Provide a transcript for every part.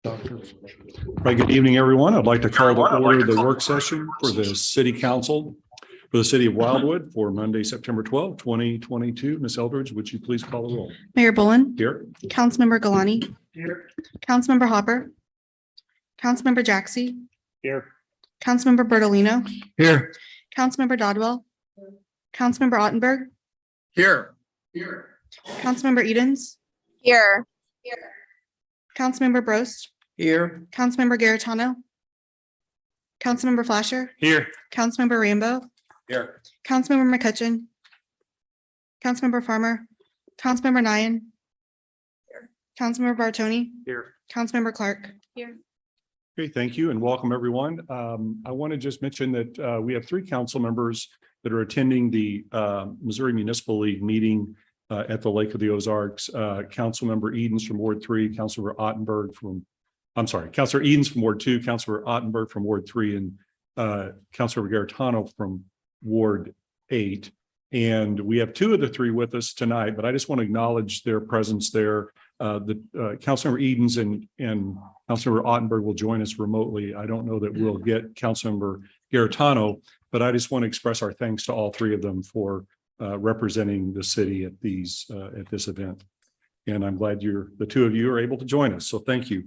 Right, good evening, everyone. I'd like to call to order the work session for the City Council for the City of Wildwood for Monday, September 12, 2022. Ms. Eldridge, would you please call the roll? Mayor Bullen. Here. Councilmember Galani. Here. Councilmember Hopper. Councilmember Jaxi. Here. Councilmember Bertolino. Here. Councilmember Dodwell. Councilmember Ottenberg. Here. Councilmember Edens. Here. Councilmember Brost. Here. Councilmember Garetano. Councilmember Flasher. Here. Councilmember Rambo. Here. Councilmember McCutcheon. Councilmember Farmer. Councilmember Nyan. Councilmember Bartoni. Here. Councilmember Clark. Here. Okay, thank you and welcome, everyone. I want to just mention that we have 3 council members that are attending the Missouri Municipal League meeting at the Lake of the Ozarks. Councilmember Edens from Ward 3, Councilmember Ottenberg from, Councilor Edens from Ward 2, Councilmember Ottenberg from Ward 3, and Councilmember Garetano from Ward 8. And we have 2 of the 3 with us tonight, but I just want to acknowledge their presence there. Councilmember Edens and Councilmember Ottenberg will join us remotely. I don't know that we'll get Councilmember Garetano, but I just want to express our thanks to all 3 of them for representing the city at this event. And I'm glad the 2 of you are able to join us. So thank you.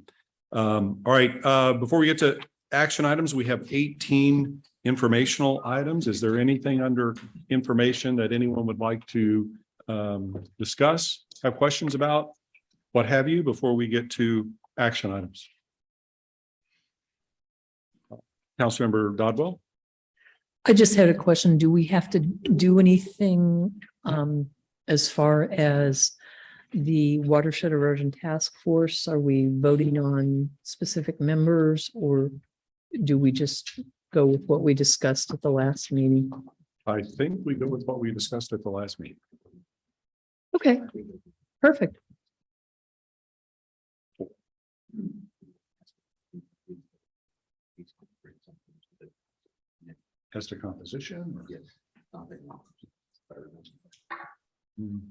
All right. Before we get to action items, we have 18 informational items. Is there anything under information that anyone would like to discuss, have questions about, what have you, before we get to action items? Councilmember Dodwell. I just had a question. Do we have to do anything as far as the watershed erosion task force? Are we voting on specific members, or do we just go with what we discussed at the last meeting? I think we go with what we discussed at the last meeting. Okay, perfect. As to composition?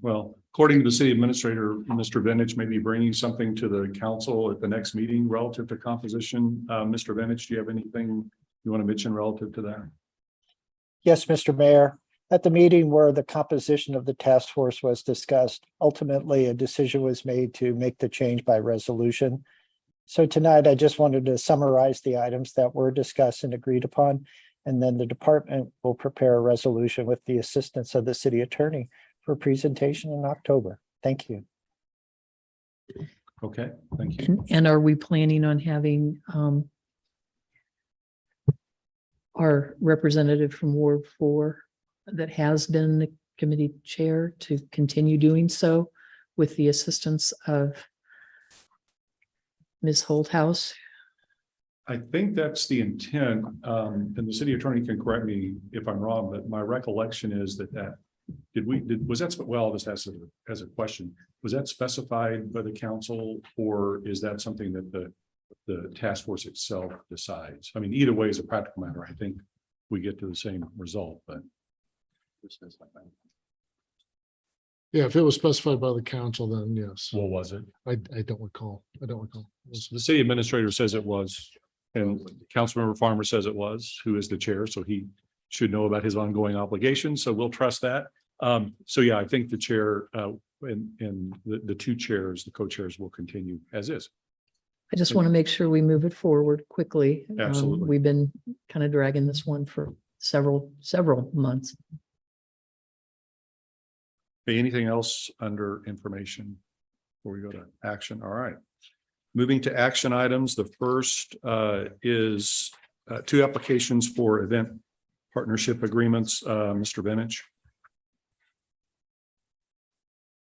Well, according to the city administrator, Mr. Vintage may be bringing something to the council at the next meeting relative to composition. Mr. Vintage, do you have anything you want to mention relative to that? Yes, Mr. Mayor. At the meeting where the composition of the task force was discussed, ultimately a decision was made to make the change by resolution. So tonight, I just wanted to summarize the items that were discussed and agreed upon, and then the department will prepare a resolution with the assistance of the city attorney for presentation in October. Thank you. Okay, thank you. And are we planning on having our representative from Ward 4 that has been the committee chair to continue doing so with the assistance of Ms. Holthouse? I think that's the intent, and the city attorney can correct me if I'm wrong, but my recollection is that well, I'll just ask it as a question. Was that specified by the council, or is that something that the task force itself decides? I mean, either way is a practical matter. I think we get to the same result, but. Yeah, if it was specified by the council, then yes. What was it? I don't recall. The city administrator says it was, and Councilmember Farmer says it was, who is the chair, so he should know about his ongoing obligations. So we'll trust that. So yeah, I think the chair and the 2 chairs, the co-chairs, will continue as is. I just want to make sure we move it forward quickly. Absolutely. We've been kind of dragging this one for several months. Okay, anything else under information before we go to action? All right. Moving to action items. The first is 2 applications for event partnership agreements. Mr. Vintage.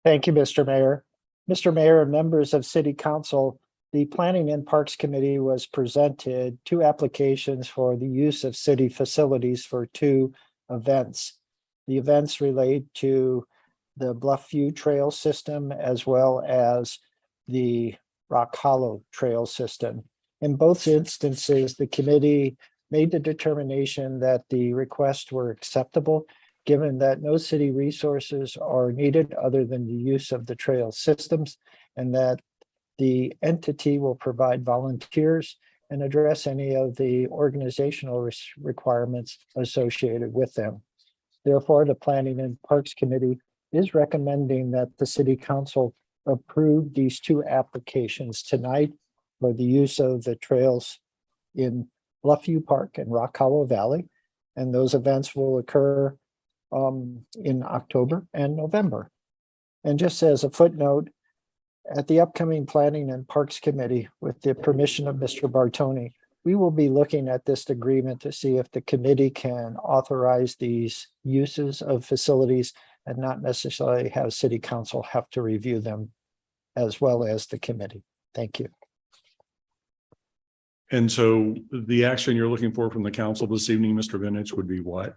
Thank you, Mr. Mayor. Mr. Mayor and members of City Council, the Planning and Parks Committee was presented 2 applications for the use of city facilities for 2 events. The events relate to the Bluffview Trail System as well as the Rock Hollow Trail System. In both instances, the committee made the determination that the requests were acceptable, given that no city resources are needed other than the use of the trail systems, and that The entity will provide volunteers and address any of the organizational requirements associated with them. Therefore, the Planning and Parks Committee is recommending that the City Council approve these two applications tonight for the use of the trails in Bluffview Park and Rock Hollow Valley. And those events will occur in October and November. And just as a footnote, at the upcoming Planning and Parks Committee, with the permission of Mr. Bartoni, we will be looking at this agreement to see if the committee can authorize these uses of facilities and not necessarily have City Council have to review them as well as the committee. Thank you. And so the action you're looking for from the council this evening, Mr. Vintage, would be what?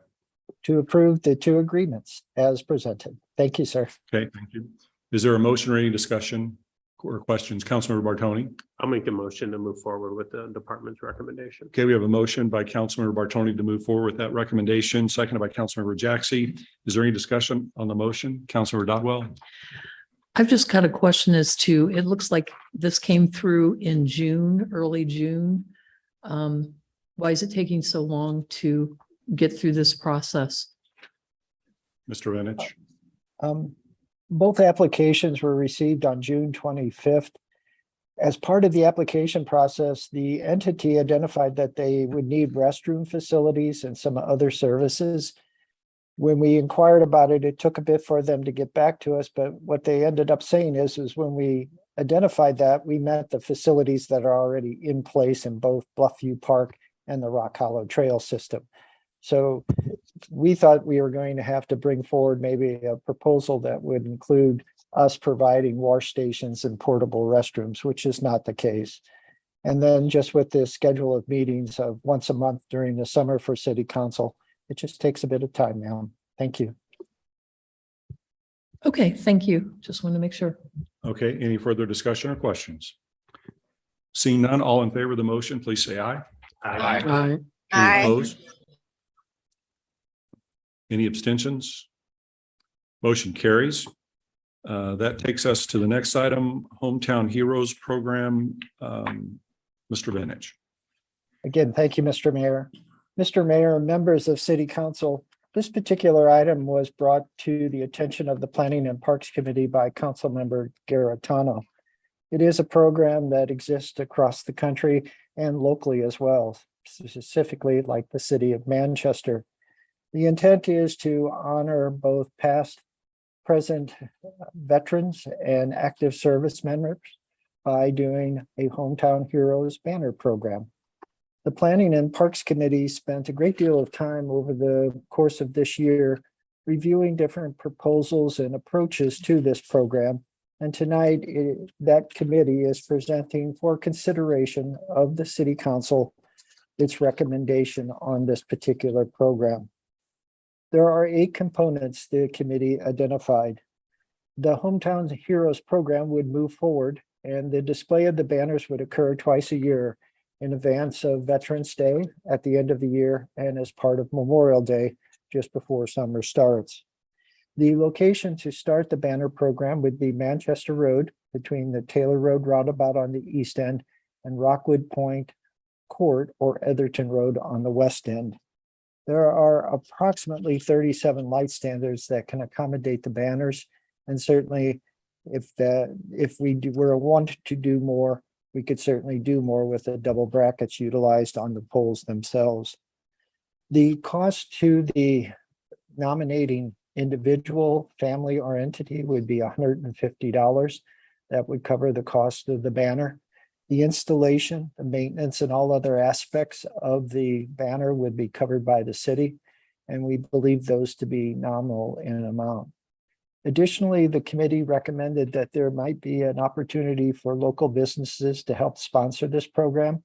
To approve the two agreements as presented. Thank you, sir. Okay, thank you. Is there a motion or any discussion or questions? Councilmember Bartoni? I'll make a motion to move forward with the department's recommendation. Okay, we have a motion by Councilmember Bartoni to move forward with that recommendation, seconded by Councilmember Jaxi. Is there any discussion on the motion? Councilmember Dodwell? I've just got a question as to, it looks like this came through in June, early June. Why is it taking so long to get through this process? Mr. Vintage? Both applications were received on June 25th. As part of the application process, the entity identified that they would need restroom facilities and some other services. When we inquired about it, it took a bit for them to get back to us, but what they ended up saying is when we identified that, we meant the facilities that are already in place in both Bluffview Park and the Rock Hollow Trail system. So we thought we were going to have to bring forward maybe a proposal that would include us providing wash stations and portable restrooms, which is not the case. And then just with the schedule of meetings of once a month during the summer for City Council, it just takes a bit of time now. Thank you. Okay, thank you. Just want to make sure. Okay, any further discussion or questions? Seeing none, all in favor of the motion, please say aye. Aye. Any opposed? Any abstentions? Motion carries. That takes us to the next item, Hometown Heroes Program. Mr. Vintage. Again, thank you, Mr. Mayor. Mr. Mayor, members of City Council, this particular item was brought to the attention of the Planning and Parks Committee by Councilmember Garatano. It is a program that exists across the country and locally as well, specifically like the city of Manchester. The intent is to honor both past, present veterans and active service members by doing a Hometown Heroes banner program. The Planning and Parks Committee spent a great deal of time over the course of this year reviewing different proposals and approaches to this program. And tonight, that committee is presenting for consideration of the City Council its recommendation on this particular program. There are 8 components the committee identified. The Hometown Heroes program would move forward, and the display of the banners would occur twice a year in advance of Veterans Day at the end of the year and as part of Memorial Day just before summer starts. The location to start the banner program would be Manchester Road between the Taylor Road roundabout on the east end and Rockwood Point Court or Etherton Road on the west end. There are approximately 37 light standards that can accommodate the banners. And certainly if we were wanted to do more, we could certainly do more with the double brackets utilized on the poles themselves. The cost to the nominating individual, family, or entity would be $150. That would cover the cost of the banner. The installation, the maintenance, and all other aspects of the banner would be covered by the city, and we believe those to be nominal in amount. Additionally, the committee recommended that there might be an opportunity for local businesses to help sponsor this program.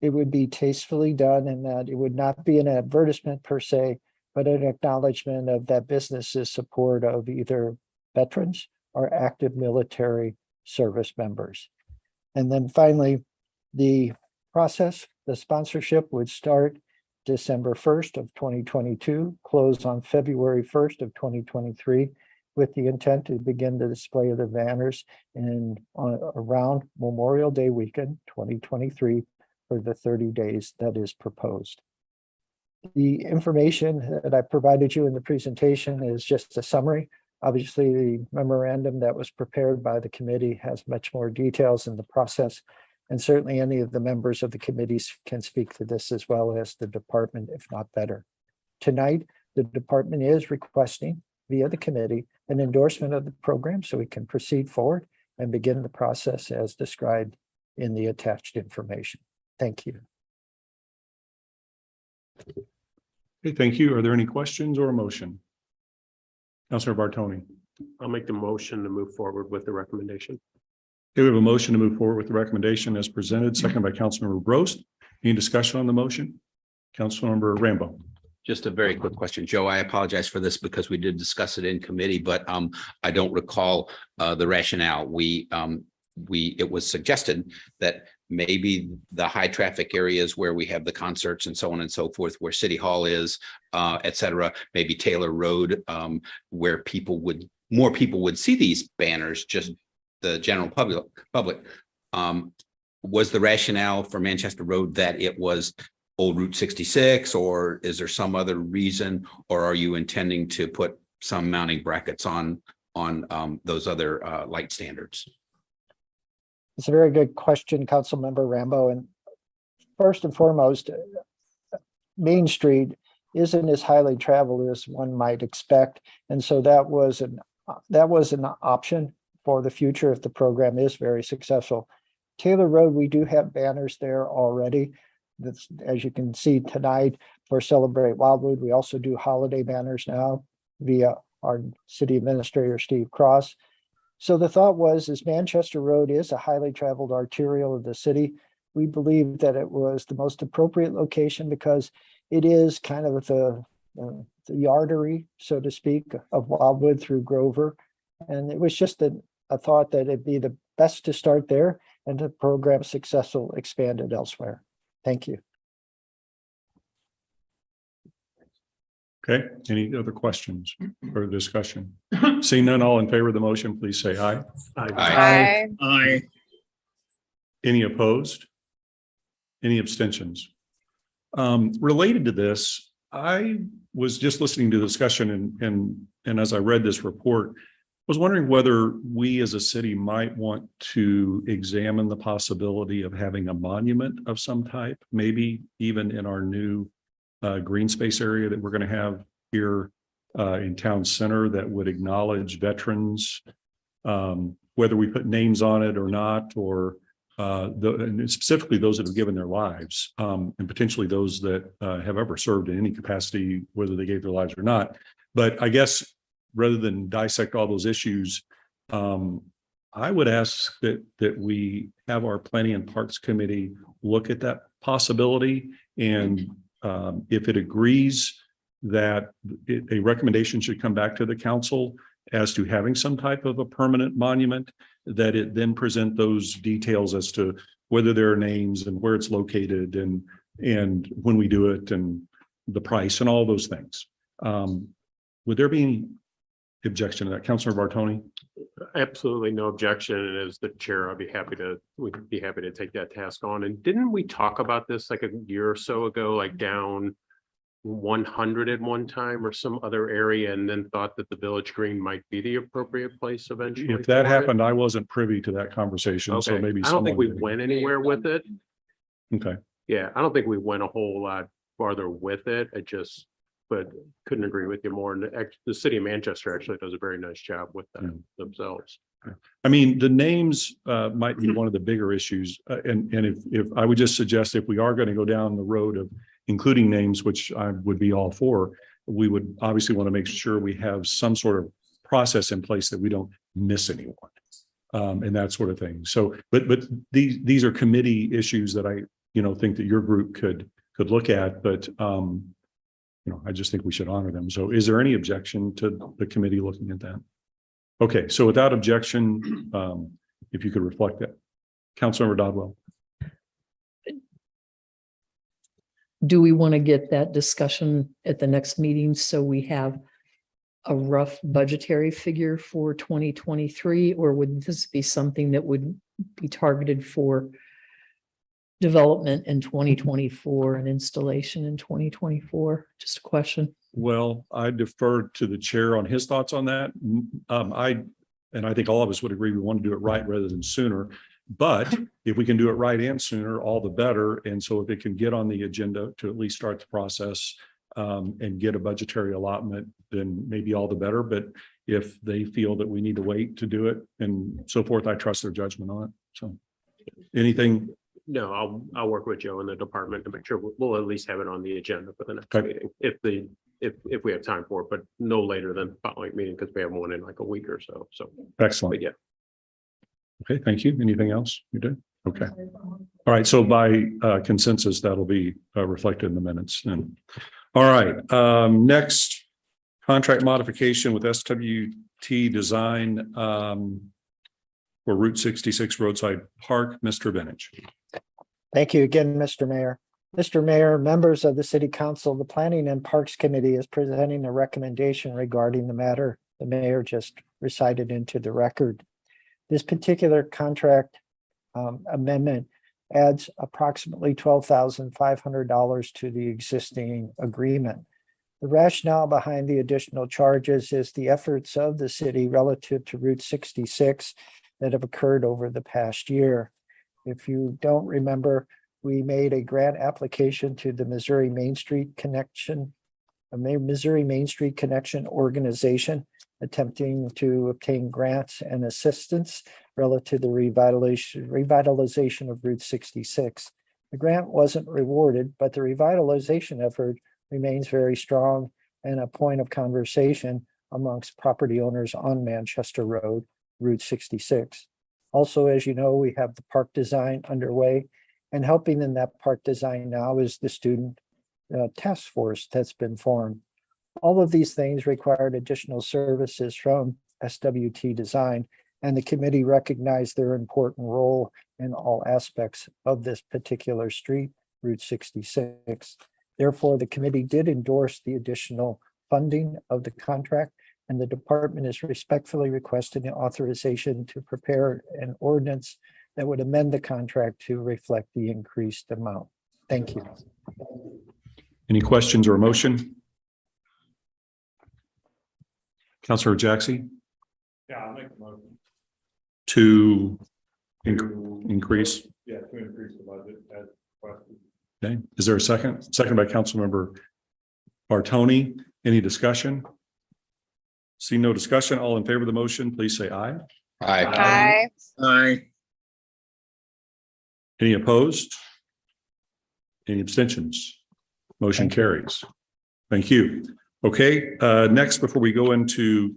It would be tastefully done in that it would not be an advertisement per se, but an acknowledgement of that business's support of either veterans or active military service members. And then finally, the process, the sponsorship would start December 1st of 2022, close on February 1st of 2023, with the intent to begin the display of the banners around Memorial Day weekend, 2023, for the 30 days that is proposed. The information that I provided you in the presentation is just a summary. Obviously, the memorandum that was prepared by the committee has much more details in the process, and certainly any of the members of the committees can speak to this as well as the department, if not better. Tonight, the department is requesting via the committee an endorsement of the program so we can proceed forward and begin the process as described in the attached information. Thank you. Okay, thank you. Are there any questions or a motion? Councilor Bartoni. I'll make the motion to move forward with the recommendation. Okay, we have a motion to move forward with the recommendation as presented, seconded by Councilmember Brost. Any discussion on the motion? Councilmember Rambo. Just a very quick question, Joe. I apologize for this because we did discuss it in committee, but I don't recall the rationale. It was suggested that maybe the high traffic areas where we have the concerts and so on and so forth, where City Hall is, et cetera, maybe Taylor Road, where more people would see these banners, just the general public. Was the rationale for Manchester Road that it was old Route 66, or is there some other reason, or are you intending to put some mounting brackets on those other light standards? It's a very good question, Councilmember Rambo. And first and foremost, Main Street isn't as highly traveled as one might expect. And so that was an option for the future if the program is very successful. Taylor Road, we do have banners there already. That's, as you can see tonight, for Celebrate Wildwood. We also do holiday banners now via our city administrator, Steve Cross. So the thought was, as Manchester Road is a highly traveled arterial of the city, we believed that it was the most appropriate location because it is kind of the artery, so to speak, of Wildwood through Grover. And it was just a thought that it'd be the best to start there, and the program successful expanded elsewhere. Thank you. Okay, any other questions or discussion? Seeing none, all in favor of the motion, please say aye. Aye. Aye. Any opposed? Any abstentions? Related to this, I was just listening to the discussion and as I read this report, was wondering whether we as a city might want to examine the possibility of having a monument of some type, maybe even in our new green space area that we're going to have here in town center that would acknowledge veterans, whether we put names on it or not, or and specifically those that have given their lives, and potentially those that have ever served in any capacity, whether they gave their lives or not. But I guess rather than dissect all those issues, I would ask that we have our Planning and Parks Committee look at that possibility, and if it agrees that a recommendation should come back to the council as to having some type of a permanent monument, that it then present those details as to whether there are names and where it's located and when we do it and the price and all those things. Would there be any objection to that? Councilor Bartoni? Absolutely no objection. And as the chair, we'd be happy to take that task on. And didn't we talk about this like a year or so ago, like down 100 at one time or some other area, and then thought that the Village Green might be the appropriate place eventually? If that happened, I wasn't privy to that conversation. So Okay. maybe I don't think we someone- went anywhere with it. Okay. Yeah, I don't think we went a whole lot farther with it. But couldn't agree with you more. And the city of Manchester actually does a very nice job with that themselves. I mean, the names might be one of the bigger issues. And if I would just suggest, if we are going to go down the road of including names, which I would be all for, we would obviously want to make sure we have some sort of process in place that we don't miss anyone and that sort of thing. So, but these are committee issues that I, think that your group could look at, but I just think we should honor them. So is there any objection to the committee looking at that? Okay, so without objection, if you could reflect that. Councilmember Dodwell. Do we want to get that discussion at the next meeting so we have a rough budgetary figure for 2023, or would this be something that would be targeted for development in 2024 and installation in 2024? Just a question. Well, I defer to the chair on his thoughts on that. I think all of us would agree we want to do it right rather than sooner. But if we can do it right and sooner, all the better. And so if it can get on the agenda to at least start the process and get a budgetary allotment, then maybe all the better. But if they feel that we need to wait to do it and so forth, I trust their judgment on it. So anything? No, I'll work with Joe in the department to make sure we'll at least have it on the agenda for the next Okay. meeting, if we have time for it, but no later than the following meeting, because we have one in like a week or so. So, Excellent. but yeah. Okay, thank you. Anything else you did? Okay. All right. So by consensus, that'll be reflected in the minutes then. All right. Next, contract modification with SWT Design for Route 66 roadside park. Mr. Benich. Thank you again, Mr. Mayor. Mr. Mayor, members of the City Council, the Planning and Parks Committee is presenting a recommendation regarding the matter the mayor just recited into the record. This particular contract amendment adds approximately $12,500 to the existing agreement. The rationale behind the additional charges is the efforts of the city relative to Route 66 that have occurred over the past year. If you don't remember, we made a grant application to the Missouri Main Street Connection organization, attempting to obtain grants and assistance relative to the revitalization of Route 66. The grant wasn't rewarded, but the revitalization effort remains very strong and a point of conversation amongst property owners on Manchester Road, Route 66. Also, as you know, we have the park design underway, and helping in that park design now is the student task force that's been formed. All of these things required additional services from SWT Design, and the committee recognized their important role in all aspects of this particular street, Route 66. Therefore, the committee did endorse the additional funding of the contract, and the department is respectfully requesting an authorization to prepare an ordinance that would amend the contract to reflect the increased amount. Thank you. Any questions or a motion? Councilor Jackson? Yeah, I'll make the motion. To increase. Yeah, to increase the budget as requested. Okay. Is there a second? Second by Councilmember Bartoni. Any discussion? See no discussion. All in favor of the motion, please say aye. Aye. Aye. Any opposed? Any abstentions? Motion carries. Thank you. Okay, next, before we go into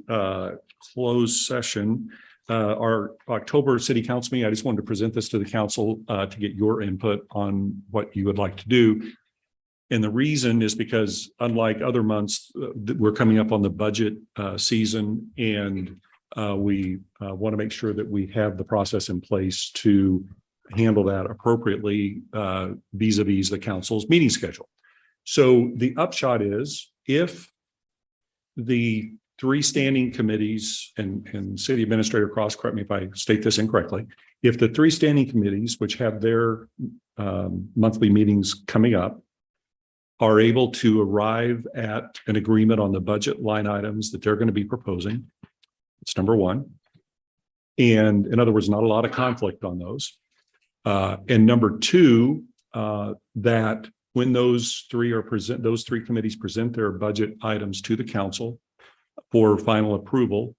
closed session, our October City Council meeting, I just wanted to present this to the council to get your input on what you would like to do. And the reason is because unlike other months, we're coming up on the budget season, and we want to make sure that we have the process in place to handle that appropriately vis-a-vis the council's meeting schedule. So the upshot is, if the three standing committees, and City Administrator Cross, correct me if I state this incorrectly, if the three standing committees, which have their monthly meetings coming up, are able to arrive at an agreement on the budget line items that they're going to be proposing, it's number one. And in other words, not a lot of conflict on those. And number two, that when those three committees present their budget items to the council for final approval,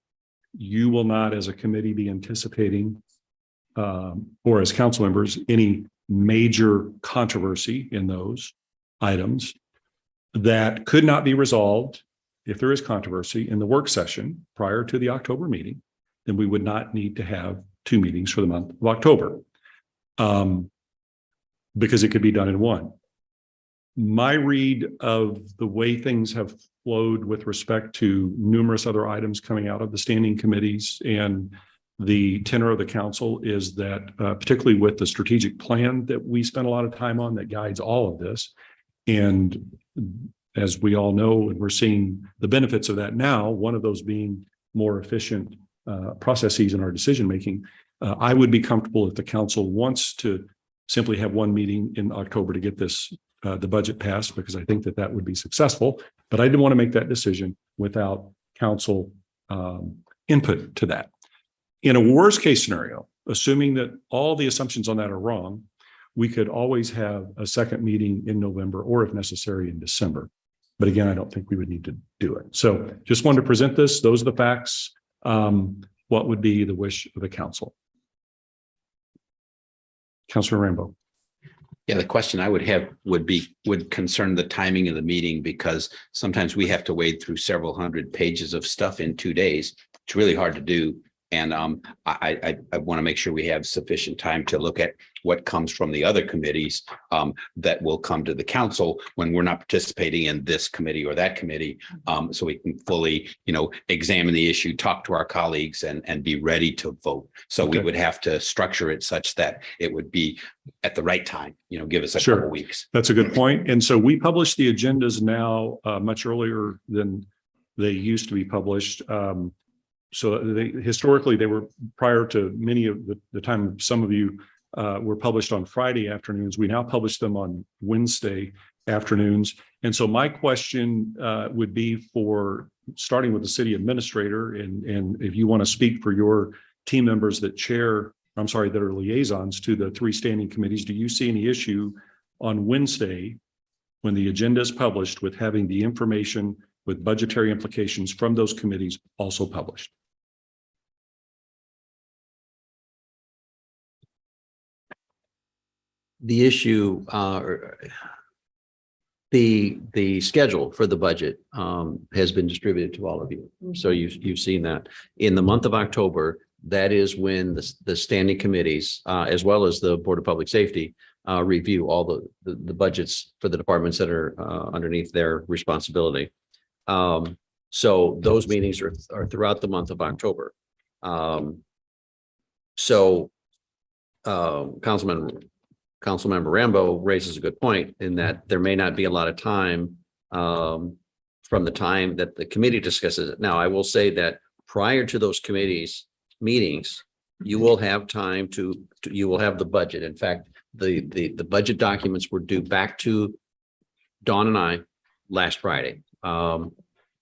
you will not, as a committee, be anticipating or as council members, any major controversy in those items that could not be resolved if there is controversy in the work session prior to the October meeting. Then we would not need to have two meetings for the month of October, because it could be done in one. My read of the way things have flowed with respect to numerous other items coming out of the standing committees and the tenor of the council is that, particularly with the strategic plan that we spent a lot of time on that guides all of this, and as we all know, and we're seeing the benefits of that now, one of those being more efficient processes in our decision-making. I would be comfortable if the council wants to simply have one meeting in October to get this, the budget passed, because I think that that would be successful. But I didn't want to make that decision without council input to that. In a worst case scenario, assuming that all the assumptions on that are wrong, we could always have a second meeting in November, or if necessary in December. But again, I don't think we would need to do it. So just wanted to present this. Those are the facts. What would be the wish of the council? Councilor Rambo. Yeah, the question I would have would concern the timing of the meeting, because sometimes we have to wade through several hundred pages of stuff in 2 days. It's really hard to do. And I want to make sure we have sufficient time to look at what comes from the other committees that will come to the council when we're not participating in this committee or that committee. So we can fully, examine the issue, talk to our colleagues, and be ready to vote. So we would have to structure it such that it would be at the right time, give us a couple weeks. That's a good point. And so we publish the agendas now much earlier than they used to be published. So historically, they were, prior to many of the time some of you were published on Friday afternoons. We now publish them on Wednesday afternoons. And so my question would be, for starting with the city administrator, and if you want to speak for your team members that that are liaisons to the three standing committees, do you see any issue on Wednesday when the agenda is published with having the information with budgetary implications from those committees also published? The issue, the schedule for the budget has been distributed to all of you. So you've seen that. In the month of October, that is when the standing committees, as well as the Board of Public Safety, review all the budgets for the departments that are underneath their responsibility. So those meetings are throughout the month of October. Councilmember Rambo raises a good point in that there may not be a lot of time from the time that the committee discusses it. Now, I will say that prior to those committees meetings, you will have time you will have the budget. In fact, the budget documents were due back to Dawn and I last Friday.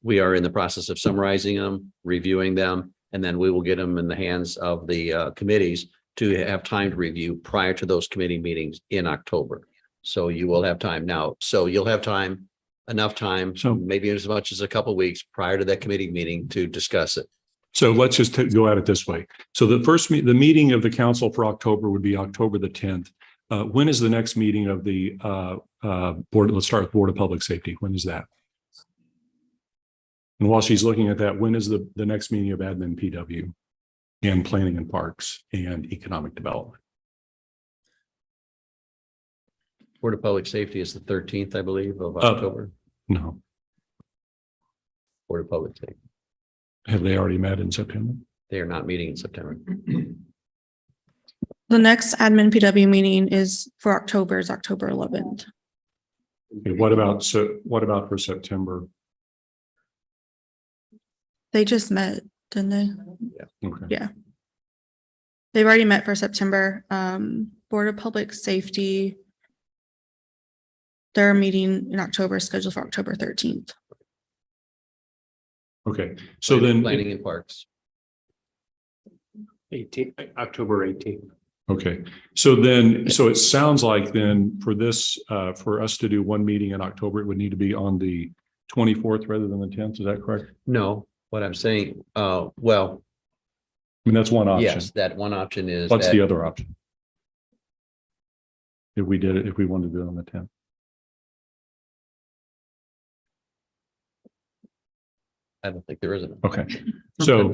We are in the process of summarizing them, reviewing them, and then we will get them in the hands of the committees to have time to review prior to those committee meetings in October. So you will have time now. So you'll have time, enough time, So maybe as much as a couple of weeks prior to that committee meeting to discuss it. So let's just go at it this way. So the meeting of the council for October would be October the 10th. When is the next meeting of the board? Let's start with Board of Public Safety. When is that? And while she's looking at that, when is the next meeting of Admin PW and Planning and Parks and Economic Development? Board of Public Safety is the 13th, I believe, of October. No. Board of Public Safety. Have they already met in September? They are not meeting in September. The next admin PW meeting is for October, is October 11th. Okay, what about for September? They just met, didn't they? Okay. Yeah. They've already met for September. Board of Public Safety, their meeting in October is scheduled for October 13th. Okay, so then, Planning and Parks. October 18th. okay, so it sounds like then for this, for us to do one meeting in October, it would need to be on the 24th rather than the 10th. Is that correct? No, what I'm saying, well, I mean, that's one option. yes, that one option is. What's that- the other option? If we wanted to do it on the 10th. I don't think there is an. Okay, so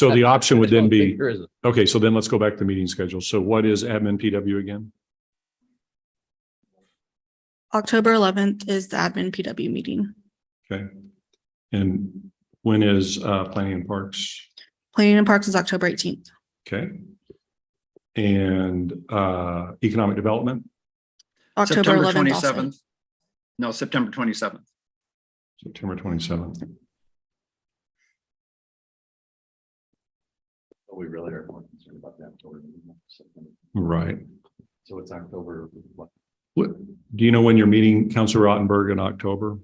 the option would then be, There isn't. okay, so then let's go back to meeting schedule. So what is admin PW again? October 11th is the admin PW meeting. Okay. And when is Planning and Parks? Planning and Parks is October 18th. Okay. And Economic Development? October September 11th also. 27th. No, September 27th. September 27th. We really are more concerned about that. Right. So it's October. What? What, do you know when you're meeting Councilor Rottenberg in October?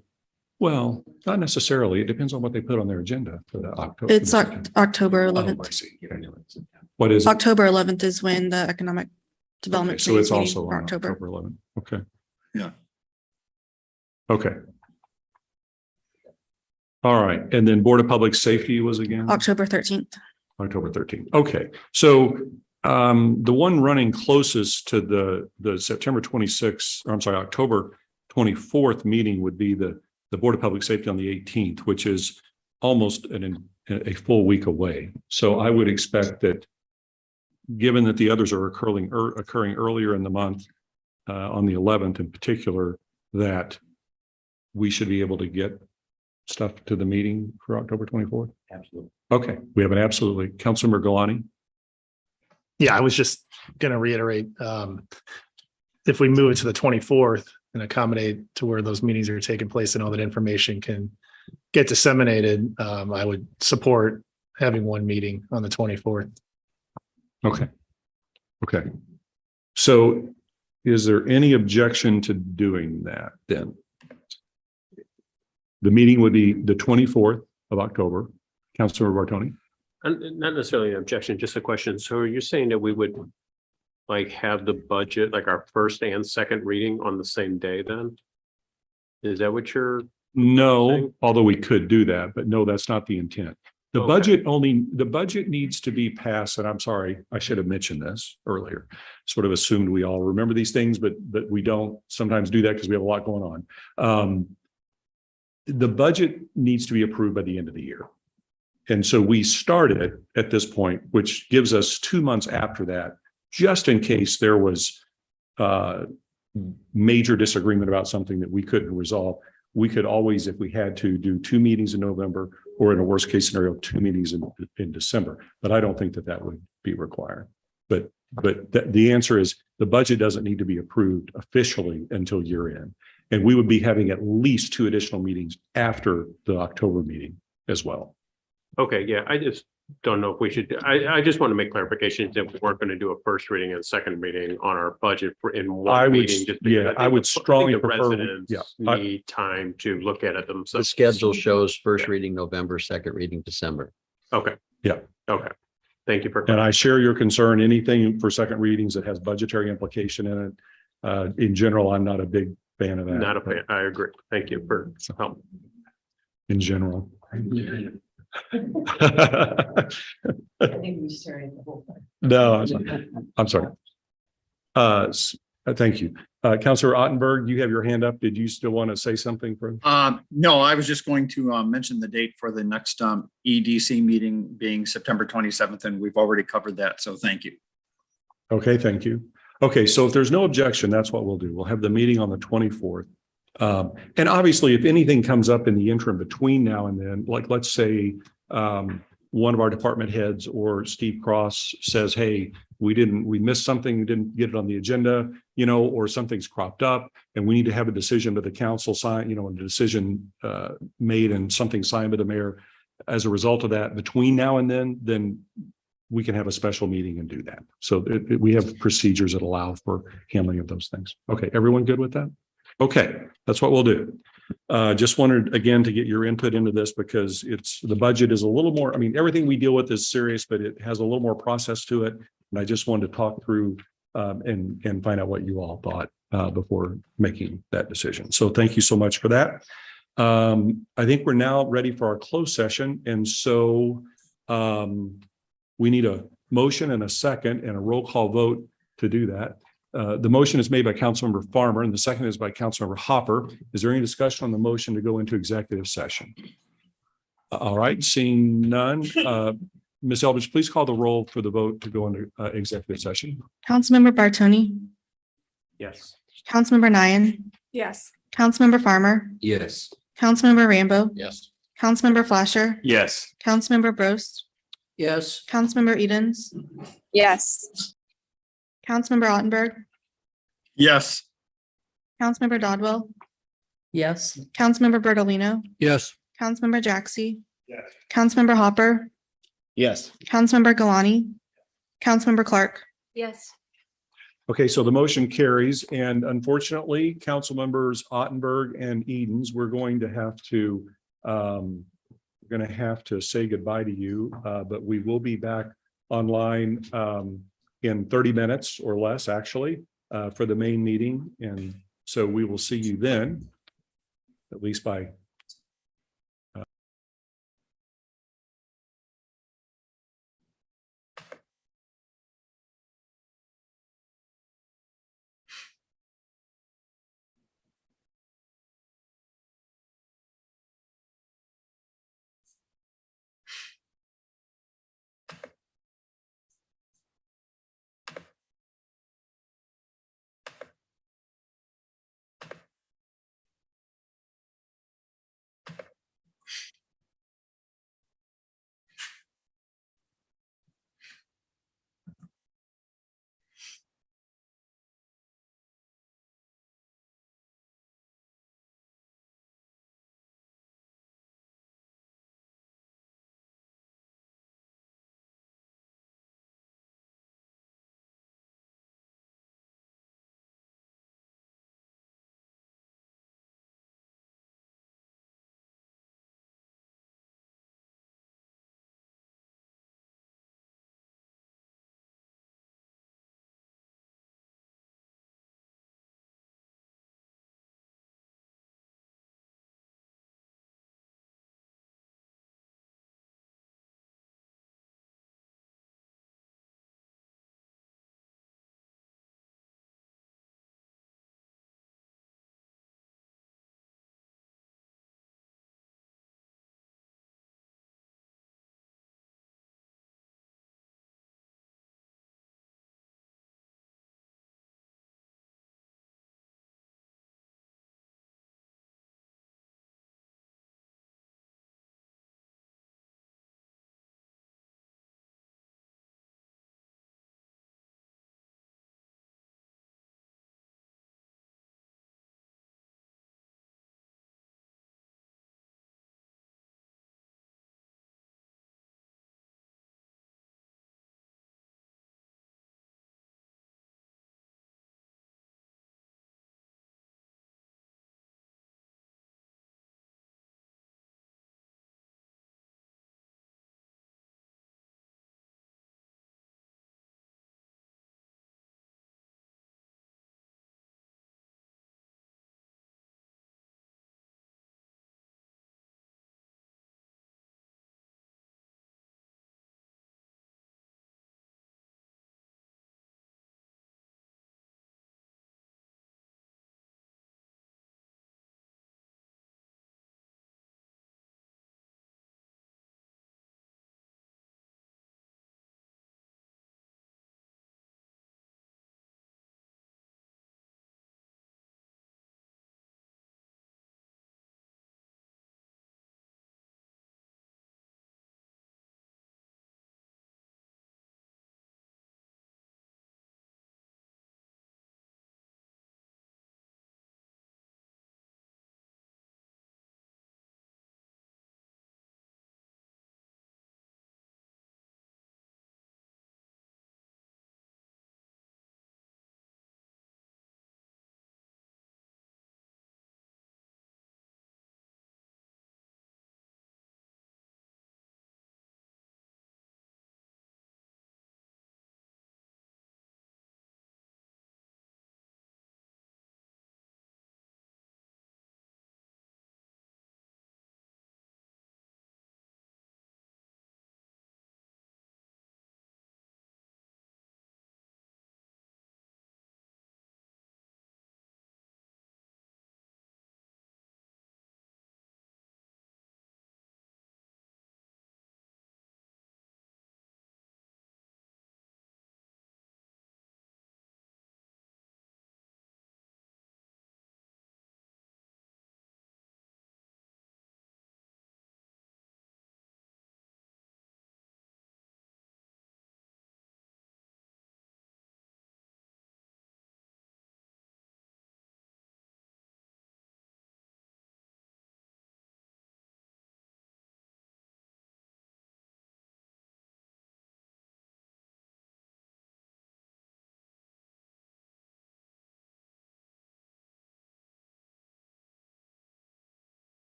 Well, not necessarily. It depends on what they put on their agenda for the October. It's October Oh, I 11th. see. What is it? October 11th is when the Economic Okay, Development. so it's Committee meeting also for on October 11th. Okay. Yeah. Okay. All right. And then Board of Public Safety was again? October 13th. October 13th. Okay. So the one running closest to the September 26th, or I'm sorry, October 24th meeting would be the Board of Public Safety on the 18th, which is almost a full week away. So I would expect that, given that the others are occurring earlier in the month, on the 11th in particular, that we should be able to get stuff to the meeting for October 24th? Absolutely. Okay, we have an absolutely. Councilmember Galani? Yeah, I was just going to reiterate, if we move it to the 24th and accommodate to where those meetings are taking place and all that information can get disseminated, I would support having one meeting on the 24th. Okay. Okay. So is there any objection to doing that then? The meeting would be the 24th of October. Councilor Bartoni? And not necessarily an objection, just a question. So are you saying that we would like have the budget, like our first and second reading on the same day then? Is that what you're? No, saying? although we could do that, but no, that's not the intent. The Okay. the budget needs to be passed, and I'm sorry, I should have mentioned this earlier. Sort of assumed we all remember these things, but we don't sometimes do that because we have a lot going on. The budget needs to be approved by the end of the year. And so we started at this point, which gives us 2 months after that, just in case there was major disagreement about something that we couldn't resolve. We could always, if we had to, do 2 meetings in November, or in a worst case scenario, 2 meetings in December. But I don't think that would be required. But the answer is the budget doesn't need to be approved officially until year end. And we would be having at least 2 additional meetings after the October meeting as well. Okay, yeah, I just don't know if we should, I just want to make clarification that we weren't going to do a first reading and second reading on our budget in one meeting. Just because yeah, think I would the- strongly think the prefer, residents yeah, need time to look at it The themselves. schedule shows first reading November, second reading December. Okay. Yeah. Okay. Thank you for. And I share your concern. Anything for second readings that has budgetary implication in it. In general, I'm not a big fan of that. Not a fan. I agree. Thank you for help. In general. I think we started the whole thing. No, I'm sorry. Thank you. Councilor Ottenberg, you have your hand up. Did you still want to say something for? No, I was just going to mention the date for the next EDC meeting being September 27th, and we've already covered that. So thank you. Okay, thank you. Okay, so if there's no objection, that's what we'll do. We'll have the meeting on the 24th. And obviously, if anything comes up in the interim between now and then, like let's say one of our department heads or Steve Cross says, hey, we missed something, we didn't get it on the agenda, or something's cropped up and we need to have a decision by the council sign, a decision made and something signed by the mayor. As a result of that, between now and then we can have a special meeting and do that. So we have procedures that allow for handling of those things. Okay, everyone good with that? Okay, that's what we'll do. Just wanted, again, to get your input into this because the budget is a little more, everything we deal with is serious, but it has a little more process to it. And I just wanted to talk through and find out what you all thought before making that decision. So thank you so much for that. I think we're now ready for our closed session. And so we need a motion and a second and a roll call vote to do that. The motion is made by Councilmember Farmer and the second is by Councilmember Hopper. Is there any discussion on the motion to go into executive session? All right, seeing none. Ms. Eldridge, please call the roll for the vote to go into executive session. Councilmember Bartoni, Yes. Councilmember Nyan, Yes. Councilmember Farmer, Yes. Councilmember Rambo, Yes. Councilmember Flasher, Yes. Councilmember Brost, Yes. Councilmember Edens, Yes. Councilmember Ottenberg, Yes. Councilmember Dodwell, Yes. Councilmember Bertolino, Yes. Councilmember Jaxi, Yes. Councilmember Hopper, Yes. Councilmember Galani, Councilmember Clark. Yes. Okay, so the motion carries, and unfortunately, council members Ottenberg and Edens, we're going to have to say goodbye to you, but we will be back online in 30 minutes or less, actually, for the main meeting. And so we will see you then, at least by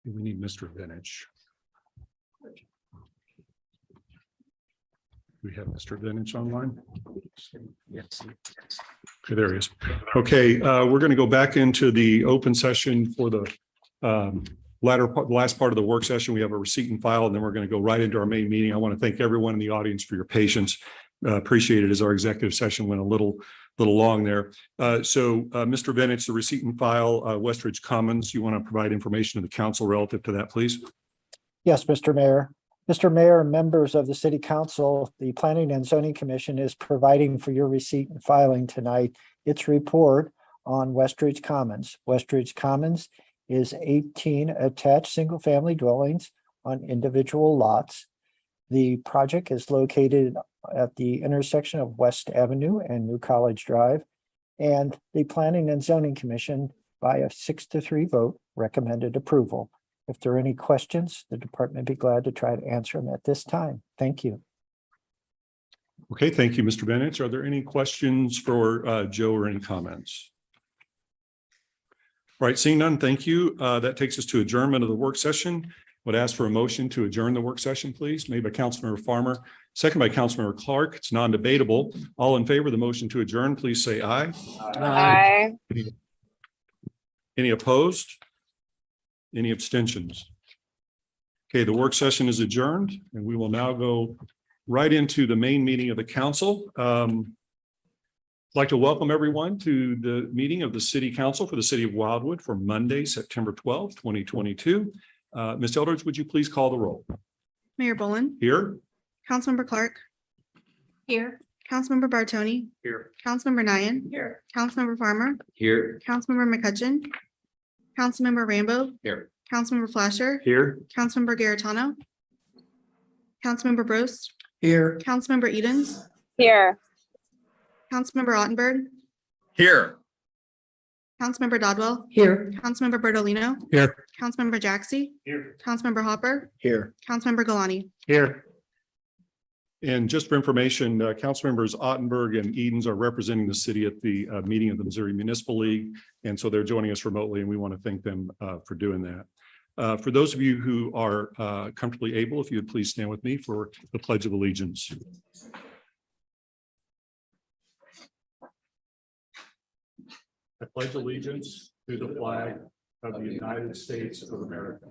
We need Mr. Vintage. We have Mr. Vintage online. Yes. Okay, there he is. Okay, we're going to go back into the open session for the last part of the work session. We have a receipt and file, and then we're going to go right into our main meeting. I want to thank everyone in the audience for your patience. Appreciate it as our executive session went a little long there. Mr. Vintage, the receipt and file, Westridge Commons, you want to provide information to the council relative to that, please? Yes, Mr. Mayor. Mr. Mayor, members of the City Council, the Planning and Zoning Commission is providing for your receipt and filing tonight its report on Westridge Commons. Westridge Commons is 18 attached single-family dwellings on individual lots. The project is located at the intersection of West Avenue and New College Drive, and the Planning and Zoning Commission, by a 6-3 vote, recommended approval. If there are any questions, the department would be glad to try to answer them at this time. Thank you. Okay, thank you, Mr. Bennett. Are there any questions for Joe or any comments? All right, seeing none, thank you. That takes us to adjournment of the work session. Would ask for a motion to adjourn the work session, please, made by Councilmember Farmer, second by Councilmember Clark. It's non-debatable. All in favor of the motion to adjourn, please say aye. Aye. Any opposed? Any abstentions? Okay, the work session is adjourned, and we will now go right into the main meeting of the council. I'd like to welcome everyone to the meeting of the City Council for the City of Wildwood for Monday, September 12th, 2022. Ms. Eldridge, would you please call the roll? Mayor Boland, Here? Councilmember Clark. Here. Councilmember Bartoni, Here. Councilmember Nyan. Here. Councilmember Farmer, Here. Councilmember McCutcheon, Councilmember Rambo, Here. Councilmember Flasher, Here. Councilmember Garitano, Councilmember Bros, Here. Councilmember Edens, Here. Councilmember Ottenberg, Here. Councilmember Dodwell, Here. Councilmember Bertolino, Here. Councilmember Jaxi, Here. Councilmember Hopper, Here. Councilmember Galani. Here. And just for information, council members Ottenberg and Edens are representing the city at the meeting of the Missouri Municipal League. And so they're joining us remotely, and we want to thank them for doing that. For those of you who are comfortably able, if you would please stand with me for the Pledge of Allegiance. I pledge allegiance to the flag of the United States of America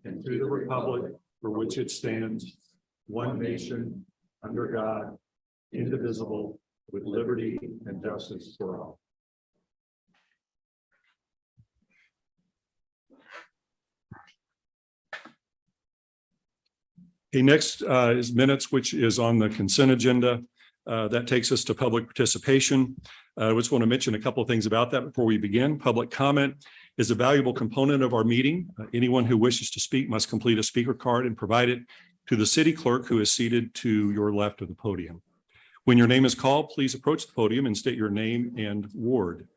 and to the republic for which it stands, one nation, under God, indivisible, with liberty and justice for all. Okay, next is minutes, which is on the consent agenda. That takes us to public participation. I just want to mention a couple of things about that before we begin. Public comment is a valuable component of our meeting. Anyone who wishes to speak must complete a speaker card and provide it to the city clerk, who is seated to your left of the podium. When your name is called, please approach the podium and state your name and ward.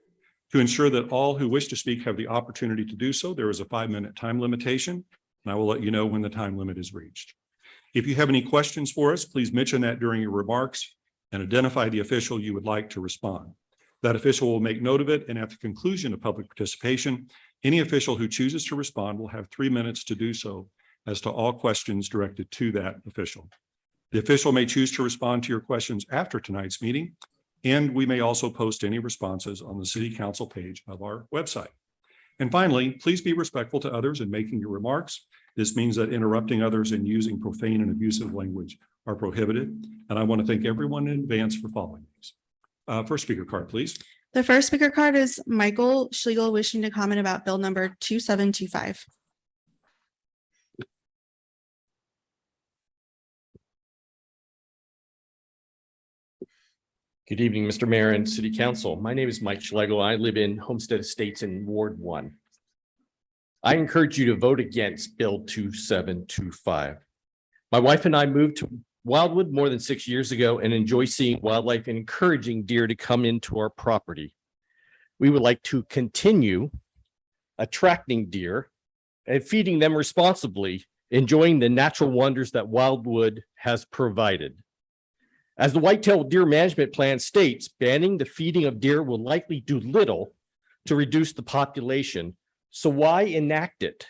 To ensure that all who wish to speak have the opportunity to do so, there is a 5-minute time limitation, and I will let you know when the time limit is reached. If you have any questions for us, please mention that during your remarks and identify the official you would like to respond. That official will make note of it, and at the conclusion of public participation, any official who chooses to respond will have 3 minutes to do so as to all questions directed to that official. The official may choose to respond to your questions after tonight's meeting, and we may also post any responses on the City Council page of our website. And finally, please be respectful to others in making your remarks. This means that interrupting others and using profane and abusive language are prohibited. And I want to thank everyone in advance for following these. First speaker card, please. The first speaker card is Michael Schlegel, wishing to comment about bill number 2725. Good evening, Mr. Mayor and City Council. My name is Mike Schlegel. I live in Homestead Estates in Ward 1. I encourage you to vote against Bill 2725. My wife and I moved to Wildwood more than 6 years ago and enjoy seeing wildlife and encouraging deer to come into our property. We would like to continue attracting deer and feeding them responsibly, enjoying the natural wonders that Wildwood has provided. As the Whitetail Deer Management Plan states, banning the feeding of deer will likely do little to reduce the population, So why enact it?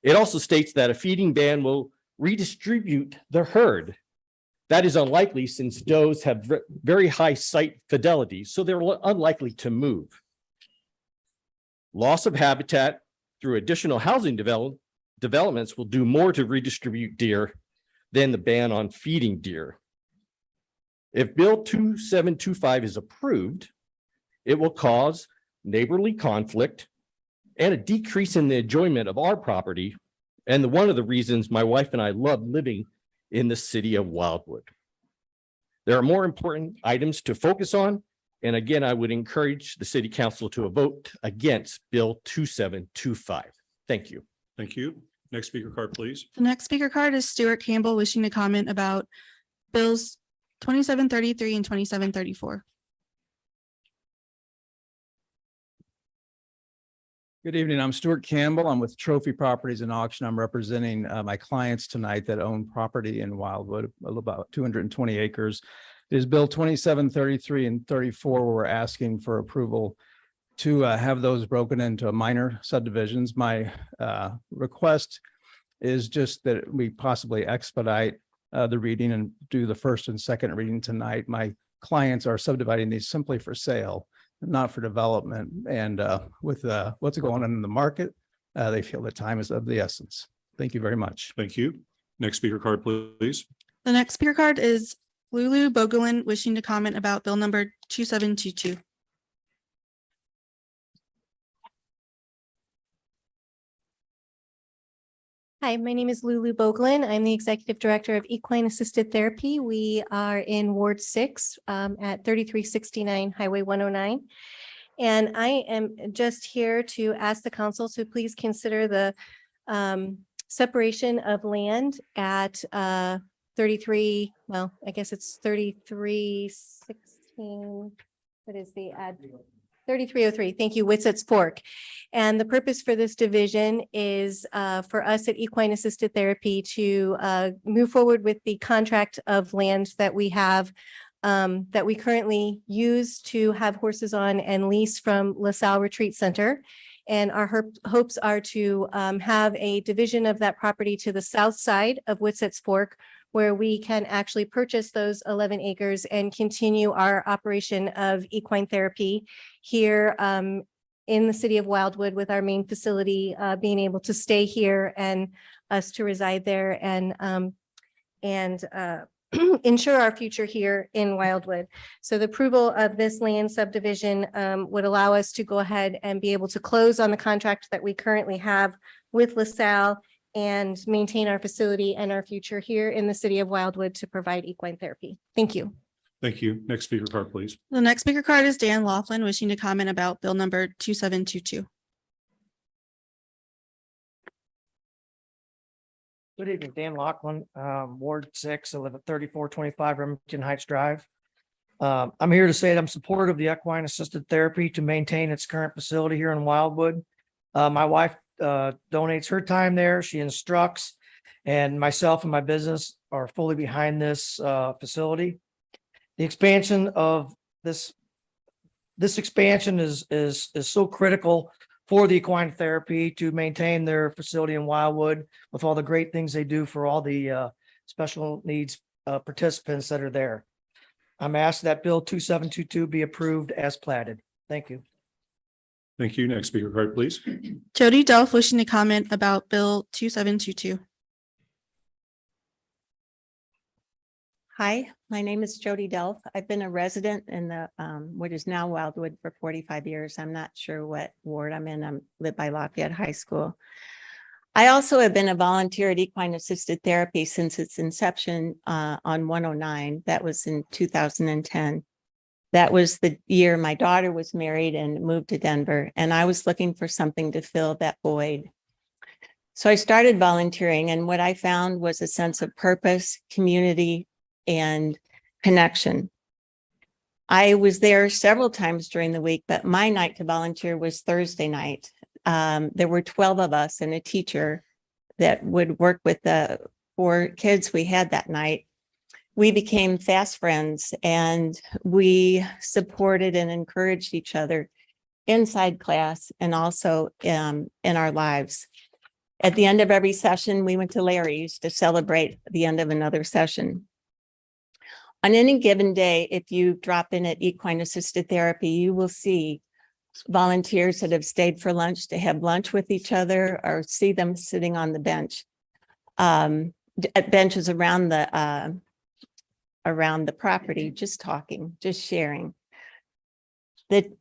It also states that a feeding ban will redistribute the herd. That is unlikely since does have very high site fidelity, so they're unlikely to move. Loss of habitat through additional housing developments will do more to redistribute deer than the ban on feeding deer. If Bill 2725 is approved, it will cause neighborly conflict and a decrease in the enjoyment of our property. And one of the reasons my wife and I love living in the city of Wildwood. There are more important items to focus on. And again, I would encourage the city council to vote against Bill 2725. Thank you. Thank you. Next speaker card, please. The next speaker card is Stuart Campbell wishing to comment about bills 2733 and 2734. Good evening. I'm Stuart Campbell. I'm with Trophy Properties and Auction. I'm representing my clients tonight that own property in Wildwood, about 220 acres. It is Bill 2733 and 34, where we're asking for approval to have those broken into minor subdivisions. My request is just that we possibly expedite the reading and do the first and second reading tonight. My clients are subdividing these simply for sale, not for development. And with what's going on in the market, they feel the time is of the essence. Thank you very much. Thank you. Next speaker card, please. The next speaker card is Lulu Bogelin wishing to comment about bill number 2722. Hi, my name is Lulu Boglin. I'm the Executive Director of Equine Assisted Therapy. We are in Ward 6 at 3369 Highway 109. And I am just here to ask the council to please consider the separation of land at 33, well, I guess it's 3316. What is the ad? 3303. Thank you, Witset's Fork. And the purpose for this division is for us at Equine Assisted Therapy to move forward with the contract of land that we have that we currently use to have horses on and lease from LaSalle Retreat Center. And our hopes are to have a division of that property to the south side of Witset's Fork, where we can actually purchase those 11 acres and continue our operation of equine therapy here in the city of Wildwood, with our main facility being able to stay here and us to reside there and ensure our future here in Wildwood. So the approval of this land subdivision would allow us to go ahead and be able to close on the contract that we currently have with LaSalle and maintain our facility and our future here in the city of Wildwood to provide equine therapy. Thank you. Thank you. Next speaker card, please. The next speaker card is Dan Laughlin wishing to comment about bill number 2722. Good evening, Dan Laughlin, Ward 6. I live at 3425 Remington Heights Drive. I'm here to say that I'm supportive of the equine assisted therapy to maintain its current facility here in Wildwood. My wife donates her time there. She instructs, and myself and my business are fully behind this facility. The expansion of this expansion is so critical for the equine therapy to maintain their facility in Wildwood with all the great things they do for all the special needs participants that are there. I'm asked that bill 2722 be approved as platted. Thank you. Thank you. Next speaker card, please. Jody Delph wishing to comment about bill 2722. Hi, my name is Jody Delph. I've been a resident in the what is now Wildwood for 45 years. I'm not sure what ward I'm in. I live by Lafayette High School. I also have been a volunteer at Equine Assisted Therapy since its inception on 109. That was in 2010. That was the year my daughter was married and moved to Denver, and I was looking for something to fill that void. So I started volunteering, and what I found was a sense of purpose, community, and connection. I was there several times during the week, but my night to volunteer was Thursday night. There were 12 of us and a teacher that would work with the 4 kids we had that night. We became fast friends, and we supported and encouraged each other inside class and also in our lives. At the end of every session, we went to Larry's to celebrate the end of another session. On any given day, if you drop in at Equine Assisted Therapy, you will see volunteers that have stayed for lunch to have lunch with each other, or see them sitting on the bench, at benches around the property, just talking, just sharing.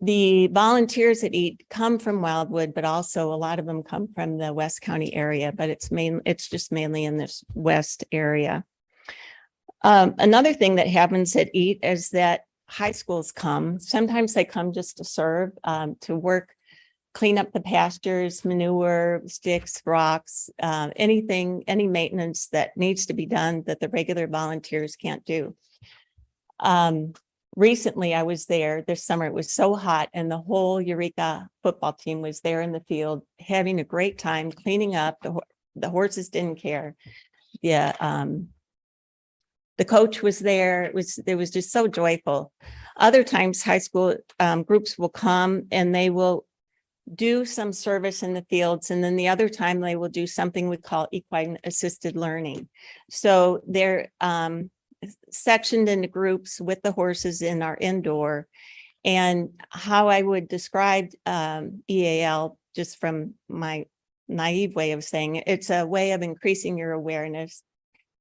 The volunteers that eat come from Wildwood, but also a lot of them come from the West County area, but it's just mainly in this west area. Another thing that happens at EAT is that high schools come. Sometimes they come just to serve, to work, clean up the pastures, manure, sticks, rocks, any maintenance that needs to be done that the regular volunteers can't do. Recently, I was there this summer. It was so hot, and the whole Eureka football team was there in the field having a great time cleaning up. The horses didn't care. Yeah, the coach was there. It was just so joyful. Other times, high school groups will come and they will do some service in the fields, and then the other time they will do something we call equine assisted learning. So they're sectioned into groups with the horses in our indoor. And how I would describe EAL, just from my naive way of saying it, it's a way of increasing your awareness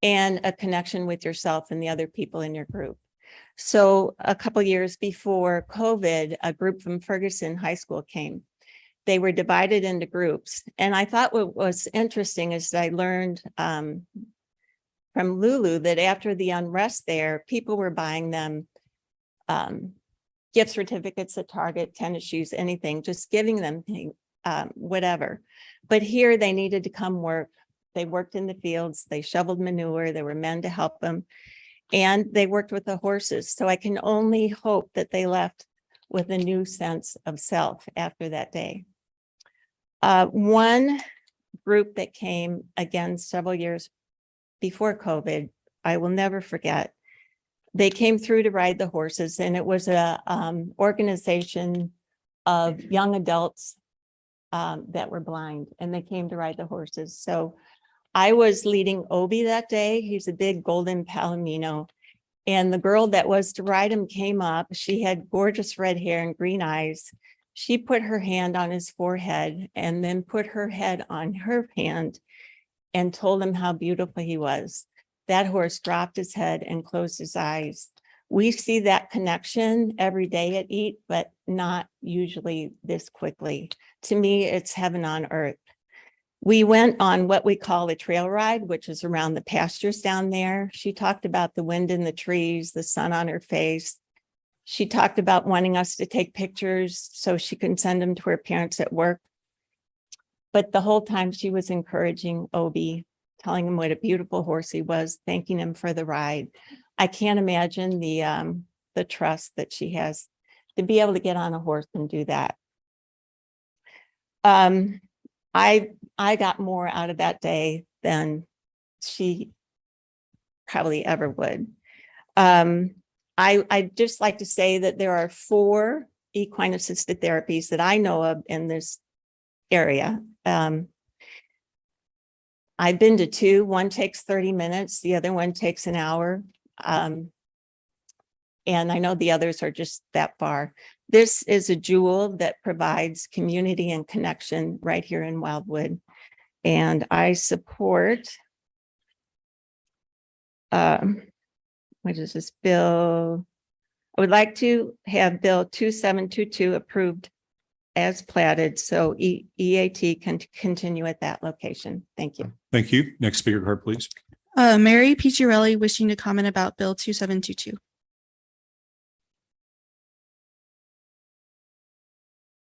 and a connection with yourself and the other people in your group. So a couple years before COVID, a group from Ferguson High School came. They were divided into groups. And I thought what was interesting is that I learned from Lulu that after the unrest there, people were buying them gift certificates at Target, tennis shoes, anything, just giving them whatever. But here they needed to come work. They worked in the fields, they shoveled manure, there were men to help them, and they worked with the horses. So I can only hope that they left with a new sense of self after that day. One group that came again several years before COVID, I will never forget. They came through to ride the horses, and it was a organization of young adults that were blind, and they came to ride the horses. So I was leading Obi that day. He's a big golden palomino. And the girl that was to ride him came up. She had gorgeous red hair and green eyes. She put her hand on his forehead and then put her head on her hand and told him how beautiful he was. That horse dropped his head and closed his eyes. We see that connection every day at EAT, but not usually this quickly. To me, it's heaven on earth. We went on what we call a trail ride, which is around the pastures down there. She talked about the wind in the trees, the sun on her face. She talked about wanting us to take pictures so she can send them to her parents at work. But the whole time she was encouraging Obi, telling him what a beautiful horse he was, thanking him for the ride. I can't imagine the trust that she has to be able to get on a horse and do that. I got more out of that day than she probably ever would. I'd just like to say that there are 4 equine assisted therapies that I know of in this area. I've been to 2. One takes 30 minutes. The other one takes an hour. And I know the others are just that far. This is a jewel that provides community and connection right here in Wildwood. And I support, what is this bill? I would like to have Bill 2722 approved as platted, so EAT can continue at that location. Thank you. Thank you. Next speaker card, please. Mary Picciarelli wishing to comment about Bill 2722.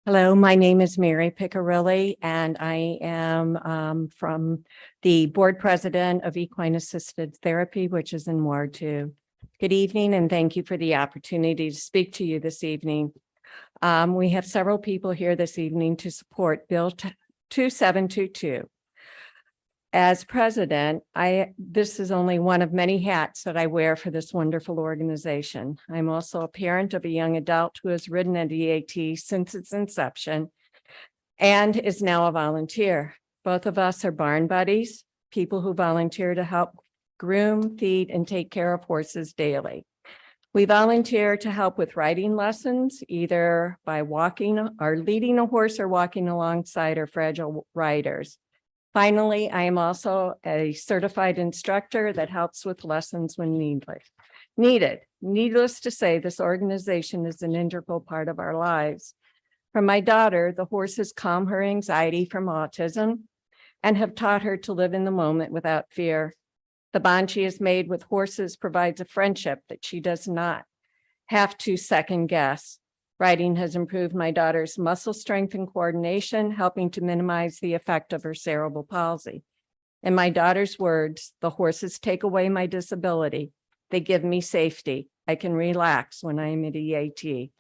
Hello, my name is Mary Picciarelli, and I am from the board president of Equine Assisted Therapy, which is in Ward 2. Good evening, and thank you for the opportunity to speak to you this evening. We have several people here this evening to support Bill 2722. As president, this is only one of many hats that I wear for this wonderful organization. I'm also a parent of a young adult who has ridden at EAT since its inception and is now a volunteer. Both of us are barn buddies, people who volunteer to help groom, feed, and take care of horses daily. We volunteer to help with riding lessons, either by walking or leading a horse or walking alongside our fragile riders. Finally, I am also a certified instructor that helps with lessons when needed. Needless to say, this organization is an integral part of our lives. For my daughter, the horses calm her anxiety from autism and have taught her to live in the moment without fear. The bond she has made with horses provides a friendship that she does not have to second guess. Riding has improved my daughter's muscle strength and coordination, helping to minimize the effect of her cerebral palsy. In my daughter's words, the horses take away my disability. They give me safety. I can relax when I am at EAT.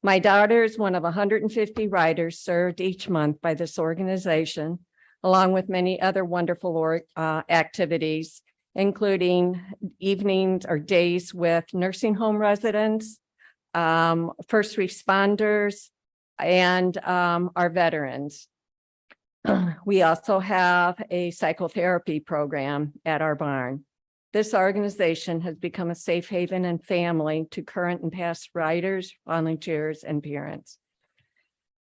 My daughter is one of 150 riders served each month by this organization, along with many other wonderful activities, including evenings or days with nursing home residents, first responders, and our veterans. We also have a psychotherapy program at our barn. This organization has become a safe haven and family to current and past riders, volunteers, and parents.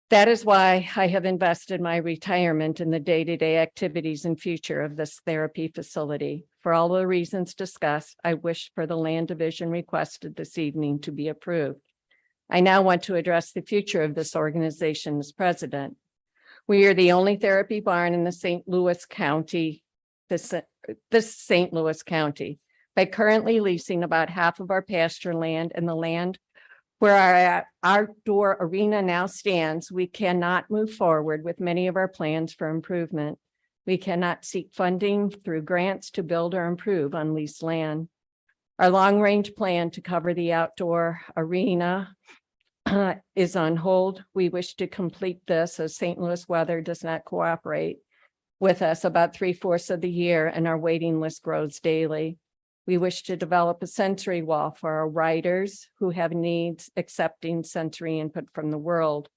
That is why I have invested my retirement in the day-to-day activities and future of this therapy facility. For all the reasons discussed, I wish for the land division requested this evening to be approved. I now want to address the future of this organization as president. We are the only therapy barn in the St. Louis County, this St. Louis County. By currently leasing about half of our pasture land and the land where our outdoor arena now stands, we cannot move forward with many of our plans for improvement. We cannot seek funding through grants to build or improve on leased land. Our long-range plan to cover the outdoor arena is on hold. We wish to complete this as St. Louis weather does not cooperate with us about 3/4 of the year, and our waiting list grows daily. We wish to develop a sensory wall for our riders who have needs accepting sensory input from the world.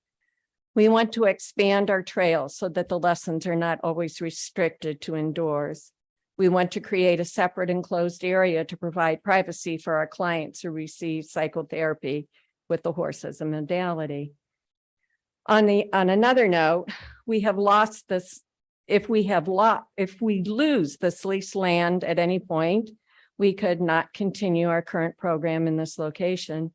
We want to expand our trails so that the lessons are not always restricted to indoors. We want to create a separate enclosed area to provide privacy for our clients who receive psychotherapy with the horse as a modality. On another note, we have lost this. If we lose this leased land at any point, we could not continue our current program in this location.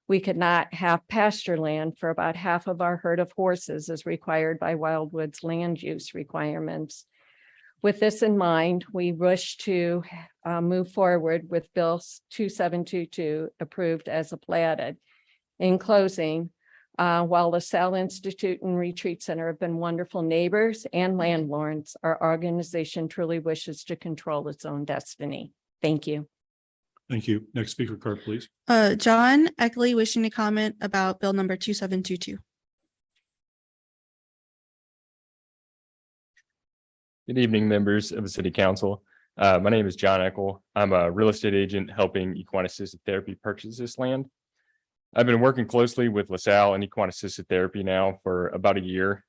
We could not have pasture land for about half of our herd of horses as required by Wildwood's land use requirements. With this in mind, we wish to move forward with Bill 2722 approved as platted. In closing, while LaSalle Institute and Retreat Center have been wonderful neighbors and landlords, our organization truly wishes to control its own destiny. Thank you. Thank you. Next speaker card, please. John Eckley wishing to comment about bill number 2722. Good evening, members of the City Council. My name is John Eckel. I'm a real estate agent helping Equine Assisted Therapy purchase this land. I've been working closely with LaSalle and Equine Assisted Therapy now for about a year.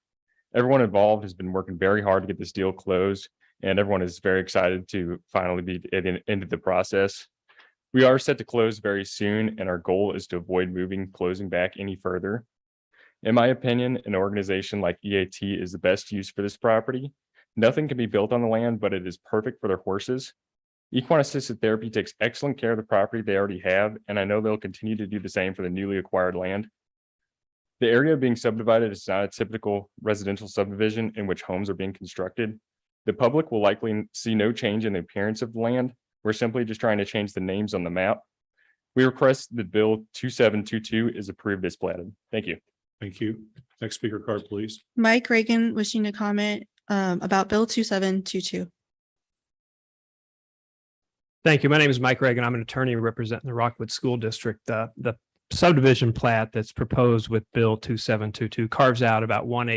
Everyone involved has been working very hard to get this deal closed, and everyone is very excited to finally be at the end of the process. We are set to close very soon, and our goal is to avoid closing back any further. In my opinion, an organization like EAT is the best use for this property. Nothing can be built on the land, but it is perfect for their horses. Equine Assisted Therapy takes excellent care of the property they already have, and I know they'll continue to do the same for the newly acquired land. The area being subdivided is not a typical residential subdivision in which homes are being constructed. The public will likely see no change in the appearance of the land. We're simply just trying to change the names on the map. We request that Bill 2722 is approved as platted. Thank you. Thank you. Next speaker card, please. Mike Reagan wishing to comment about bill 2722. Thank you. My name is Mike Reagan. I'm an attorney representing the Rockwood School District. The subdivision plat that's proposed with bill 2722 carves out 1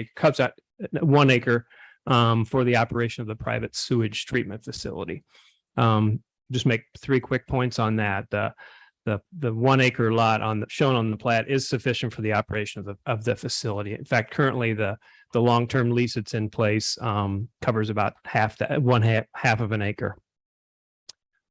acre for the operation of the private sewage treatment facility. Just make 3 quick points on that. The 1 acre lot shown on the plat is sufficient for the operation of the facility. In fact, currently the long-term lease that's in place covers about half of an acre.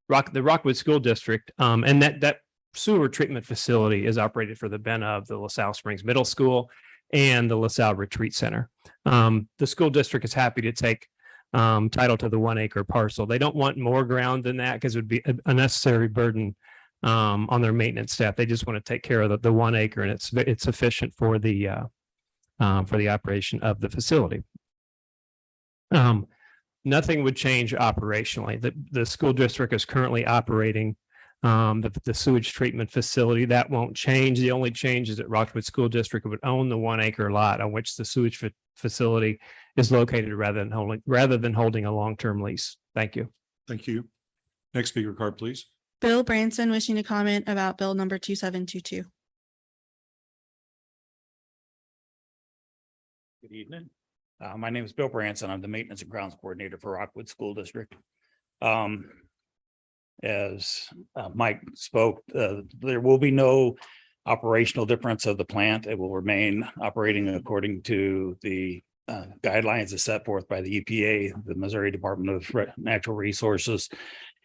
The Rockwood School District, and that sewer treatment facility is operated for the benefit of the LaSalle Springs Middle School and the LaSalle Retreat Center. The school district is happy to take title to the 1 acre parcel. They don't want more ground than that because it would be a unnecessary burden on their maintenance staff. They just want to take care of the 1 acre, and it's sufficient for the operation of the facility. Nothing would change operationally. The school district is currently operating the sewage treatment facility. That won't change. The only change is that Rockwood School District would own the 1 acre lot on which the sewage facility is located rather than holding a long-term lease. Thank you. Thank you. Next speaker card, please. Bill Branson wishing to comment about bill number 2722. Good evening. My name is Bill Branson. I'm the Maintenance and Grounds Coordinator for Rockwood School District. As Mike spoke, there will be no operational difference of the plant. It will remain operating according to the guidelines as set forth by the EPA, the Missouri Department of Natural Resources.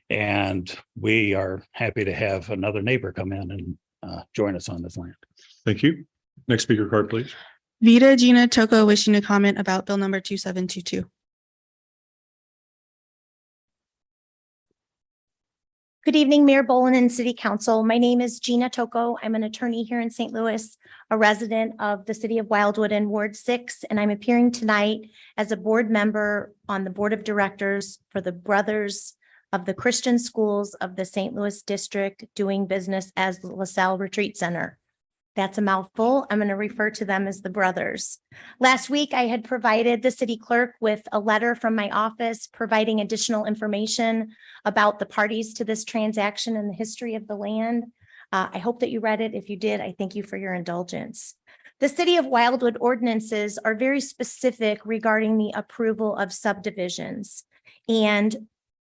And we are happy to have another neighbor come in and join us on this land. Thank you. Next speaker card, please. Vita Gina Toko wishing to comment about bill number 2722. Good evening, Mayor Bolin and City Council. My name is Gina Toko. I'm an attorney here in St. Louis, a resident of the city of Wildwood in Ward 6, and I'm appearing tonight as a board member on the board of directors for the Brothers of the Christian Schools of the St. Louis District, doing business as the LaSalle Retreat Center. That's a mouthful. I'm going to refer to them as the Brothers. Last week, I had provided the city clerk with a letter from my office providing additional information about the parties to this transaction and the history of the land. I hope that you read it. If you did, I thank you for your indulgence. The city of Wildwood ordinances are very specific regarding the approval of subdivisions, and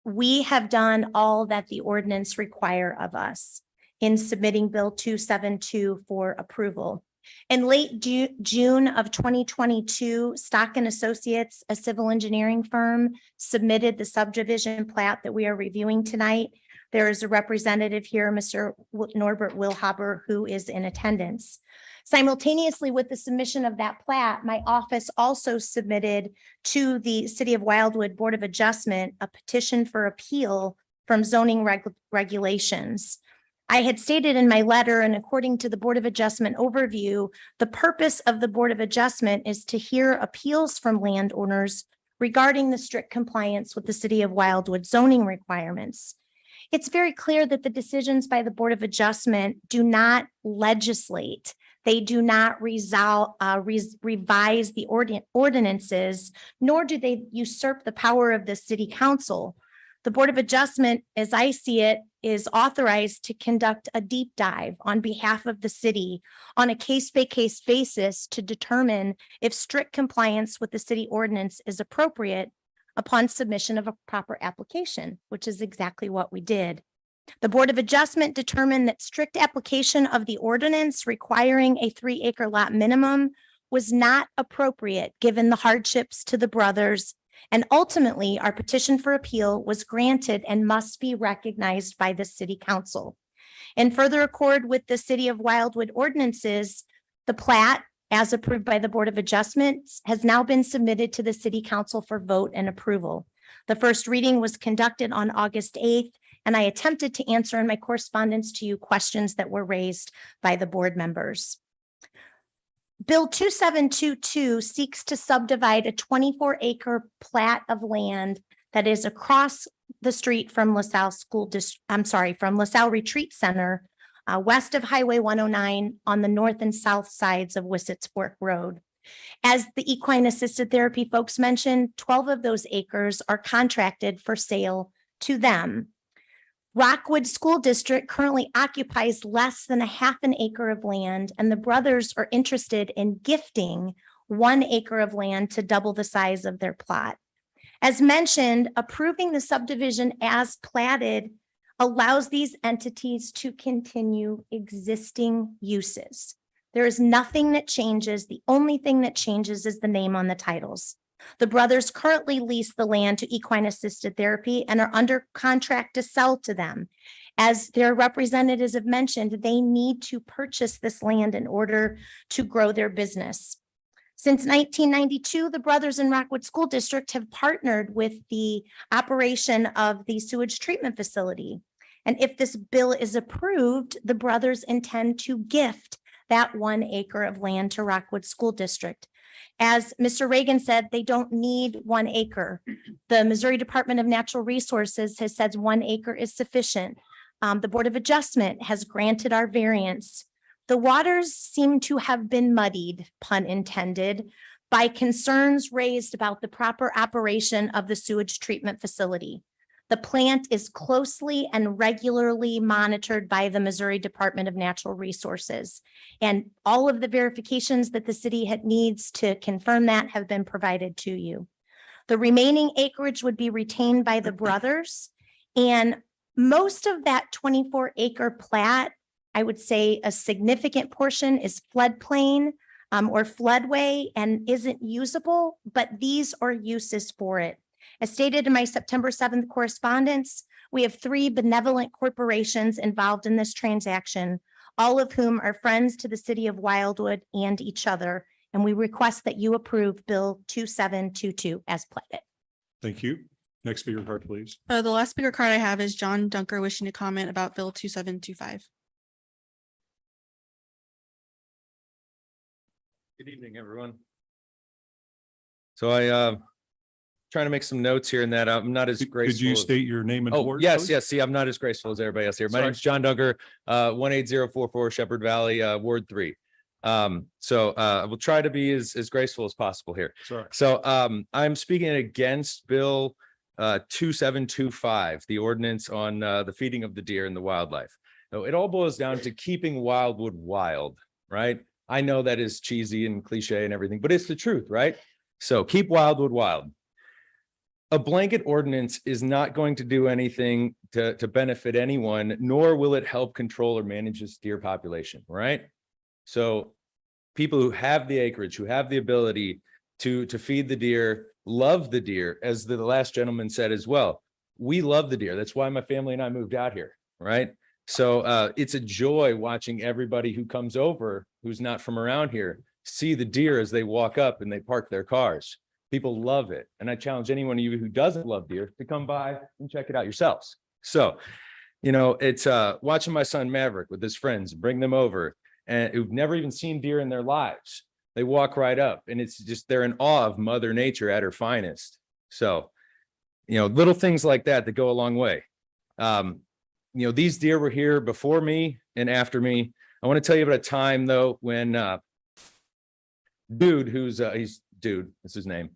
we have done all that the ordinance require of us in submitting Bill 272 for approval. In late June of 2022, Stock and Associates, a civil engineering firm, submitted the subdivision plat that we are reviewing tonight. There is a representative here, Mr. Norbert Wilhaber, who is in attendance. Simultaneously with the submission of that plat, my office also submitted to the City of Wildwood Board of Adjustment a petition for appeal from zoning regulations. I had stated in my letter, and according to the Board of Adjustment overview, the purpose of the Board of Adjustment is to hear appeals from landowners regarding the strict compliance with the City of Wildwood zoning requirements. It's very clear that the decisions by the Board of Adjustment do not legislate. They do not revise the ordinances, nor do they usurp the power of the City Council. The Board of Adjustment, as I see it, is authorized to conduct a deep dive on behalf of the city on a case-by-case basis to determine if strict compliance with the city ordinance is appropriate upon submission of a proper application, which is exactly what we did. The Board of Adjustment determined that strict application of the ordinance requiring a 3 acre lot minimum was not appropriate given the hardships to the brothers. And ultimately, our petition for appeal was granted and must be recognized by the City Council. In further accord with the City of Wildwood ordinances, the plat, as approved by the Board of Adjustments, has now been submitted to the City Council for vote and approval. The first reading was conducted on August 8th, and I attempted to answer in my correspondence to you questions that were raised by the board members. Bill 2722 seeks to subdivide a 24 acre plat of land that is across the street from LaSalle from LaSalle Retreat Center, west of Highway 109 on the north and south sides of Wissett's Fork Road. As the equine assisted therapy folks mentioned, 12 of those acres are contracted for sale to them. Rockwood School District currently occupies less than a half an acre of land, and the brothers are interested in gifting 1 acre of land to double the size of their plot. As mentioned, approving the subdivision as platted allows these entities to continue existing uses. There is nothing that changes. The only thing that changes is the name on the titles. The brothers currently lease the land to Equine Assisted Therapy and are under contract to sell to them. As their representatives have mentioned, they need to purchase this land in order to grow their business. Since 1992, the brothers in Rockwood School District have partnered with the operation of the sewage treatment facility. And if this bill is approved, the brothers intend to gift that 1 acre of land to Rockwood School District. As Mr. Reagan said, they don't need 1 acre. The Missouri Department of Natural Resources has said 1 acre is sufficient. The Board of Adjustment has granted our variance. The waters seem to have been muddied, pun intended, by concerns raised about the proper operation of the sewage treatment facility. The plant is closely and regularly monitored by the Missouri Department of Natural Resources. And all of the verifications that the city needs to confirm that have been provided to you. The remaining acreage would be retained by the brothers. And most of that 24-acre plat, I would say a significant portion is floodplain or floodway and isn't usable, but these are uses for it. As stated in my September 7th correspondence, we have 3 benevolent corporations involved in this transaction, all of whom are friends to the city of Wildwood and each other. And we request that you approve Bill 2722 as platted. Thank you. Next speaker card, please. The last speaker card I have is John Dunker wishing to comment about Bill 2725. Good evening, everyone. So I trying to make some notes here in that I'm not as graceful. Could you as- state your name and Oh, board, yes, please? yes. See, I'm not as graceful as everybody else here. My Sorry. name's John Dunker, 18044 Shepherd Valley, Ward 3. So I will try to be as graceful as possible here. Sorry. So I'm speaking against Bill 2725, the ordinance on the feeding of the deer and the wildlife. So it all boils down to keeping Wildwood wild, right? I know that is cheesy and cliche and everything, but it's the truth, right? So keep Wildwood wild. A blanket ordinance is not going to do anything to benefit anyone, nor will it help control or manage this deer population, right? So people who have the acreage, who have the ability to feed the deer, love the deer, as the last gentleman said as well. We love the deer. That's why my family and I moved out here, right? So it's a joy watching everybody who comes over, who's not from around here, see the deer as they walk up and they park their cars. People love it. And I challenge anyone of you who doesn't love deer to come by and check it out yourselves. So, you know, it's watching my son Maverick with his friends, bring them over and who've never even seen deer in their lives. They walk right up and it's just, they're in awe of Mother Nature at her finest. So, you know, little things like that that go a long way. You know, these deer were here before me and after me. I want to tell you about a time though, when Dude, he's Dude, that's his name.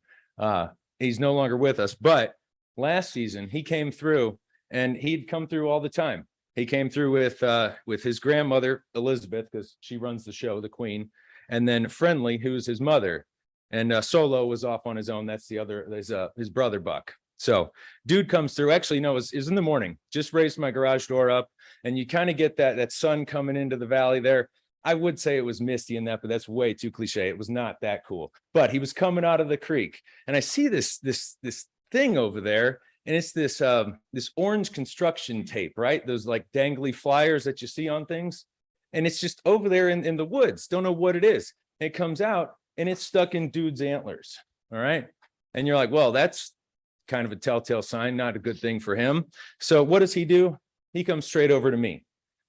He's no longer with us, but last season he came through and he'd come through all the time. He came through with his grandmother, Elizabeth, because she runs the show, the Queen, and then Friendly, who's his mother, and Solo was off on his own. That's the other, there's his brother Buck. So Dude comes through. Actually, no, it was in the morning. Just raised my garage door up, and you kind of get that sun coming into the valley there. I would say it was misty in that, but that's way too cliche. It was not that cool. But he was coming out of the creek, and I see this thing over there, and it's this orange construction tape, right? Those like dangly flyers that you see on things, and it's just over there in the woods. Don't know what it is. It comes out, and it's stuck in Dude's antlers. All right, and you're like, well, that's kind of a telltale sign, not a good thing for him. So what does he do? He comes straight over to me.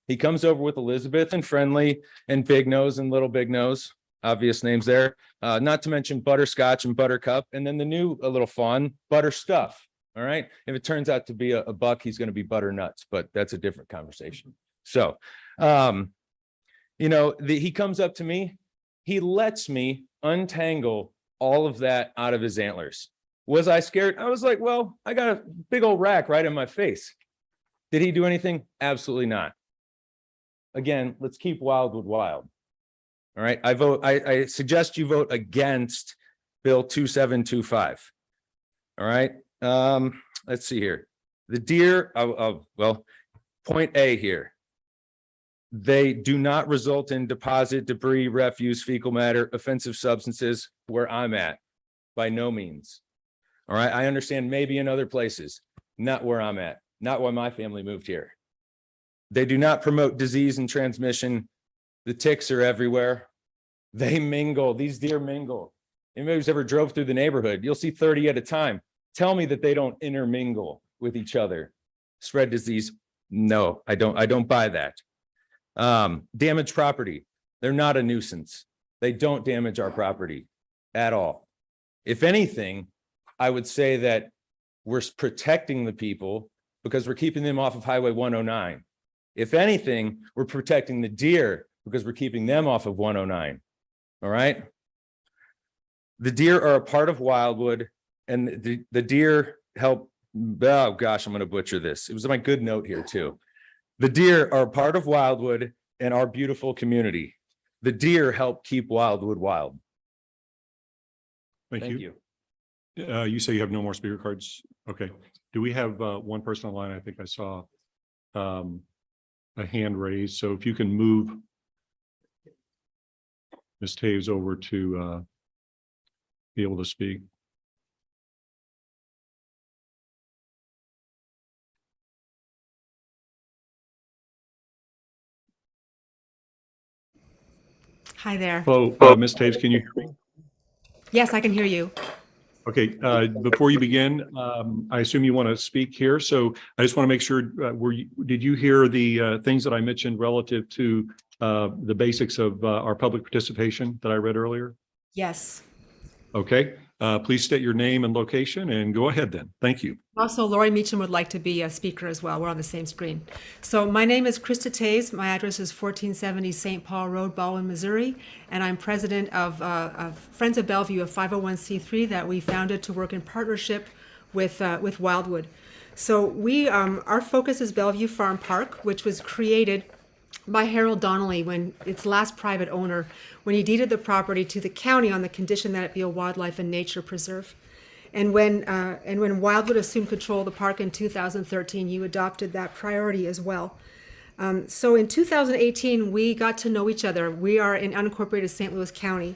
He comes over with Elizabeth and Friendly and Big Nose and Little Big Nose, obvious names there. Not to mention Butterscotch and Buttercup, and then the new little fawn, Butterstuff. All right. If it turns out to be a buck, he's going to be Butternuts, but that's a different conversation. So, you know, he comes up to me. He lets me untangle all of that out of his antlers. Was I scared? I was like, well, I got a big old rack right in my face. Did he do anything? Absolutely not. Again, let's keep Wildwood wild. All right, I suggest you vote against Bill 2725. All right, let's see here. The deer, well, point A here. They do not result in deposit, debris, refuse, fecal matter, offensive substances where I'm at, by no means. All right, I understand maybe in other places, not where I'm at, not why my family moved here. They do not promote disease and transmission. The ticks are everywhere. They mingle, these deer mingle. Anybody who's ever drove through the neighborhood, you'll see 30 at a time. Tell me that they don't intermingle with each other, spread disease. No, I don't buy that. Damaged property. They're not a nuisance. They don't damage our property at all. If anything, I would say that we're protecting the people because we're keeping them off of Highway 109. If anything, we're protecting the deer because we're keeping them off of 109. All right. The deer are a part of Wildwood, and the deer help. Oh gosh, I'm going to butcher this. It was my good note here too. The deer are a part of Wildwood and our beautiful community. The deer help keep Wildwood wild. Thank you. You say you have no more speaker cards. Okay. Do we have one person online? I think I saw a hand raised. So if you can move Ms. Taves over to be able to speak. Hi there. Hello, Ms. Taves, can you hear me? Yes, I can hear you. Okay, before you begin, I assume you want to speak here. So I just want to make sure, did you hear the things that I mentioned relative to the basics of our public participation that I read earlier? Yes. Okay, please state your name and location and go ahead then. Thank you. Also, Lori Meacham would like to be a speaker as well. We're on the same screen. So my name is Krista Taves. My address is 1470 St. Paul Road, Baldwin, Missouri. And I'm president of Friends of Bellevue, a 501c3 that we founded to work in partnership with Wildwood. So our focus is Bellevue Farm Park, which was created by Harold Donnelly when its last private owner, when he deeded the property to the county on the condition that it be a wildlife and nature preserve. And when Wildwood assumed control of the park in 2013, you adopted that priority as well. So in 2018, we got to know each other. We are in unincorporated St. Louis County.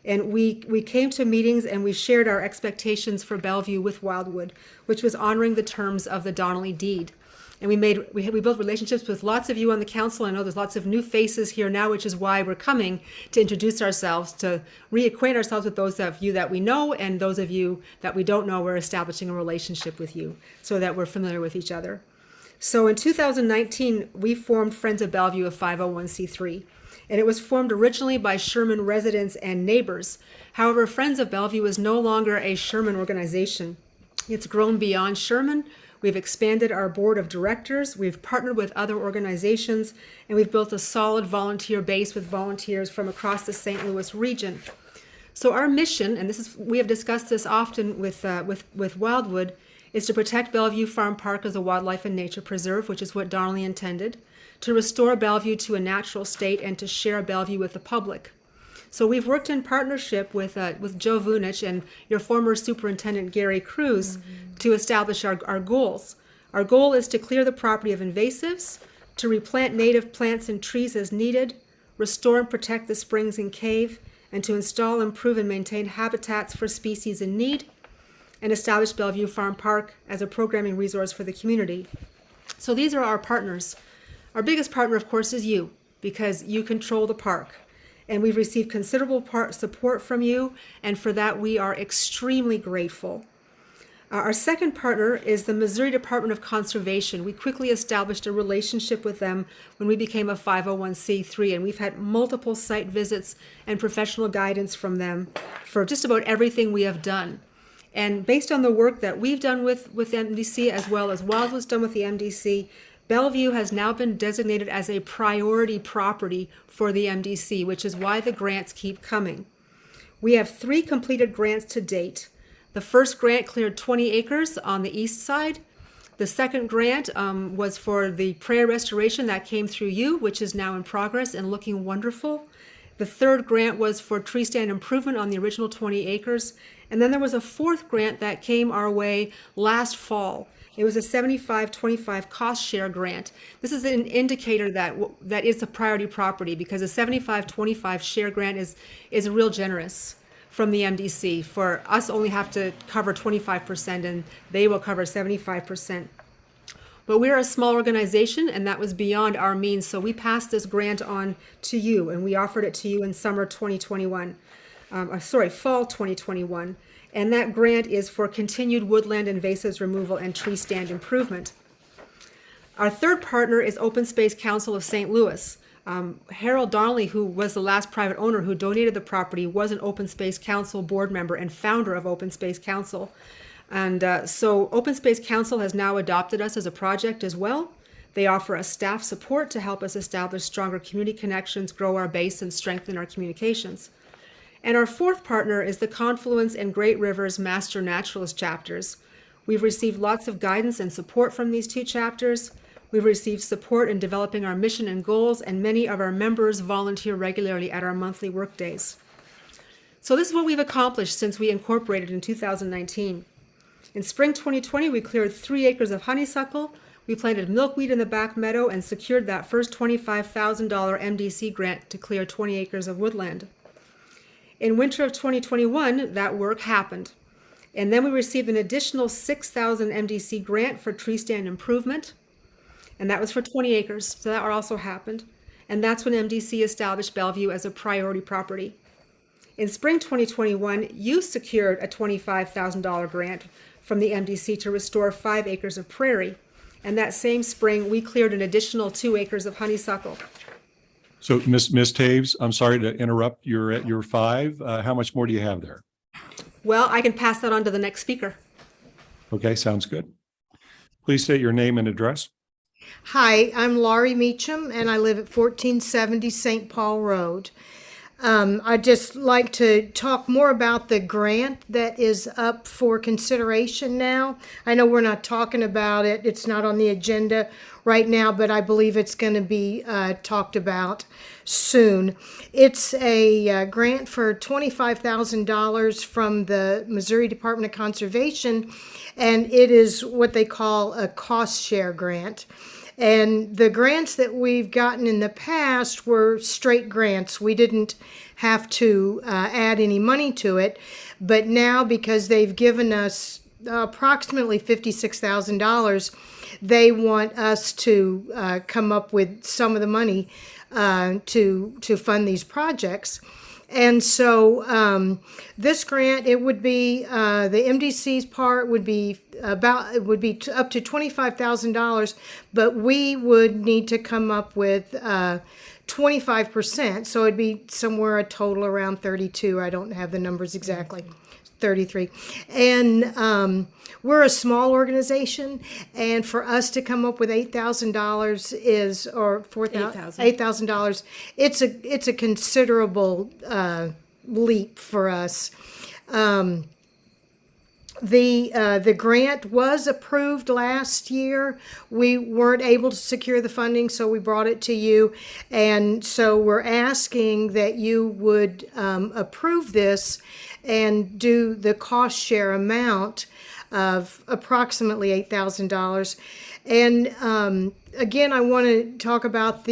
And we came to meetings and we shared our expectations for Bellevue with Wildwood, which was honoring the terms of the Donnelly deed. And we built relationships with lots of you on the council. I know there's lots of new faces here now, which is why we're coming to introduce ourselves, to reacquaint ourselves with those of you that we know, and those of you that we don't know, we're establishing a relationship with you so that we're familiar with each other. So in 2019, we formed Friends of Bellevue, a 501c3. And it was formed originally by Sherman residents and neighbors. However, Friends of Bellevue is no longer a Sherman organization. It's grown beyond Sherman. We've expanded our board of directors, we've partnered with other organizations, and we've built a solid volunteer base with volunteers from across the St. Louis region. So our mission, and we have discussed this often with Wildwood, is to protect Bellevue Farm Park as a wildlife and nature preserve, which is what Donnelly intended, to restore Bellevue to a natural state, and to share Bellevue with the public. So we've worked in partnership with Joe Vunich and your former superintendent, Gary Cruz, to establish our goals. Our goal is to clear the property of invasives, to replant native plants and trees as needed, restore and protect the springs and cave, and to install, improve, and maintain habitats for species in need, and establish Bellevue Farm Park as a programming resource for the community. So these are our partners. Our biggest partner, of course, is you, because you control the park. And we've received considerable support from you, and for that we are extremely grateful. Our second partner is the Missouri Department of Conservation. We quickly established a relationship with them when we became a 501c3, and we've had multiple site visits and professional guidance from them for just about everything we have done. And based on the work that we've done with MDC, as well as Wildwood's done with the MDC, Bellevue has now been designated as a priority property for the MDC, which is why the grants keep coming. We have 3 completed grants to date. The first grant cleared 20 acres on the east side. The second grant was for the prairie restoration that came through you, which is now in progress and looking wonderful. The third grant was for tree stand improvement on the original 20 acres. And then there was a fourth grant that came our way last fall. It was a 75-25 cost share grant. This is an indicator that it's a priority property because a 75-25 share grant is real generous from the MDC. For us only have to cover 25% and they will cover 75%. But we're a small organization and that was beyond our means. So we passed this grant on to you and we offered it to you in summer 2021, fall 2021. And that grant is for continued woodland invasives removal and tree stand improvement. Our third partner is Open Space Council of St. Louis. Harold Donnelly, who was the last private owner who donated the property, was an Open Space Council board member and founder of Open Space Council. And so Open Space Council has now adopted us as a project as well. They offer us staff support to help us establish stronger community connections, grow our base, and strengthen our communications. And our fourth partner is the Confluence and Great Rivers Master Naturalist chapters. We've received lots of guidance and support from these two chapters. We've received support in developing our mission and goals, and many of our members volunteer regularly at our monthly work days. So this is what we've accomplished since we incorporated in 2019. In spring 2020, we cleared 3 acres of honeysuckle. We planted milkweed in the back meadow and secured that first $25,000 MDC grant to clear 20 acres of woodland. In winter of 2021, that work happened. And then we received an additional $6,000 MDC grant for tree stand improvement. And that was for 20 acres. So that also happened. And that's when MDC established Bellevue as a priority property. In spring 2021, you secured a $25,000 grant from the MDC to restore 5 acres of prairie. And that same spring, we cleared an additional 2 acres of honeysuckle. So Ms. Taves, I'm sorry to interrupt. You're at your 5. How much more do you have there? Well, I can pass that on to the next speaker. Okay, sounds good. Please state your name and address. Hi, I'm Laurie Meacham and I live at 1470 St. Paul Road. I'd just like to talk more about the grant that is up for consideration now. I know we're not talking about it. It's not on the agenda right now, but I believe it's going to be talked about soon. It's a grant for $25,000 from the Missouri Department of Conservation, and it is what they call a cost share grant. And the grants that we've gotten in the past were straight grants. We didn't have to add any money to it. But now, because they've given us approximately $56,000, they want us to come up with some of the money to fund these projects. And so this grant, it would be the MDC's part would be up to $25,000, but we would need to come up with 25%. So it'd be somewhere a total around 32. I don't have the numbers exactly. 33. And we're a small organization, and for us to come up with $8,000 is, or $8,000, it's a considerable leap for us. The grant was approved last year. We weren't able to secure the funding, so we brought it to you. And so we're asking that you would approve this and do the cost share amount of approximately $8,000. And again, I want to talk about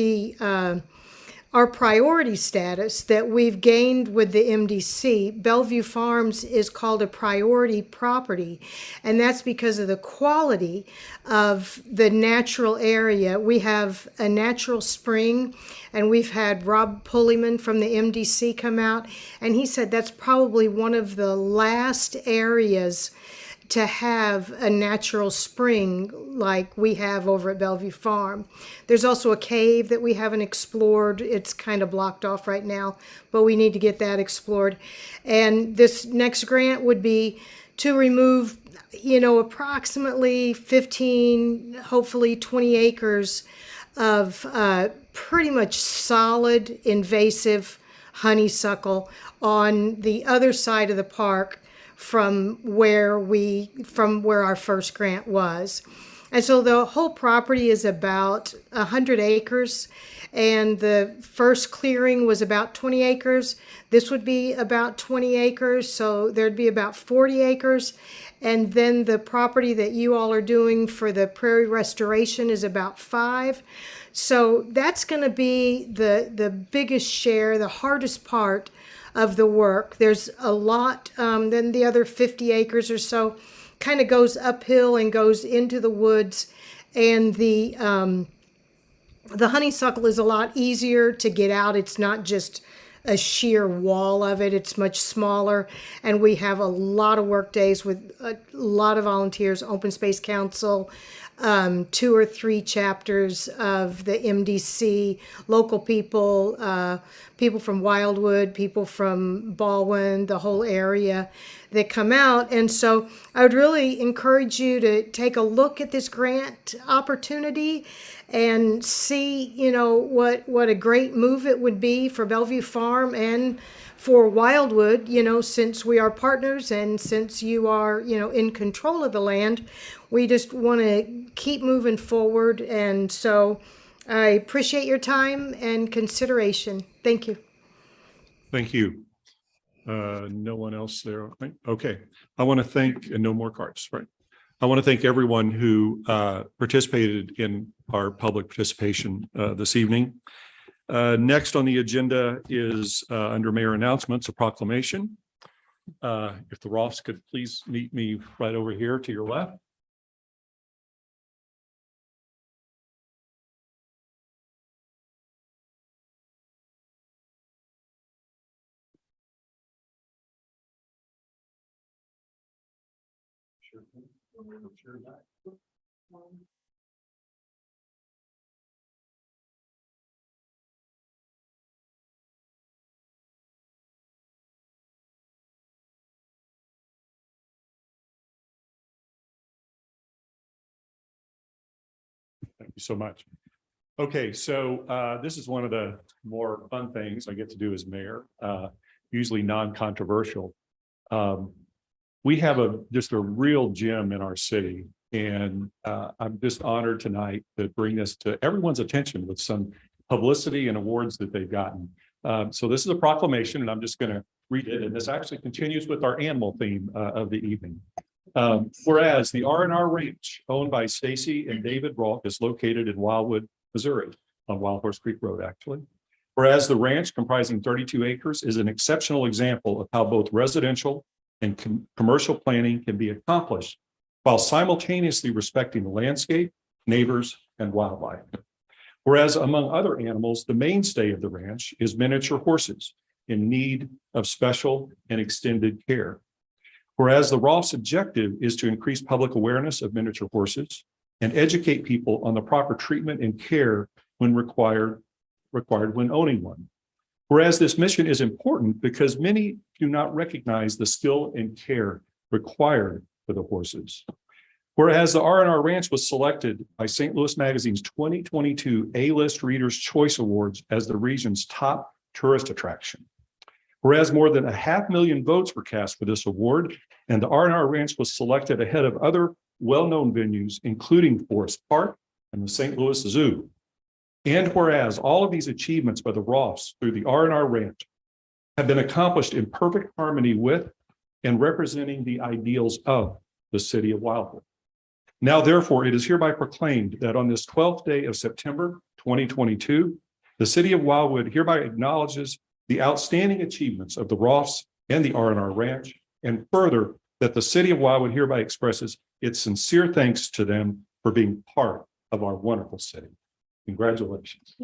our priority status that we've gained with the MDC. Bellevue Farms is called a priority property, and that's because of the quality of the natural area. We have a natural spring, and we've had Rob Pulleyman from the MDC come out, and he said that's probably one of the last areas to have a natural spring like we have over at Bellevue Farm. There's also a cave that we haven't explored. It's kind of blocked off right now, but we need to get that explored. And this next grant would be to remove, approximately 15, hopefully 20 acres of pretty much solid invasive honeysuckle on the other side of the park from where our first grant was. And so the whole property is about 100 acres. And the first clearing was about 20 acres. This would be about 20 acres. So there'd be about 40 acres. And then the property that you all are doing for the prairie restoration is about 5. So that's going to be the biggest share, the hardest part of the work. There's a lot, then the other 50 acres or so kind of goes uphill and goes into the woods. And the honeysuckle is a lot easier to get out. It's not just a sheer wall of it. It's much smaller. And we have a lot of work days with a lot of volunteers, Open Space Council, 2 or 3 chapters of the MDC, local people, people from Wildwood, people from Baldwin, the whole area that come out. And so I would really encourage you to take a look at this grant opportunity and see, you know, what a great move it would be for Bellevue Farm and for Wildwood, you know, since we are partners and since you are, you know, in control of the land, we just want to keep moving forward. And so I appreciate your time and consideration. Thank you. Thank you. No one else there. Okay. I want to thank, and no more cards, right? I want to thank everyone who participated in our public participation this evening. Next on the agenda is under mayor announcements, a proclamation. If the Roths could please meet me right over here to your left. Thank you so much. Okay, so this is one of the more fun things I get to do as mayor, usually non-controversial. We have just a real gem in our city, and I'm just honored tonight to bring this to everyone's attention with some publicity and awards that they've gotten. So this is a proclamation, and I'm just going to read it, and this actually continues with our animal theme of the evening. Whereas the R&R Ranch owned by Stacy and David Rolk is located in Wildwood, Missouri, on Wild Horse Creek Road, actually. Whereas the ranch, comprising 32 acres, is an exceptional example of how both residential and commercial planning can be accomplished while simultaneously respecting the landscape, neighbors, and wildlife. Whereas among other animals, the mainstay of the ranch is miniature horses in need of special and extended care. Whereas the Roth's objective is to increase public awareness of miniature horses and educate people on the proper treatment and care when required when owning one. Whereas this mission is important because many do not recognize the skill and care required for the horses. Whereas the R&R Ranch was selected by St. Louis Magazine's 2022 A-List Readers' Choice Awards as the region's top tourist attraction. Whereas more than 500,000 votes were cast for this award, and the R&R Ranch was selected ahead of other well-known venues, including Forest Park and the St. Louis Zoo. And whereas all of these achievements by the Roths through the R&R Ranch have been accomplished in perfect harmony with and representing the ideals of the city of Wildwood. Now, therefore, it is hereby proclaimed that on this 12th day of September, 2022, the city of Wildwood hereby acknowledges the outstanding achievements of the Roths and the R&R Ranch, and further, that the city of Wildwood hereby expresses its sincere thanks to them for being part of our wonderful city. Congratulations.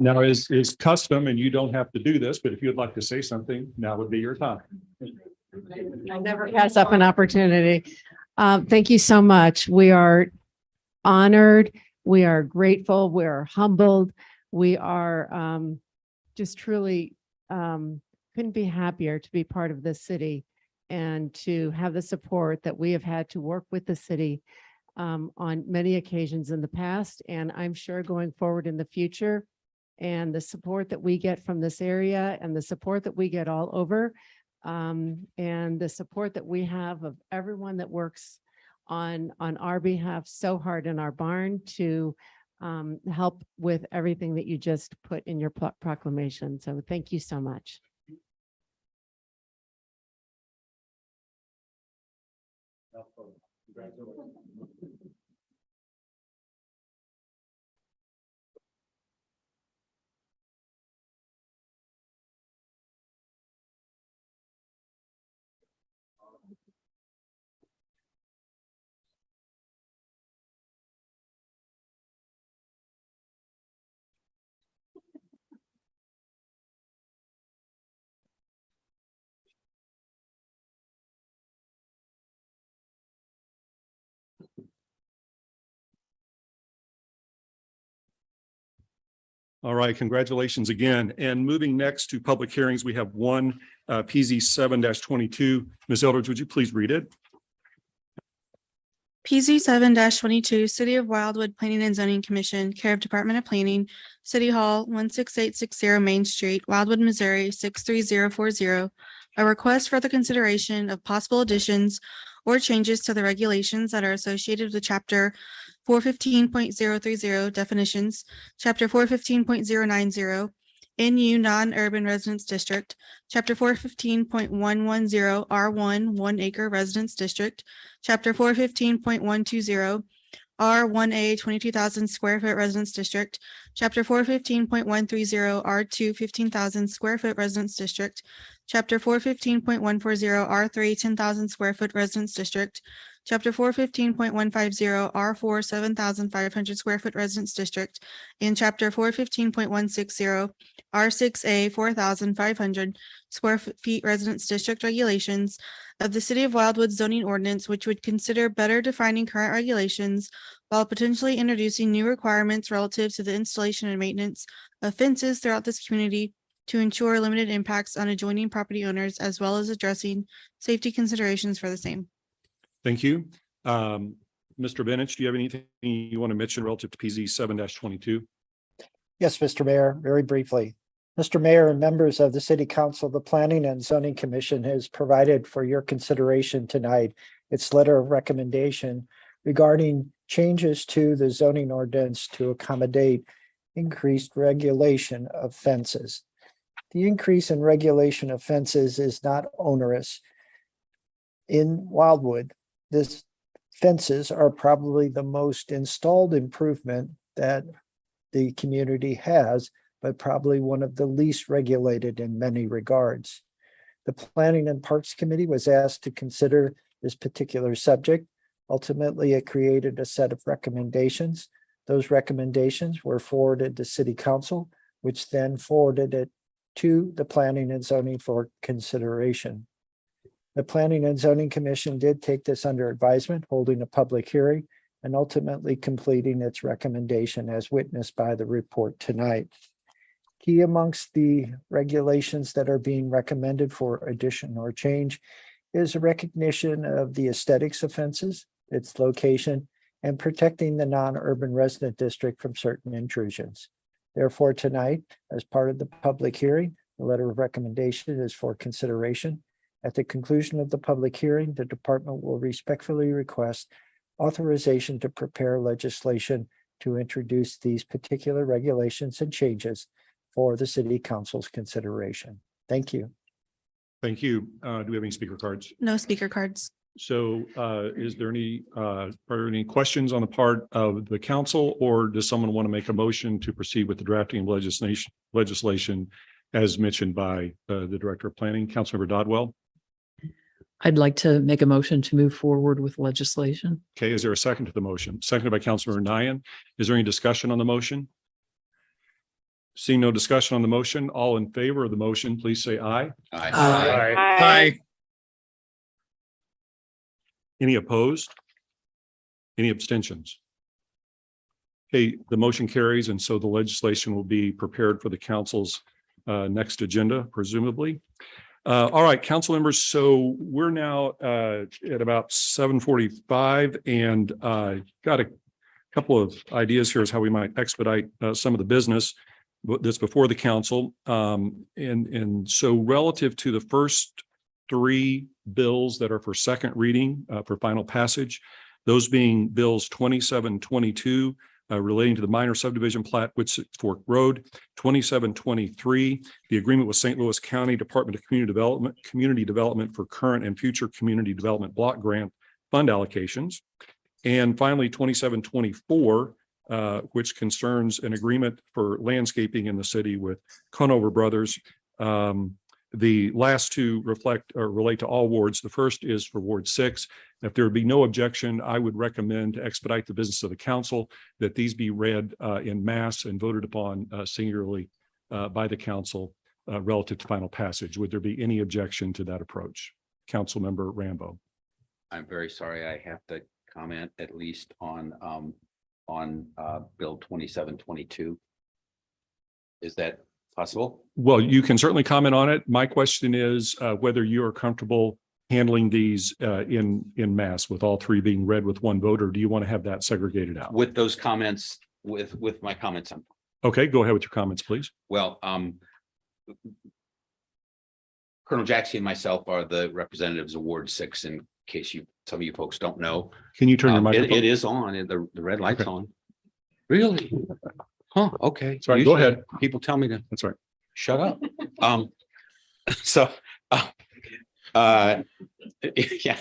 Now is custom, and you don't have to do this, but if you'd like to say something, now would be your time. I'll never pass up an opportunity. Thank you so much. We are honored. We are grateful. We are humbled. We are just truly couldn't be happier to be part of this city and to have the support that we have had to work with the city on many occasions in the past, and I'm sure going forward in the future. And the support that we get from this area and the support that we get all over, and the support that we have of everyone that works on our behalf so hard in our barn to help with everything that you just put in your proclamation. So thank you so much. All right, congratulations again. And moving next to public hearings, we have one PZ 7-22. Ms. Eldridge, would you please read it? PZ 7-22, City of Wildwood Planning and Zoning Commission, care of Department of Planning, City Hall, 16860 Main Street, Wildwood, Missouri, 63040. A request for the consideration of possible additions or changes to the regulations that are associated with Chapter 415.030 definitions, Chapter 415.090 NU non-urban residence district, Chapter 415.110 R1 1 acre residence district, Chapter 415.120 R1A 22,000 square foot residence district, Chapter 415.130 R2 15,000 square foot residence district, Chapter 415.140 R3 10,000 square foot residence district, Chapter 415.150 R4 7,500 square foot residence district, and Chapter 415.160 R6A 4,500 square feet residence district regulations of the City of Wildwood zoning ordinance, which would consider better defining current regulations while potentially introducing new requirements relative to the installation and maintenance of fences throughout this community to ensure limited impacts on adjoining property owners, as well as addressing safety considerations for the same. Thank you. Mr. Bennett, do you have anything you want to mention relative to PZ 7-22? Yes, Mr. Mayor, very briefly. Mr. Mayor and members of the City Council, the Planning and Zoning Commission has provided for your consideration tonight its letter of recommendation regarding changes to the zoning ordinance to accommodate increased regulation of fences. The increase in regulation of fences is not onerous. In Wildwood, this fences are probably the most installed improvement that the community has, but probably one of the least regulated in many regards. The Planning and Parks Committee was asked to consider this particular subject. Ultimately, it created a set of recommendations. Those recommendations were forwarded to City Council, which then forwarded it to the Planning and Zoning for consideration. The Planning and Zoning Commission did take this under advisement, holding a public hearing and ultimately completing its recommendation as witnessed by the report tonight. Key amongst the regulations that are being recommended for addition or change is a recognition of the aesthetics of fences, its location, and protecting the non-urban resident district from certain intrusions. Therefore, tonight, as part of the public hearing, the letter of recommendation is for consideration. At the conclusion of the public hearing, the department will respectfully request authorization to prepare legislation to introduce these particular regulations and changes for the City Council's consideration. Thank you. Thank you. Do we have any speaker cards? No speaker cards. So is there are there any questions on the part of the council, or does someone want to make a motion to proceed with the drafting of legislation as mentioned by the Director of Planning, Councilmember Dodwell? I'd like to make a motion to move forward with legislation. Okay, is there a second to the motion? Seconded by Councilmember Nyan. Is there any discussion on the motion? Seeing no discussion on the motion, all in favor of the motion, please say aye. Aye. Aye. Any opposed? Any abstentions? Okay, the motion carries, and so the legislation will be prepared for the council's next agenda, presumably. All right, council members. So we're now at about 7:45 and got a couple of ideas here as how we might expedite some of the business that's before the council. And so relative to the first three bills that are for second reading for final passage, those being bills 2722 relating to the minor subdivision plat, Witsett Fork Road, 2723, the agreement with St. Louis County Department of Community Development for current and future community development block grant fund allocations. And finally, 2724, which concerns an agreement for landscaping in the city with Conover Brothers. The last two reflect or relate to all wards. The first is for Ward 6. If there would be no objection, I would recommend to expedite the business of the council that these be read in mass and voted upon singularly by the council relative to final passage. Would there be any objection to that approach? Councilmember Rambo. I'm very sorry. I have to comment at least on Bill 2722. Is that possible? Well, you can certainly comment on it. My question is whether you are comfortable handling these in mass with all three being read with one vote, or do you want to have that segregated out? With those comments, with my comments on. Okay, go ahead with your comments, please. Well, Colonel Jackson and myself are the representatives of Ward 6, in case some of you folks don't know. Can you turn your microphone? It is on, the red light's on. Really? Huh, okay. Sorry, go ahead. People tell me to. That's right. Shut up. Yeah.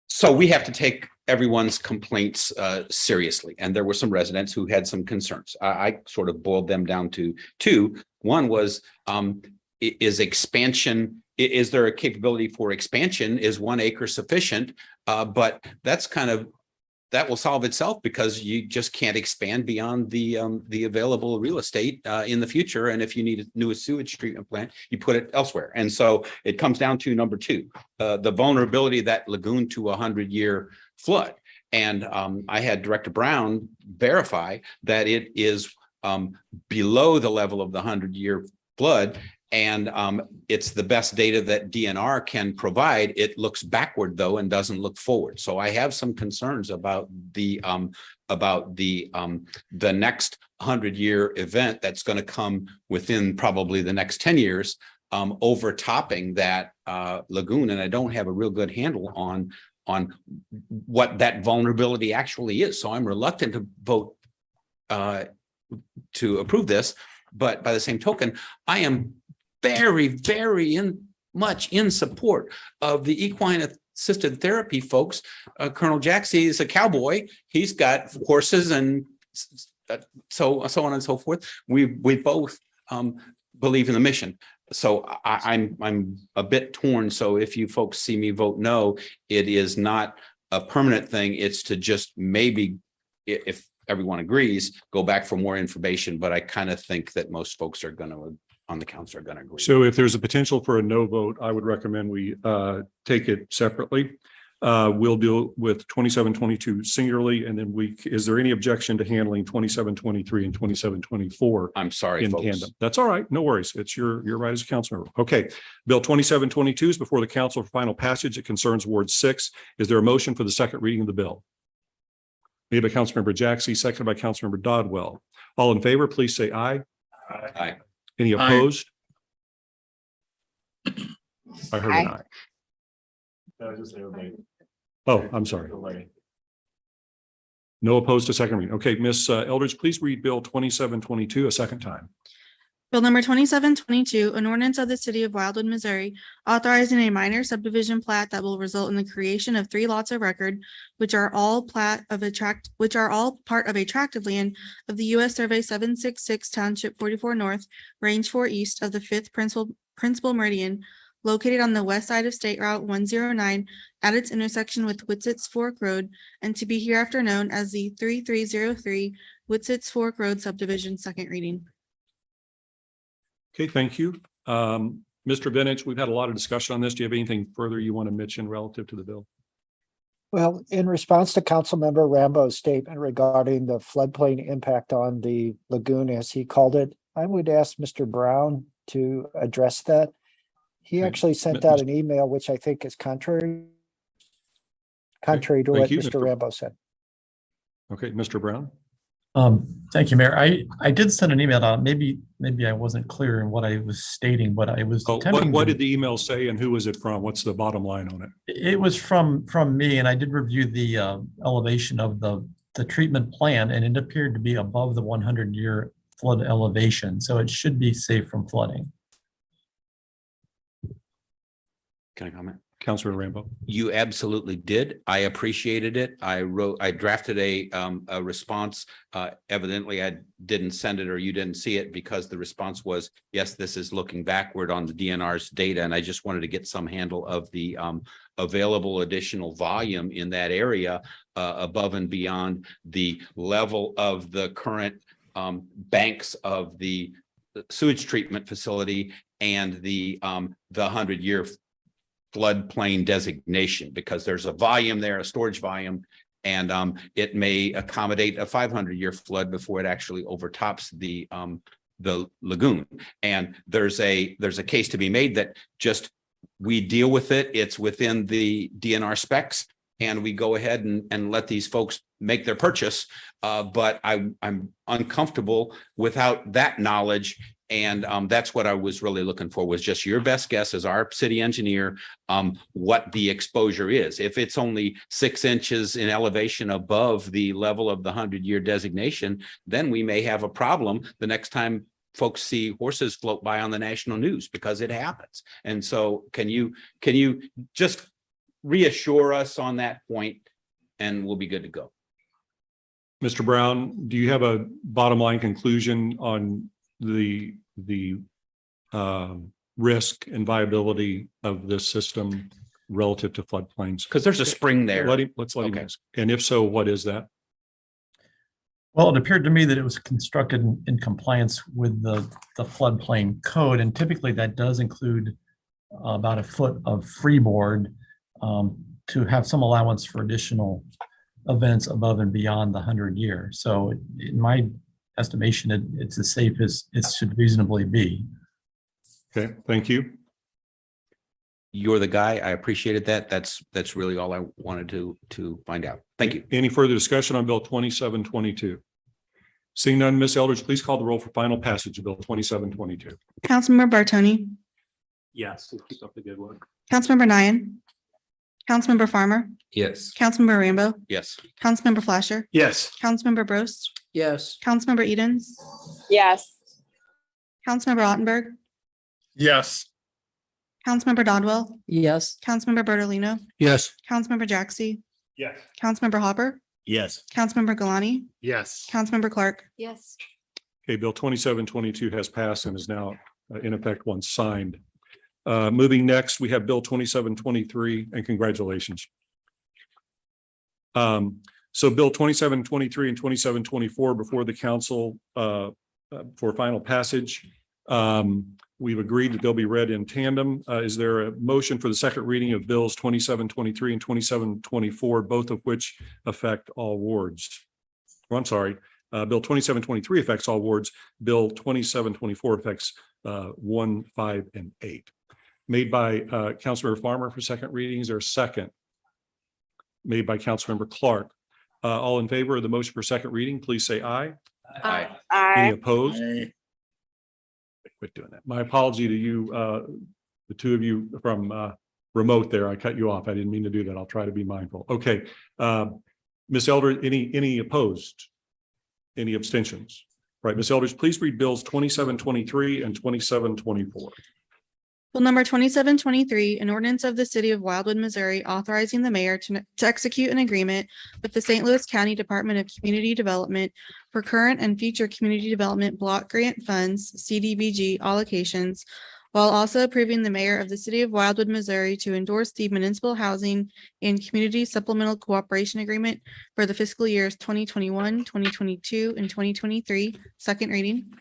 So we have to take everyone's complaints seriously. And there were some residents who had some concerns. I sort of boiled them down to two. One was, is expansion, is there a capability for expansion? Is 1 acre sufficient? But that's that will solve itself because you just can't expand beyond the available real estate in the future. And if you need a new sewage treatment plant, you put it elsewhere. And so it comes down to number two, the vulnerability of that lagoon to 100-year flood. And I had Director Brown verify that it is below the level of the 100-year flood. And it's the best data that DNR can provide. It looks backward though and doesn't look forward. So I have some concerns about the next 100-year event that's going to come within probably the next 10 years, overtopping that lagoon. And I don't have a real good handle on what that vulnerability actually is. So I'm reluctant to vote to approve this. But by the same token, I am very much in support of the equine assisted therapy folks. Colonel Jackson is a cowboy. He's got horses and so on and so forth. We both believe in the mission. So I'm a bit torn. So if you folks see me vote no, it is not a permanent thing. It's to just maybe, if everyone agrees, go back for more information. But I kind of think that most folks are on the council are going to agree. So if there's a potential for a no vote, I would recommend we take it separately. We'll deal with 2722 singularly, and then is there any objection to handling 2723 and 2724? I'm sorry, in folks. tandem? That's all right. No worries. It's your right as a council member. Okay. Bill 2722 is before the council for final passage. It concerns Ward 6. Is there a motion for the second reading of the bill? Made by Councilmember Jackson, seconded by Councilmember Dodwell. All in favor, please say aye. Aye. Any opposed? I heard an aye. Oh, I'm sorry. No opposed to second reading. Okay, Ms. Eldridge, please read Bill 2722 a second time. Bill number 2722, an ordinance of the city of Wildwood, Missouri, authorizing a minor subdivision plat that will result in the creation of 3 lots of record, which are all part of a tract of land of the U.S. Survey 766 Township 44 North, Range 4 East of the 5th Principal Meridian, located on the west side of State Route 109 at its intersection with Witsett's Fork Road, and to be hereafter known as the 3303 Witsett's Fork Road subdivision, second reading. Okay, thank you. Mr. Vinich, we've had a lot of discussion on this. Do you have anything further you want to mention relative to the bill? Well, in response to Councilmember Rambo's statement regarding the floodplain impact on the lagoon, as he called it, I would ask Mr. Brown to address that. He Okay. actually sent out an email, which I think is contrary to Thank what you, Mr. Rambo said. Okay, Mr. Brown. Thank you, Mayor. I did send an email out. Maybe I wasn't clear in what I was stating, but I was Oh, attempting what to- did the email say and who was it from? What's the bottom line on it? It was from me, and I did review the elevation of the treatment plan, and it appeared to be above the 100-year flood elevation, so it should be safe from flooding. Can I comment? Councilor Rambo. You absolutely did. I appreciated it. I drafted a response. Evidently, I didn't send it or you didn't see it because the response was, yes, this is looking backward on the DNR's data. And I just wanted to get some handle of the available additional volume in that area above and beyond the level of the current banks of the sewage treatment facility and the 100-year floodplain designation, because there's a volume there, a storage volume, and it may accommodate a 500-year flood before it actually overtops the lagoon. And there's a case to be made that just we deal with it. It's within the DNR specs, and we go ahead and let these folks make their purchase. But I'm uncomfortable without that knowledge. And that's what I was really looking for, was just your best guess as our city engineer, what the exposure is. If it's only 6 inches in elevation above the level of the 100-year designation, then we may have a problem the next time folks see horses float by on the national news, because it happens. And so can you just reassure us on that point, and we'll be good to go. Mr. Brown, do you have a bottom line conclusion on the risk and viability of this system relative to floodplains? Because there's a spring there. Let's let him ask. And if so, what is that? Well, it appeared to me that it was constructed in compliance with the floodplain code, and typically that does include about a foot of freeboard to have some allowance for additional events above and beyond the 100-year. So in my estimation, it's as safe as it should reasonably be. Okay, thank you. You're the guy. I appreciated that. That's really all I wanted to find out. Thank you. Any further discussion on Bill 2722? Seeing none, Ms. Eldridge, please call the roll for final passage of Bill 2722. Councilmember Bartoni, Yes. Keep up the good work. Councilmember Nian, Councilmember Farmer, Yes. Councilmember Rambo, Yes. Councilmember Flasher, Yes. Councilmember Bros, Yes. Councilmember Edens, Yes. Councilmember Ottenberg, Yes. Councilmember Dodwell, Yes. Councilmember Bertolino, Yes. Councilmember Jaxi, Yes. Councilmember Hopper, Yes. Councilmember Galani, Yes. Councilmember Clark. Yes. Okay, Bill 2722 has passed and is now in effect once signed. Moving next, we have Bill 2723, and congratulations. So Bill 2723 and 2724 before the council for final passage. We've agreed that they'll be read in tandem. Is there a motion for the second reading of Bills 2723 and 2724, both of which affect all wards? Well, I'm sorry, Bill 2723 affects all wards. Bill 2724 affects 1, 5, and 8. Made by Councilmember Farmer for second reading. Is there a second? Made by Councilmember Clark. All in favor of the motion for second reading, please say aye. Aye. Any opposed? Quit doing that. My apology to you, the two of you from remote there. I cut you off. I didn't mean to do that. I'll try to be mindful. Okay. Ms. Eldridge, any opposed? Any abstentions? Right. Ms. Eldridge, please read Bills 2723 and 2724. Bill number 2723, an ordinance of the city of Wildwood, Missouri, authorizing the mayor to execute an agreement with the St. Louis County Department of Community Development for current and future community development block grant funds, Cdbg allocations, while also approving the mayor of the city of Wildwood, Missouri to endorse the municipal housing and community supplemental cooperation agreement for the fiscal years 2021, 2022, and 2023. Second reading.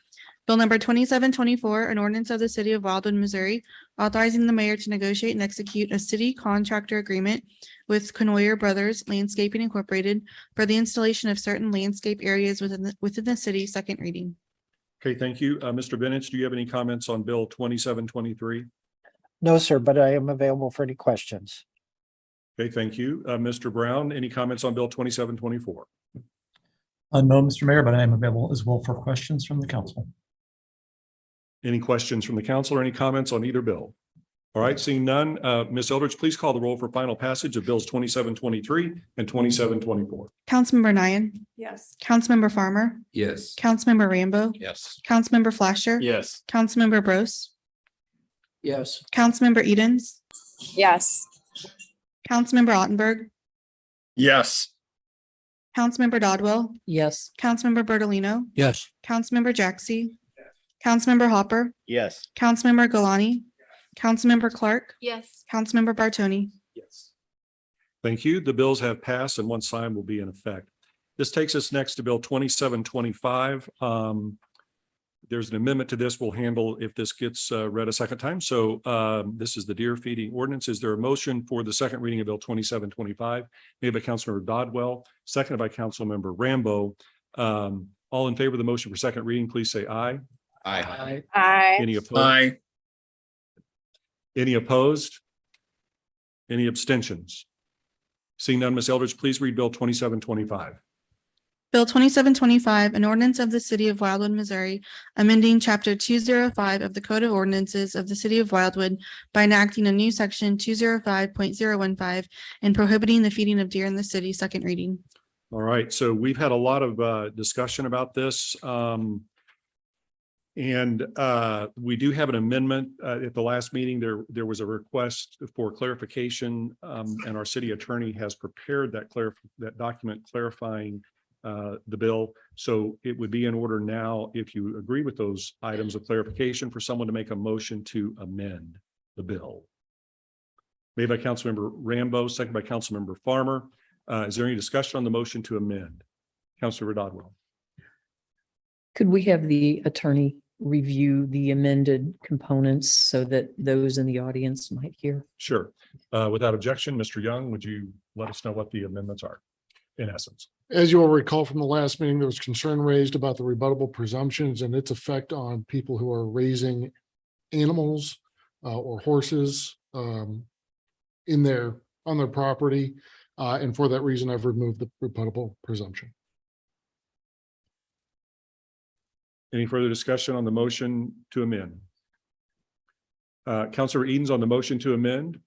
Bill number 2724, an ordinance of the city of Wildwood, Missouri, authorizing the mayor to negotiate and execute a city contractor agreement with Conoyer Brothers Landscaping Incorporated for the installation of certain landscape areas within the city. Second reading. Okay, thank you. Mr. Bennett, do you have any comments on Bill 2723? No, sir, but I am available for any questions. Okay, thank you. Mr. Brown, any comments on Bill 2724? No, Mr. Mayor, but I am available as well for questions from the council. Any questions from the council or any comments on either bill? All right, seeing none, Ms. Eldridge, please call the roll for final passage of Bills 2723 and 2724. Councilmember Nian. Yes. Councilmember Farmer. Yes. Councilmember Rambo. Yes. Councilmember Flasher. Yes. Councilmember Bros. Yes. Councilmember Edens. Yes. Councilmember Ottenberg. Yes. Councilmember Dodwell. Yes. Councilmember Bertolino. Yes. Councilmember Jaxi. Councilmember Hopper. Yes. Councilmember Galani. Councilmember Clark. Yes. Councilmember Bartoni. Yes. Thank you. The bills have passed and one sign will be in effect. This takes us next to Bill 2725. There's an amendment to this we'll handle if this gets read a second time. So this is the deer feeding ordinance. Is there a motion for the second reading of Bill 2725? Made by Councilmember Dodwell, seconded by Councilmember Rambo. All in favor of the motion for second reading, please say aye. Aye. Aye. Any opposed? Aye. Any opposed? Any abstentions? Seeing none, Ms. Eldridge, please read Bill 2725. Bill 2725, an ordinance of the city of Wildwood, Missouri, amending chapter 205 of the Code of Ordinances of the city of Wildwood by enacting a new section 205.015 and prohibiting the feeding of deer in the city, second reading. All right, so we've had a lot of discussion about this. And we do have an amendment at the last meeting. There was a request for clarification, and our city attorney has prepared that document clarifying the bill. So it would be in order now, if you agree with those items of clarification, for someone to make a motion to amend the bill. Made by Councilmember Rambo, second by Councilmember Farmer. Is there any discussion on the motion to amend? Councilmember Dodwell. Could we have the attorney review the amended components so that those in the audience might hear? Sure. Without objection, Mr. Young, would you let us know what the amendments are in essence? As you will recall from the last meeting, there was concern raised about the rebuttable presumptions and its effect on people who are raising animals or horses on their property. And for that reason, I've removed the rebuttable presumption. Any further discussion on the motion to amend? Councilor Edens on the motion to amend.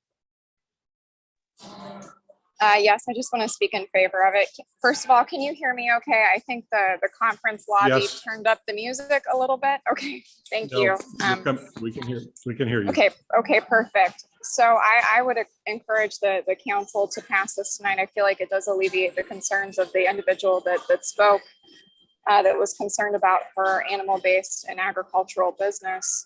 Yes, I just want to speak in favor of it. First of all, can you hear me okay? I think the conference lobby Yes. turned up the music a little bit. Okay, thank No, you. we can hear you. Okay, perfect. So I would encourage the council to pass this tonight. I feel like it does alleviate the concerns of the individual that spoke, that was concerned about her animal-based and agricultural business.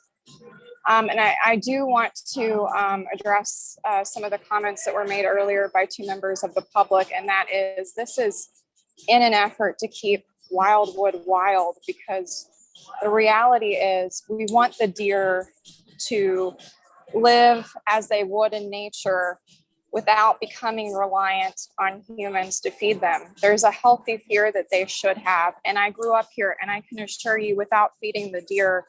And I do want to address some of the comments that were made earlier by two members of the public, and that is, this is in an effort to keep Wildwood wild, because the reality is we want the deer to live as they would in nature without becoming reliant on humans to feed them. There's a healthy fear that they should have. And I grew up here, and I can assure you, without feeding the deer,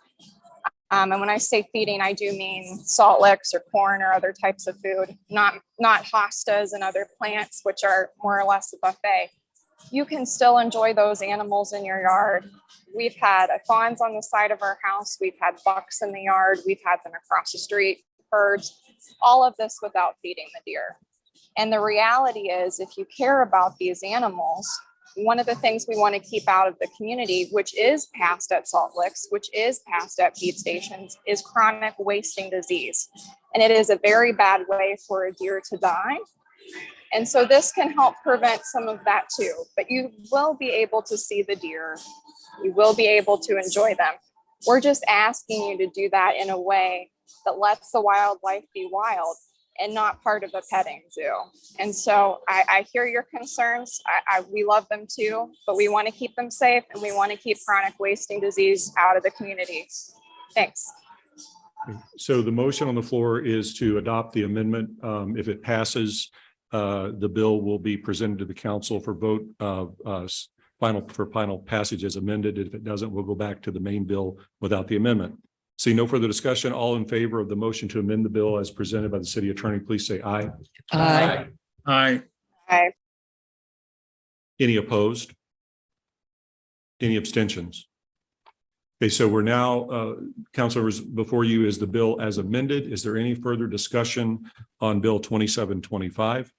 and when I say feeding, I do mean salt licks or corn or other types of food, not hostas and other plants, which are more or less a buffet. You can still enjoy those animals in your yard. We've had fawns on the side of our house. We've had bucks in the yard. We've had them across the street, herds, all of this without feeding the deer. And the reality is, if you care about these animals, one of the things we want to keep out of the community, which is passed at salt licks, which is passed at feed stations, is chronic wasting disease. And it is a very bad way for a deer to die. And so this can help prevent some of that too. But you will be able to see the deer. You will be able to enjoy them. We're just asking you to do that in a way that lets the wildlife be wild and not part of a petting zoo. And so I hear your concerns. We love them too, but we want to keep them safe, and we want to keep chronic wasting disease out of the community. Thanks. So the motion on the floor is to adopt the amendment. If it passes, the bill will be presented to the council for vote final passage as amended. If it doesn't, we'll go back to the main bill without the amendment. See no further discussion. All in favor of the motion to amend the bill as presented by the city attorney, please say aye. Aye. Aye. Aye. Any opposed? Any abstentions? Okay, so we're now, councilors, before you is the bill as amended. Is there any further discussion on Bill 2725?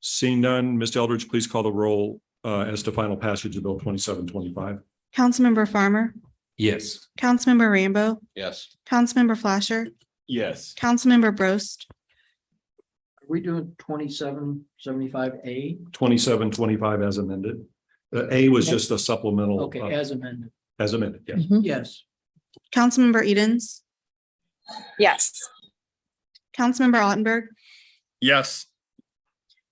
Seeing none, Ms. Eldridge, please call the roll as to final passage of Bill 2725. Councilmember Farmer, Yes. Councilmember Rambo, Yes. Councilmember Flasher, Yes. Councilmember Brost, Are we doing 2775A? 2725 as amended. A was just a supplemental. Okay, as amended. As amended, yes. Yes. Councilmember Edens, Yes. Councilmember Ottenberg, Yes.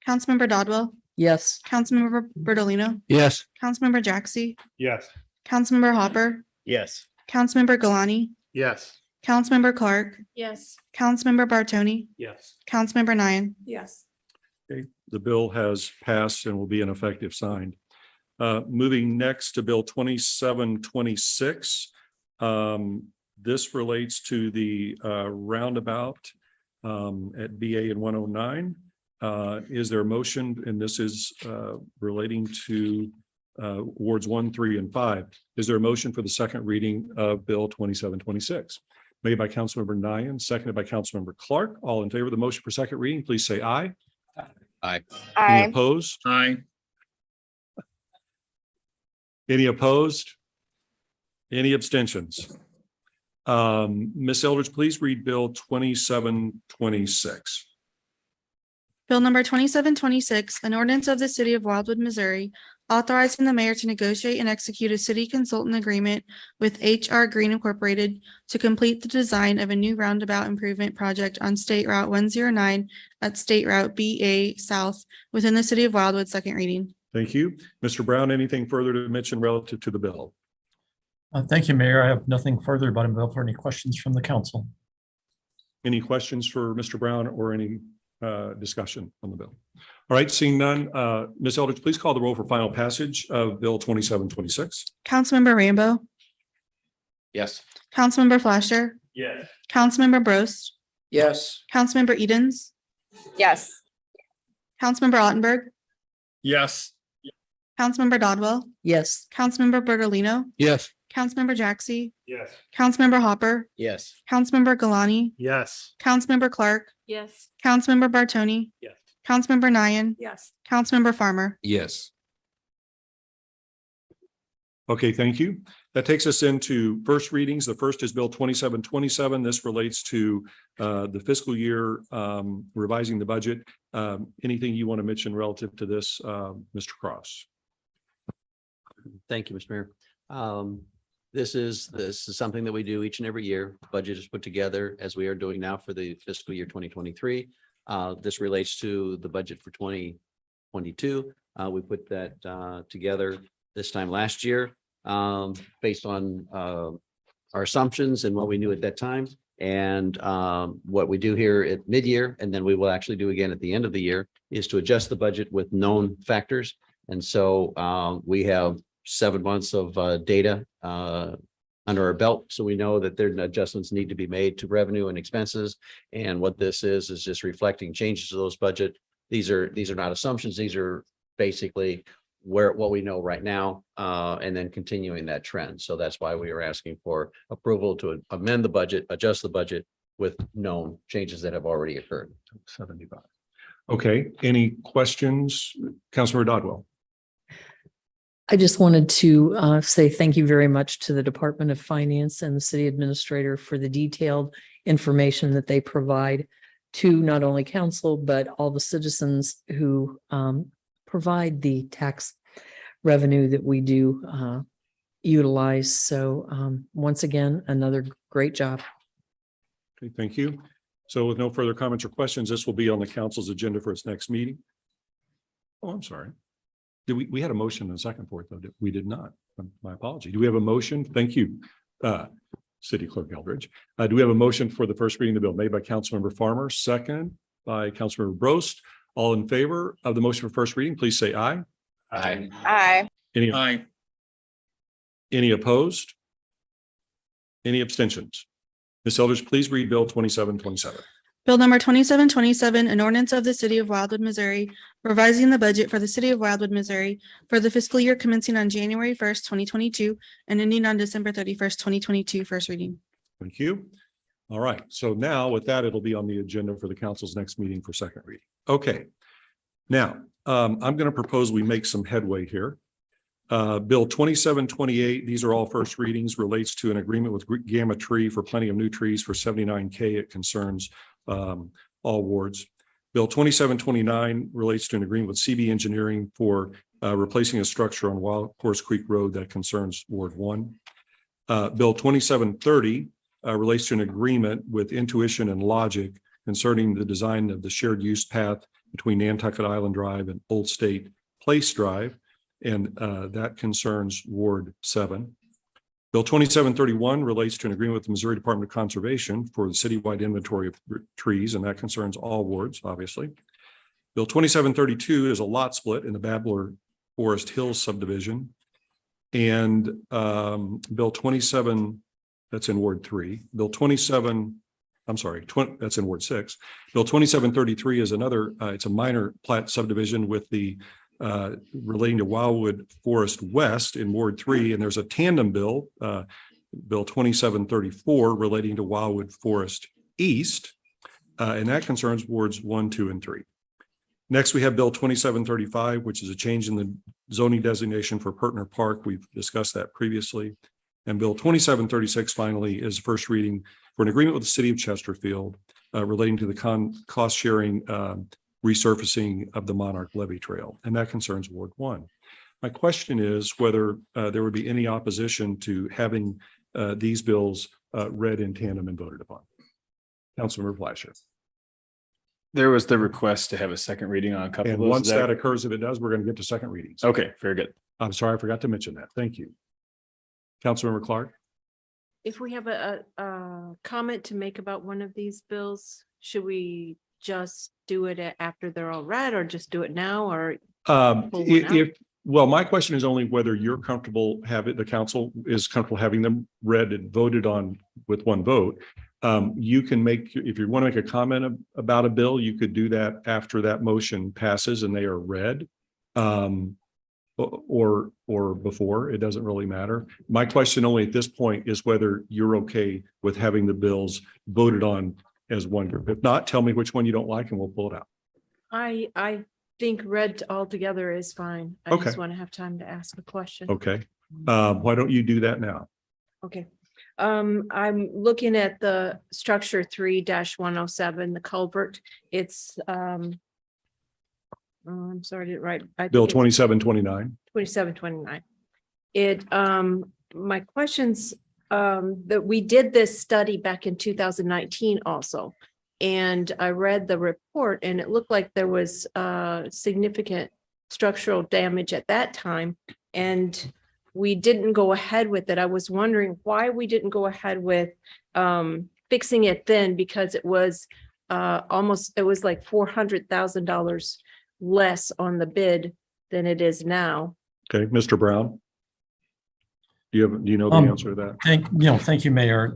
Councilmember Dodwell, Yes. Councilmember Bertolino, Yes. Councilmember Jaxi, Yes. Councilmember Hopper, Yes. Councilmember Galani, Yes. Councilmember Clark, Yes. Councilmember Bartoni, Yes. Councilmember Nyan. Yes. Okay, the bill has passed and will be in effective signed. Moving next to Bill 2726. This relates to the roundabout at BA and 109. Is there a motion? And this is relating to wards 1, 3, and 5. Is there a motion for the second reading of Bill 2726? Made by Councilmember Nyan, seconded by Councilmember Clark. All in favor of the motion for second reading, please say aye. Aye. Any Aye. opposed? Aye. Any opposed? Any abstentions? Ms. Eldridge, please read Bill 2726. Bill number 2726, an ordinance of the city of Wildwood, Missouri, authorizing the mayor to negotiate and execute a city consultant agreement with HR Green Incorporated to complete the design of a new roundabout improvement project on State Route 109 at State Route BA South within the city of Wildwood, second reading. Thank you. Mr. Brown, anything further to mention relative to the bill? Thank you, Mayor. I have nothing further about it, for any questions from the council. Any questions for Mr. Brown or any discussion on the bill? All right, seeing none, Ms. Eldridge, please call the roll for final passage of Bill 2726. Councilmember Rambo, Yes. Councilmember Flasher, Yes. Councilmember Brost, Yes. Councilmember Edens, Yes. Councilmember Ottenberg, Yes. Councilmember Dodwell, Yes. Councilmember Bertolino, Yes. Councilmember Jaxi, Yes. Councilmember Hopper, Yes. Councilmember Galani, Yes. Councilmember Clark, Yes. Councilmember Bartoni, Yes. Councilmember Nyan, Yes. Councilmember Farmer. Yes. Okay, thank you. That takes us into first readings. The first is Bill 2727. This relates to the fiscal year revising the budget. Anything you want to mention relative to this, Mr. Cross? Thank you, Mr. Mayor. This is something that we do each and every year. Budget is put together as we are doing now for the fiscal year 2023. This relates to the budget for 2022. We put that together this time last year based on our assumptions and what we knew at that time. And what we do here at mid-year, and then we will actually do again at the end of the year, is to adjust the budget with known factors. And so we have 7 months of data under our belt. So we know that there are adjustments need to be made to revenue and expenses. And what this is just reflecting changes to those budget. These are not assumptions. These are basically what we know right now, and then continuing that trend. So that's why we are asking for approval to amend the budget, adjust the budget with known changes that have already occurred. 75. Okay, any questions? Councilmember Dodwell. I just wanted to say thank you very much to the Department of Finance and the city administrator for the detailed information that they provide to not only council, but all the citizens who provide the tax revenue that we do utilize. So once again, another great job. Okay, thank you. So with no further comments or questions, this will be on the council's agenda for its next meeting. Oh, I'm sorry. Did we had a motion and a second for it, though? We did not. My apology. Do we have a motion? Thank you, City Clerk Eldridge. Do we have a motion for the first reading of the bill made by Councilmember Farmer, second by Councilmember Brost? All in favor of the motion for first reading, please say aye. Aye. Aye. Any opposed? Any abstentions? Ms. Eldridge, please read Bill 2727. Bill number 2727, an ordinance of the city of Wildwood, Missouri, revising the budget for the city of Wildwood, Missouri for the fiscal year commencing on January 1st, 2022 and ending on December 31st, 2022, first reading. Thank you. All right, so now with that, it'll be on the agenda for the council's next meeting for second reading. Okay. Now, I'm going to propose we make some headway here. Bill 2728, these are all first readings, relates to an agreement with Gamma Tree for planting of new trees for 79K. It concerns all wards. Bill 2729 relates to an agreement with CB Engineering for replacing a structure on Wild Horse Creek Road that concerns Ward 1. Bill 2730 relates to an agreement with Intuition and Logic concerning the design of the shared use path between Nantucket Island Drive and Old State Place Drive, and that concerns Ward 7. Bill 2731 relates to an agreement with the Missouri Department of Conservation for the citywide inventory of trees, and that concerns all wards, obviously. Bill 2732 is a lot split in the Babbler Forest Hills subdivision. And Bill 27, that's in Ward 3. Bill 27, I'm sorry, that's in Ward 6. Bill 2733 is another, it's a minor plat subdivision with the relating to Wildwood Forest West in Ward 3, and there's a tandem bill, Bill 2734, relating to Wildwood Forest East, and that concerns Wards 1, 2, and 3. Next, we have Bill 2735, which is a change in the zoning designation for Pertner Park. We've discussed that previously. And Bill 2736, finally, is first reading for an agreement with the city of Chesterfield relating to the cost-sharing resurfacing of the Monarch Levee Trail, and that concerns Ward 1. My question is whether there would be any opposition to having these bills read in tandem and voted upon. Councilmember Fleischer. There was the request to have a second reading on a couple And of those. once that occurs, if it does, we're going to get to second readings. Okay, very good. I'm sorry, I forgot to mention that. Thank you. Councilmember Clark. If we have a comment to make about one of these bills, should we just do it after they're all read, or just do it now, or? Well, my question is only whether you're comfortable the council is comfortable having them read and voted on with one vote. You can make, if you want to make a comment about a bill, you could do that after that motion passes and they are read. Or before, it doesn't really matter. My question only at this point is whether you're okay with having the bills voted on as one group. If not, tell me which one you don't like and we'll pull it out. I think read all together is fine. I just want to have time to ask a question. Okay. Why don't you do that now? Okay. I'm looking at the structure 3-107, the culvert. It's I'm sorry, I didn't write. Bill 2729. 2729. It my questions that we did this study back in 2019 also. And I read the report and it looked like there was significant structural damage at that time. And we didn't go ahead with it. I was wondering why we didn't go ahead with fixing it then, because it was it was like $400,000 less on the bid than it is now. Okay, Mr. Brown. Do you know the answer to that? Thank you, Mayor.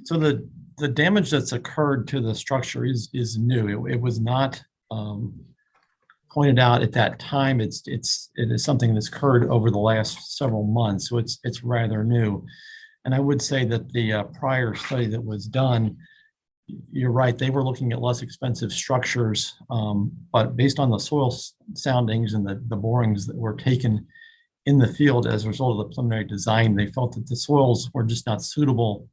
So the damage that's occurred to the structure is new. It was not pointed out at that time. It is something that's occurred over the last several months. So it's rather new. And I would say that the prior study that was done, you're right, they were looking at less expensive structures, but based on the soil soundings and the borings that were taken in the field as a result of the preliminary design, they felt that the soils were just not suitable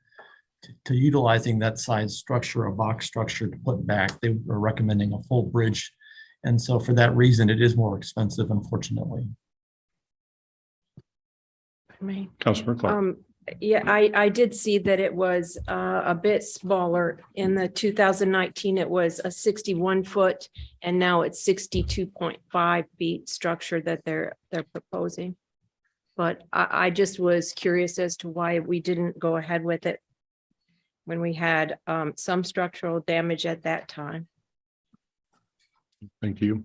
to utilizing that size structure, a box structure, to put back. They were recommending a full bridge. And so for that reason, it is more expensive, unfortunately. Councilor Clark. Yeah, I did see that it was a bit smaller. In the 2019, it was a 61 foot, and now it's 62.5 feet structure that they're proposing. But I just was curious as to why we didn't go ahead with it when we had some structural damage at that time. Thank you.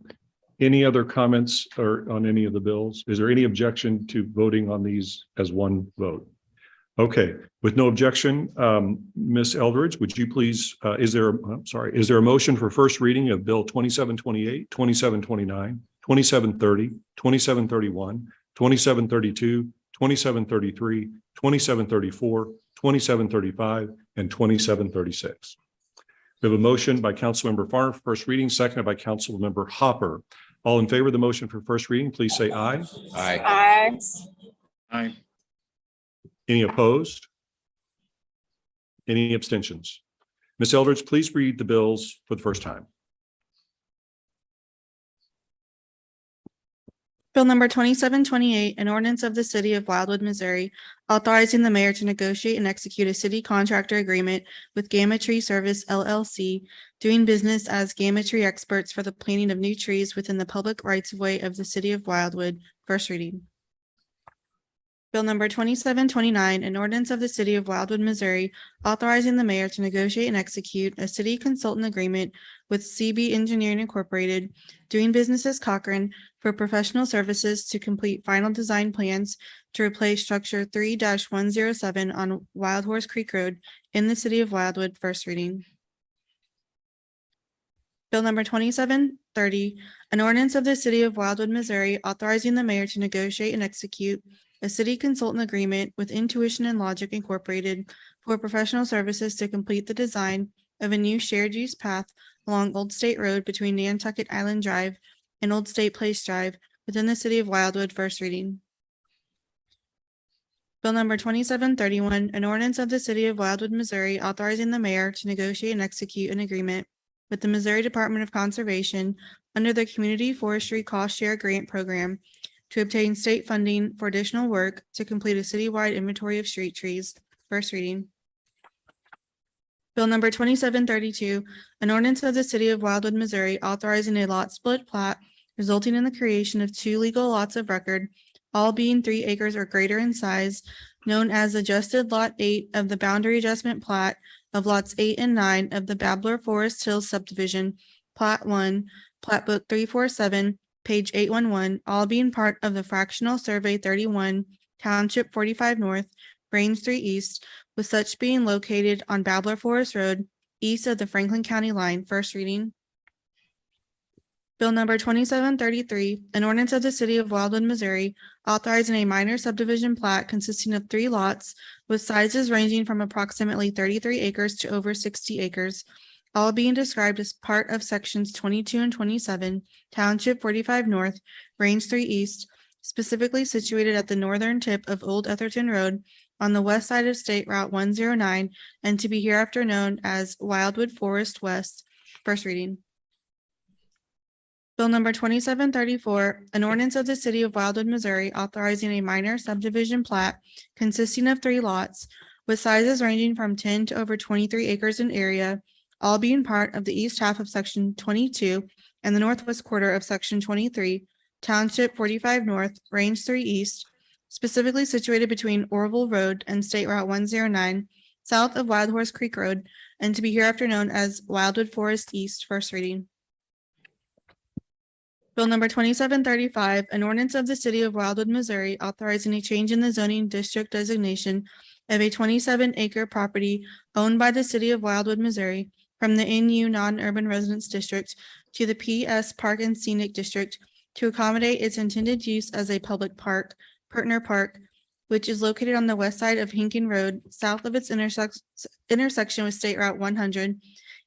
Any other comments or on any of the bills? Is there any objection to voting on these as one vote? Okay, with no objection, Ms. Eldridge, would you please, is there a motion for first reading of Bill 2728, 2729, 2730, 2731, 2732, 2733, 2734, 2735, and 2736? We have a motion by Councilmember Farr for first reading, seconded by Councilmember Hopper. All in favor of the motion for first reading, please say aye. Aye. Aye. Aye. Any opposed? Any abstentions? Ms. Eldridge, please read the bills for the first time. Bill number 2728, an ordinance of the city of Wildwood, Missouri, authorizing the mayor to negotiate and execute a city contractor agreement with Gamma Tree Service LLC, doing business as Gamma Tree experts for the planting of new trees within the public rights of way of the city of Wildwood. First reading. Bill number 2729, an ordinance of the city of Wildwood, Missouri, authorizing the mayor to negotiate and execute a city consultant agreement with CB Engineering Incorporated, doing business as Cochrane, for professional services to complete final design plans to replace structure 3-107 on Wild Horse Creek Road in the city of Wildwood. First reading. Bill number 2730, an ordinance of the city of Wildwood, Missouri, authorizing the mayor to negotiate and execute a city consultant agreement with Intuition and Logic Incorporated for professional services to complete the design of a new shared use path along Old State Road between Nantucket Island Drive and Old State Place Drive within the city of Wildwood. First reading. Bill number 2731, an ordinance of the city of Wildwood, Missouri, authorizing the mayor to negotiate and execute an agreement with the Missouri Department of Conservation under the Community Forestry Cost Share Grant Program to obtain state funding for additional work to complete a citywide inventory of street trees. First reading. Bill number 2732, an ordinance of the city of Wildwood, Missouri, authorizing a lot split plat resulting in the creation of two legal lots of record, all being 3 acres or greater in size, known as adjusted lot 8 of the boundary adjustment plat of lots 8 and 9 of the Babbler Forest Hills Subdivision, Plat 1, Plat Book 347, page 811, all being part of the fractional survey 31, Township 45 North, Range 3 East, with such being located on Babbler Forest Road, east of the Franklin County line. First reading. Bill number 2733, an ordinance of the city of Wildwood, Missouri, authorizing a minor subdivision plat consisting of 3 lots with sizes ranging from approximately 33 acres to over 60 acres, all being described as part of sections 22 and 27, Township 45 North, Range 3 East, specifically situated at the northern tip of Old Etherton Road on the west side of State Route 109, and to be hereafter known as Wildwood Forest West. First reading. Bill number 2734, an ordinance of the city of Wildwood, Missouri, authorizing a minor subdivision plat consisting of 3 lots with sizes ranging from 10 to over 23 acres in area, all being part of the east half of section 22 and the northwest quarter of section 23, Township 45 North, Range 3 East, specifically situated between Orville Road and State Route 109, south of Wild Horse Creek Road, and to be hereafter known as Wildwood Forest East. First reading. Bill number 2735, an ordinance of the city of Wildwood, Missouri, authorizing a change in the zoning district designation of a 27-acre property owned by the city of Wildwood, Missouri, from the NU Non-Urban Residence District to the PS Park and Scenic District to accommodate its intended use as a public park, Pertner Park, which is located on the west side of Hinkin Road, south of its intersection with State Route 100,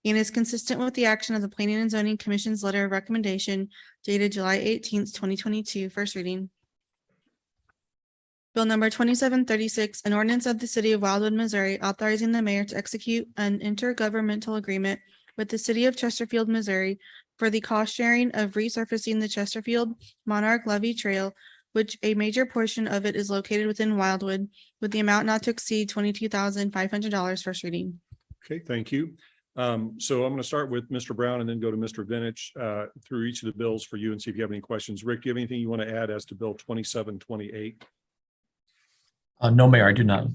and is consistent with the action of the Planning and Zoning Commission's letter of recommendation dated July 18th, 2022. First reading. Bill number 2736, an ordinance of the city of Wildwood, Missouri, authorizing the mayor to execute an intergovernmental agreement with the city of Chesterfield, Missouri, for the cost sharing of resurfacing the Chesterfield Monarch Levee Trail, which a major portion of it is located within Wildwood, with the amount not to exceed $22,500. First reading. Okay, thank you. So I'm going to start with Mr. Brown and then go to Mr. Vinich through each of the bills for you and see if you have any questions. Rick, do you have anything you want to add as to Bill 2728? No, Mayor, I do not.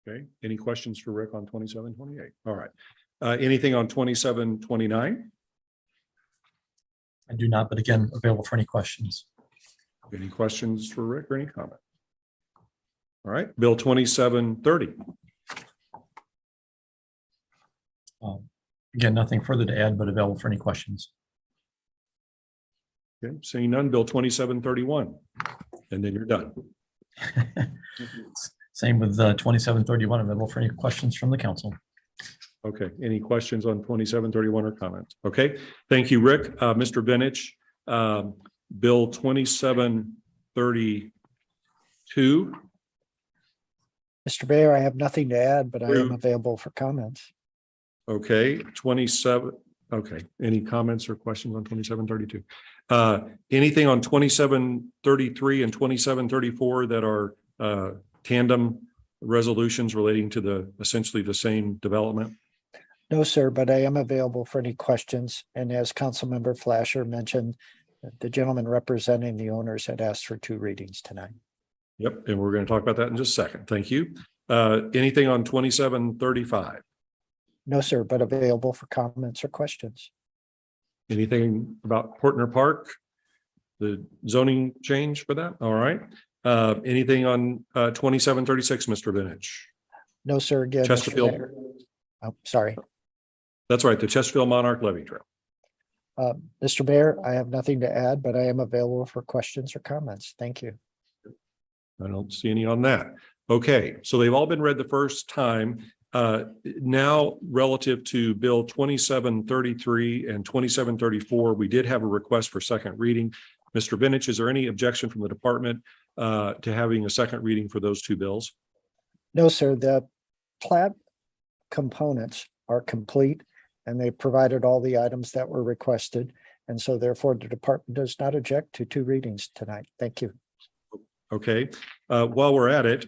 Okay, any questions for Rick on 2728? All right. Anything on 2729? I do not, but again, available for any questions. Any questions for Rick or any comment? All right, Bill 2730. Again, nothing further to add, but available for any questions. Okay, seeing none, Bill 2731. And then you're done. Same with 2731, available for any questions from the council. Okay, any questions on 2731 or comments? Okay, thank you, Rick. Mr. Benich, Bill 2732. Mr. Mayor, I have nothing to add, but I am available for comments. Okay, 27. Okay, any comments or questions on 2732? Anything on 2733 and 2734 that are tandem resolutions relating to essentially the same development? No, sir, but I am available for any questions. And as Councilmember Flasher mentioned, the gentleman representing the owners had asked for 2 readings tonight. Yep, and we're going to talk about that in just a second. Thank you. Anything on 2735? No, sir, but available for comments or questions. Anything about Portner Park? The zoning change for that? All right. Anything on 2736, Mr. Benich? No, sir, again. Mr. Chesterfield. Mayor. Oh, sorry. That's right, the Chesterfield Monarch Levy Trail. Mr. Mayor, I have nothing to add, but I am available for questions or comments. Thank you. I don't see any on that. Okay, so they've all been read the first time. Now, relative to Bill 2733 and 2734, we did have a request for second reading. Mr. Benich, is there any objection from the department to having a second reading for those 2 bills? No, sir, the plat components are complete and they provided all the items that were requested. And so therefore the department does not object to 2 readings tonight. Thank you. Okay, while we're at it,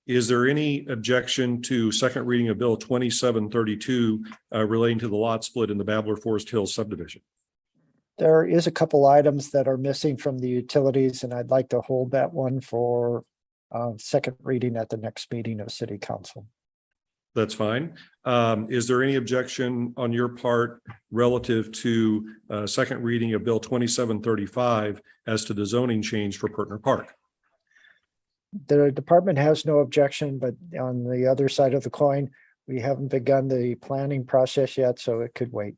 is there any objection to second reading of Bill 2732 relating to the lot split in the Babbler Forest Hills subdivision? There is a couple items that are missing from the utilities, and I'd like to hold that one for second reading at the next meeting of City Council. That's fine. Is there any objection on your part relative to second reading of Bill 2735 as to the zoning change for Portner Park? The department has no objection, but on the other side of the coin, we haven't begun the planning process yet, so it could wait.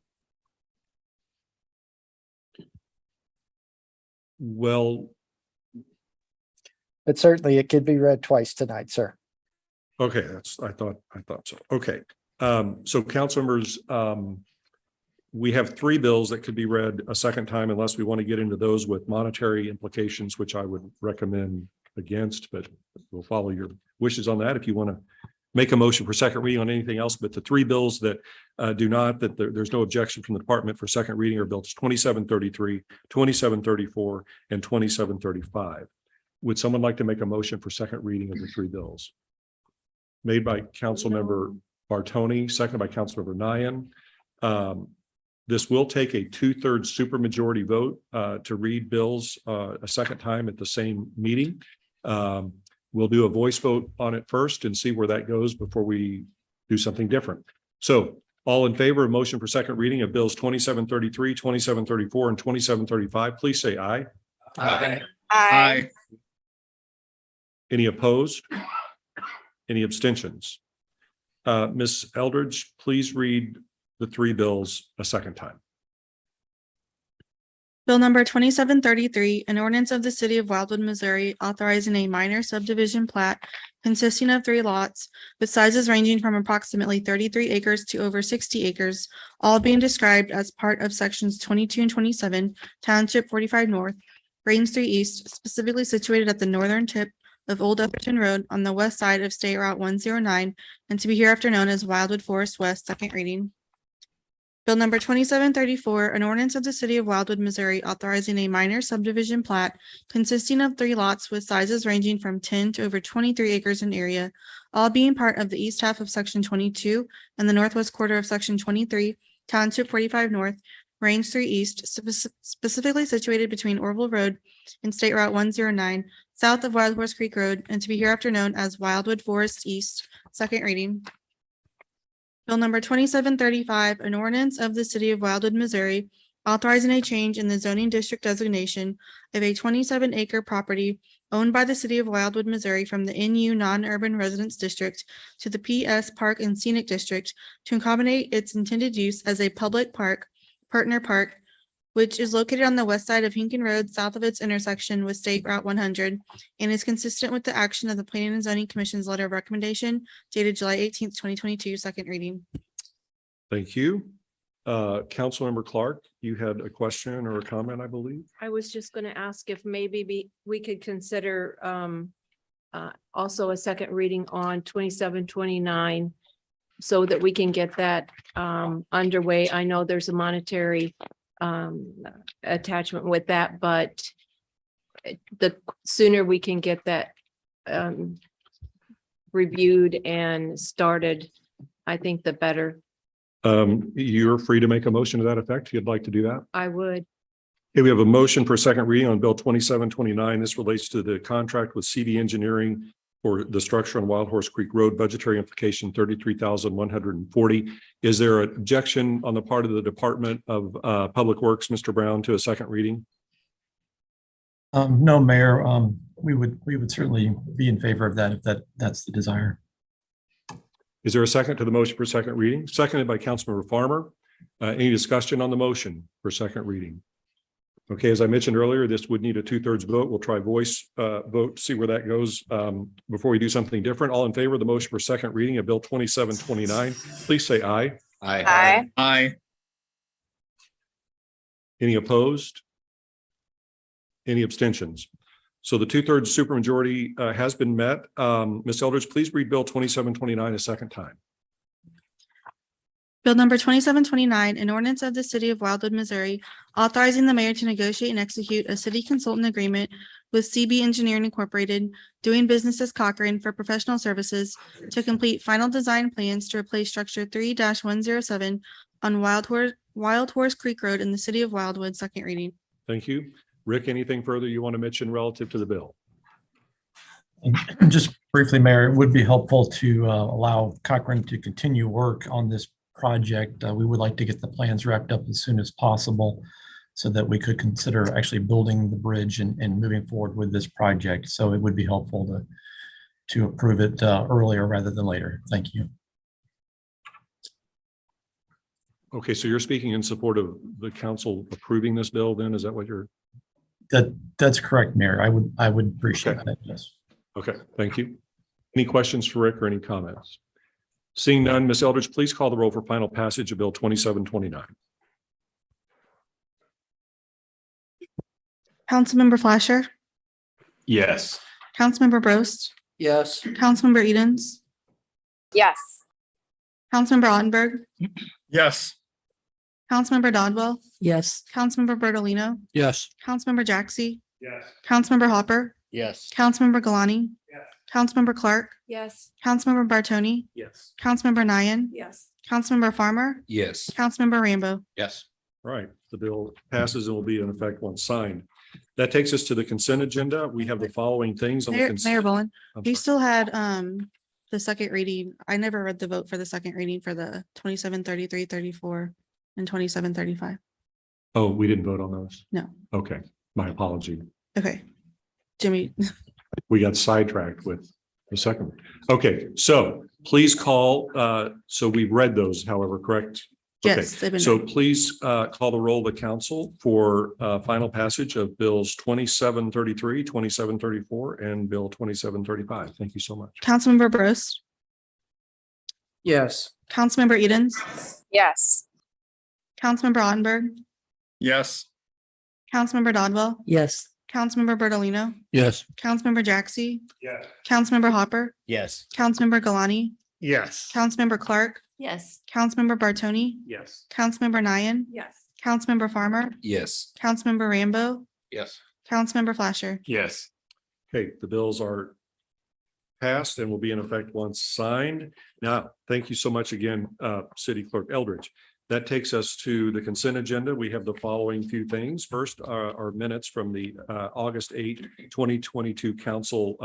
Well, But certainly it could be read twice tonight, sir. okay, I thought so. Okay. So council members, we have 3 bills that could be read a second time unless we want to get into those with monetary implications, which I would recommend against, but we'll follow your wishes on that if you want to make a motion for second reading on anything else. But the 3 bills that do not, that there's no objection from the department for second reading are bills 2733, 2734, and 2735. Would someone like to make a motion for second reading of the 3 bills? Made by Councilmember Bartoni, seconded by Councilmember Nyan. This will take a 2/3 supermajority vote to read bills a second time at the same meeting. We'll do a voice vote on it first and see where that goes before we do something different. So all in favor of motion for second reading of bills 2733, 2734, and 2735, please say aye. Aye. Aye. Any opposed? Any abstentions? Ms. Eldridge, please read the 3 bills a second time. Bill number 2733, an ordinance of the city of Wildwood, Missouri, authorizing a minor subdivision plat consisting of 3 lots with sizes ranging from approximately 33 acres to over 60 acres, all being described as part of sections 22 and 27, Township 45 North, Range 3 East, specifically situated at the northern tip of Old Upperton Road on the west side of State Route 109, and to be hereafter known as Wildwood Forest West, second reading. Bill number 2734, an ordinance of the city of Wildwood, Missouri, authorizing a minor subdivision plat consisting of 3 lots with sizes ranging from 10 to over 23 acres in area, all being part of the east half of section 22 and the northwest quarter of section 23, Township 45 North, Range 3 East, specifically situated between Orville Road and State Route 109, south of Wild Horse Creek Road, and to be hereafter known as Wildwood Forest East, second reading. Bill number 2735, an ordinance of the city of Wildwood, Missouri, authorizing a change in the zoning district designation of a 27-acre property owned by the city of Wildwood, Missouri from the NU non-urban residence district to the PS Park and Scenic District to accommodate its intended use as a public park, Partner Park, which is located on the west side of Hinkin Road, south of its intersection with State Route 100, and is consistent with the action of the Planning and Zoning Commission's letter of recommendation dated July 18th, 2022, second reading. Thank you. Councilmember Clark, you had a question or a comment, I believe? I was just going to ask if maybe we could consider also a second reading on 2729 so that we can get that underway. I know there's a monetary attachment with that, but the sooner we can get that reviewed and started, I think the better. You're free to make a motion to that effect if you'd like to do that. I would. Okay, we have a motion for second reading on Bill 2729. This relates to the contract with CD Engineering for the structure on Wild Horse Creek Road, budgetary implication $33,140. Is there an objection on the part of the Department of Public Works, Mr. Brown, to a second reading? No, Mayor, we would certainly be in favor of that if that's the desire. Is there a second to the motion for second reading? Seconded by Councilmember Farmer. Any discussion on the motion for second reading? Okay, as I mentioned earlier, this would need a 2/3 vote. We'll try voice vote, see where that goes before we do something different. All in favor of the motion for second reading of Bill 2729, please say aye. Aye. Aye. Any opposed? Any abstentions? So the 2/3 supermajority has been met. Ms. Eldridge, please read Bill 2729 a second time. Bill number 2729, an ordinance of the city of Wildwood, Missouri, authorizing the mayor to negotiate and execute a city consultant agreement with CB Engineering Incorporated, doing business as Cochrane for professional services to complete final design plans to replace structure 3-107 on Wild Horse Creek Road in the city of Wildwood, second reading. Thank you. Rick, anything further you want to mention relative to the bill? And just briefly, Mayor, it would be helpful to allow Cochrane to continue work on this project. We would like to get the plans wrapped up as soon as possible so that we could consider actually building the bridge and moving forward with this project. So it would be helpful to approve it earlier rather than later. Thank you. Okay, so you're speaking in support of the council approving this bill then? Is that what you're? That's correct, Mayor. I would appreciate that. Yes. Okay, thank you. Any questions for Rick or any comments? Seeing none, Ms. Eldridge, please call the roll for final passage of Bill 2729. Councilmember Flasher, Yes. Councilmember Brost, Yes. Councilmember Edens, Yes. Councilmember Ottenberg, Yes. Councilmember Dodwell, Yes. Councilmember Bertolino, Yes. Councilmember Jaxi, Yes. Councilmember Hopper, Yes. Councilmember Galani, Yes. Councilmember Clark, Yes. Councilmember Bartoni, Yes. Councilmember Nyan, Yes. Councilmember Farmer, Yes. Councilmember Rambo. Yes. All right, the bill passes and will be in effect once signed. That takes us to the consent agenda. We have the following things on the Mayor consent. Bowen, I'm we sorry. still had the second reading. I never read the vote for the second reading for the 2733, 34 and 2735. Oh, we didn't vote on those? No. Okay, my apology. Okay. Jimmy, We got sidetracked with the second. Okay, so please call, so we read those, however, correct? Okay, yes, they've been. so please call the roll of the council for final passage of bills 2733, 2734, and bill 2735. Thank you so much. Councilmember Brost, Yes. Councilmember Edens, Yes. Councilmember Ottenberg, Yes. Councilmember Dodwell, Yes. Councilmember Bertolino, Yes. Councilmember Jaxi, Yes. Councilmember Hopper, Yes. Councilmember Galani, Yes. Councilmember Clark, Yes. Councilmember Bartoni, Yes. Councilmember Nyan, Yes. Councilmember Farmer, Yes. Councilmember Rambo, Yes. Councilmember Flasher. Yes. Okay, the bills are passed and will be in effect once signed. Now, thank you so much again, City Clerk Eldridge. That takes us to the consent agenda. We have the following few things. First, our minutes from the August 8, 2022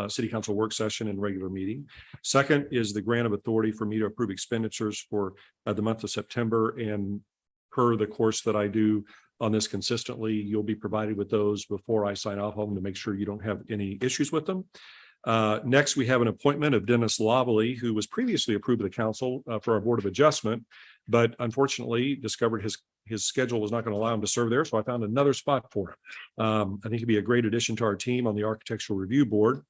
City Council work session and regular meeting. Second is the grant of authority for me to approve expenditures for the month of September and per the course that I do on this consistently, you'll be provided with those before I sign off on them to make sure you don't have any issues with them. Next, we have an appointment of Dennis Lovelly, who was previously approved by the council for our Board of Adjustment, but unfortunately discovered his schedule was not going to allow him to serve there. So I found another spot for him. I think he'd be a great addition to our team on the Architectural Review Board,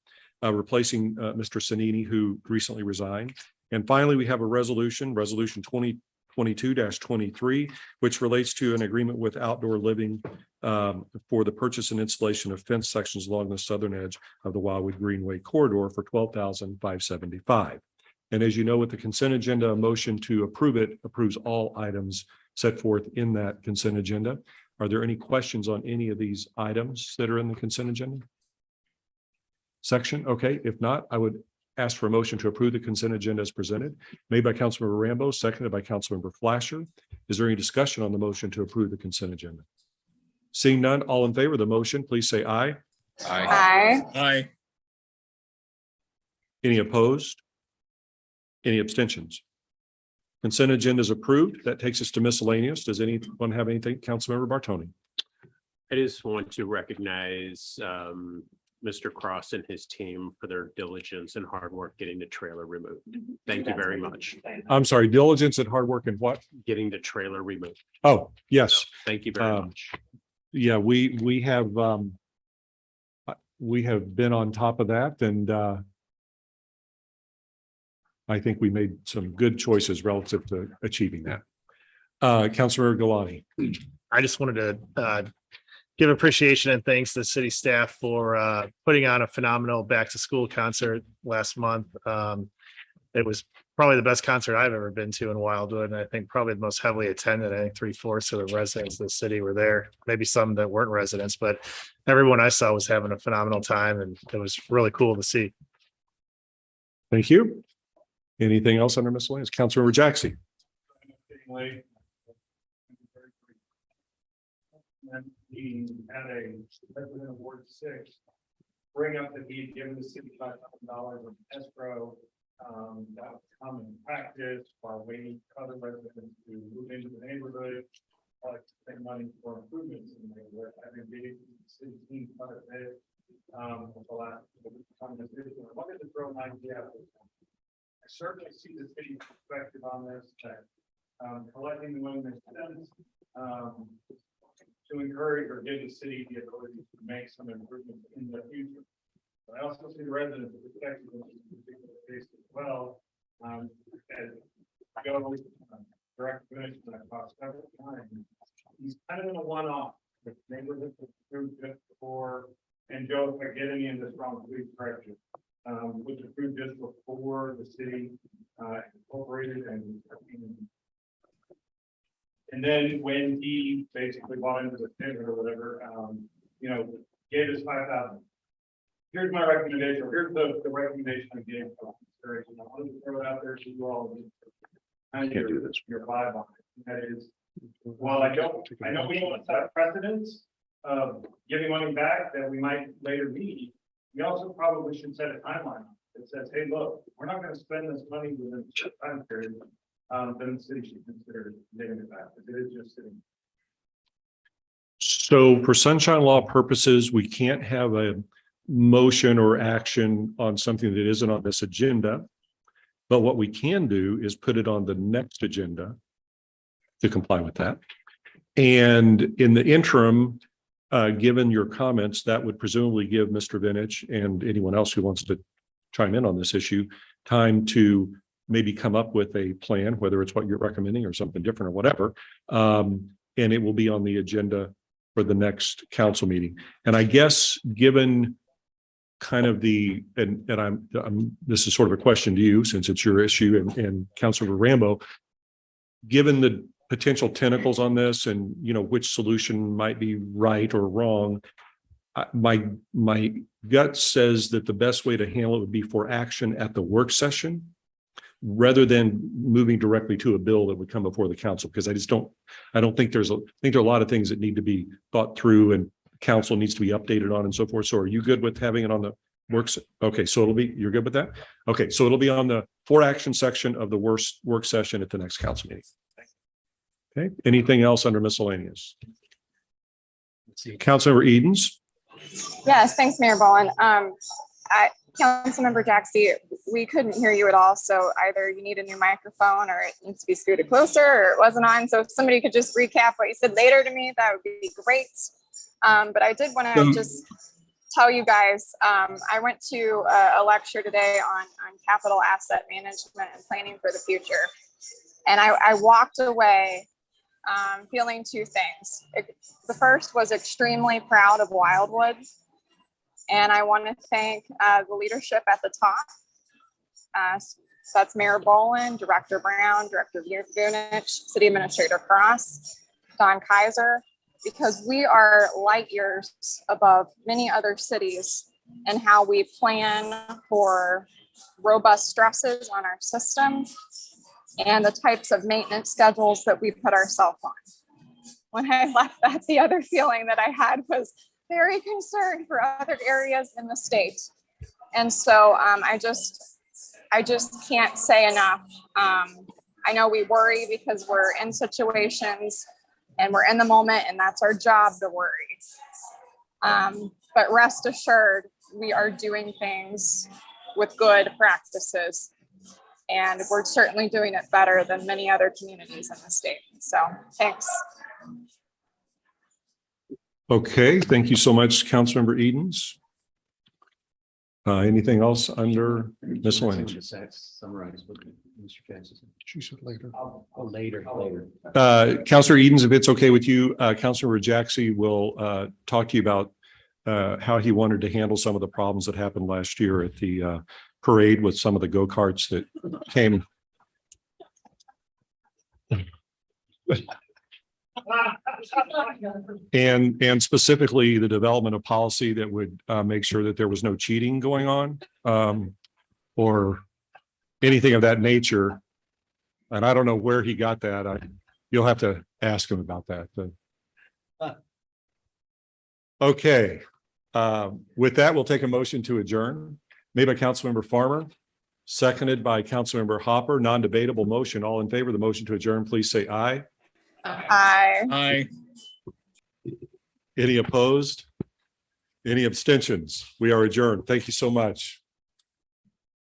replacing Mr. Sanini, who recently resigned. And finally, we have a resolution 2022-23, which relates to an agreement with Outdoor Living for the purchase and installation of fence sections along the southern edge of the Wildwood Greenway corridor for $12,575. And as you know, with the consent agenda, a motion to approve it approves all items set forth in that consent agenda. Are there any questions on any of these items that are in the consent agenda section? Okay, if not, I would ask for a motion to approve the consent agenda as presented, made by Councilmember Rambo, seconded by Councilmember Flasher. Is there any discussion on the motion to approve the consent agenda? Seeing none, all in favor of the motion, please say aye. Aye. Aye. Any opposed? Any abstentions? Consent agenda is approved. That takes us to miscellaneous. Does anyone have anything? Councilmember Bartoni. I just want to recognize Mr. Cross and his team for their diligence and hard work getting the trailer removed. Thank you very much. I'm sorry, diligence and hard work and what? Getting the trailer removed. Oh, yes. Thank you very much. Yeah, we have been on top of that, and I think we made some good choices relative to achieving that. Councilmember Galani. I just wanted to give appreciation and thanks to the city staff for putting on a phenomenal back to school concert last month. It was probably the best concert I've ever been to in Wildwood, and I think probably the most heavily attended. I think 3/4 of the residents of the city were there, maybe some that weren't residents, but everyone I saw was having a phenomenal time, and it was really cool to see. Thank you. Anything else under miscellaneous? Councilmember Jackson. We had a resident of Ward 6 bring up that he had given the city $5,000 of escrow. That was common practice while waiting for other residents to move into the neighborhood, spend money for improvements in the neighborhood. I've been meeting with the city team quite a bit with the last conversation. I wanted to throw an idea out there. I certainly see the city's perspective on this, that collecting the money makes sense. To encourage or give the city the ability to make some improvements in the future. But I also see the residents' perspective in this particular case as well. As Joe direct commission that I've talked several times, he's kind of in a one-off. The neighborhood was approved just before, and Joe, if I get any of this wrong, please correct it. Was approved just before the city incorporated and then when he basically bought into the neighborhood or whatever, gave us 5,000. Here's my recommendation, or here's the recommendation I gave for consideration. I wanted to throw it out there to you all. And your vibe on it. That is, while I know we don't set precedents of giving money back that we might later need, we also probably should set a timeline that says, hey, look, we're not going to spend this money within a short time period. Then the city should consider giving it back, because it is just sitting. So for sunshine law purposes, we can't have a motion or action on something that isn't on this agenda. But what we can do is put it on the next agenda to comply with that. And in the interim, given your comments, that would presumably give Mr. Vinich and anyone else who wants to chime in on this issue time to maybe come up with a plan, whether it's what you're recommending or something different or whatever. And it will be on the agenda for the next council meeting. And I guess given kind of this is sort of a question to you since it's your issue and Councilor Rambo, given the potential tentacles on this and, which solution might be right or wrong, my gut says that the best way to handle it would be for action at the work session, rather than moving directly to a bill that would come before the council, because I don't think there are a lot of things that need to be thought through and council needs to be updated on and so forth. So are you good with having it on the works? Okay, so you're good with that? Okay, so it'll be on the for action section of the work session at the next council meeting. Okay, anything else under miscellaneous? Councilmember Edens? Yes, thanks, Mayor Bowen. Councilmember Jaxie, we couldn't hear you at all. So either you need a new microphone or it needs to be scooted closer or it wasn't on. So if somebody could just recap what you said later to me, that would be great. But I did want to just tell you guys, I went to a lecture today on capital asset management and planning for the future. And I walked away feeling two things. The first was extremely proud of Wildwood. And I want to thank the leadership at the top. That's Mayor Bowen, Director Brown, Director Vunich, City Administrator Cross, Don Kaiser, because we are light years above many other cities in how we plan for robust stresses on our system and the types of maintenance schedules that we put ourselves on. When I left that, the other feeling that I had was very concerned for other areas in the state. And so I just can't say enough. I know we worry because we're in situations and we're in the moment and that's our job to worry. But rest assured, we are doing things with good practices and we're certainly doing it better than many other communities in the state. So thanks. Okay, thank you so much, Councilmember Edens. Anything else under miscellaneous? Summarize what Mr. Jackson said. She said later. Later. Councilor Edens, if it's okay with you, Councilmember Jaxie will talk to you about how he wanted to handle some of the problems that happened last year at the parade with some of the go-karts that came. And specifically the development of policy that would make sure that there was no cheating going on or anything of that nature. And I don't know where he got that. You'll have to ask him about that. Okay. With that, we'll take a motion to adjourn. Made by Councilmember Farmer, seconded by Councilmember Hopper. Non-debatable motion. All in favor of the motion to adjourn, please say aye. Aye. Aye. Any opposed? Any abstentions? We are adjourned. Thank you so much.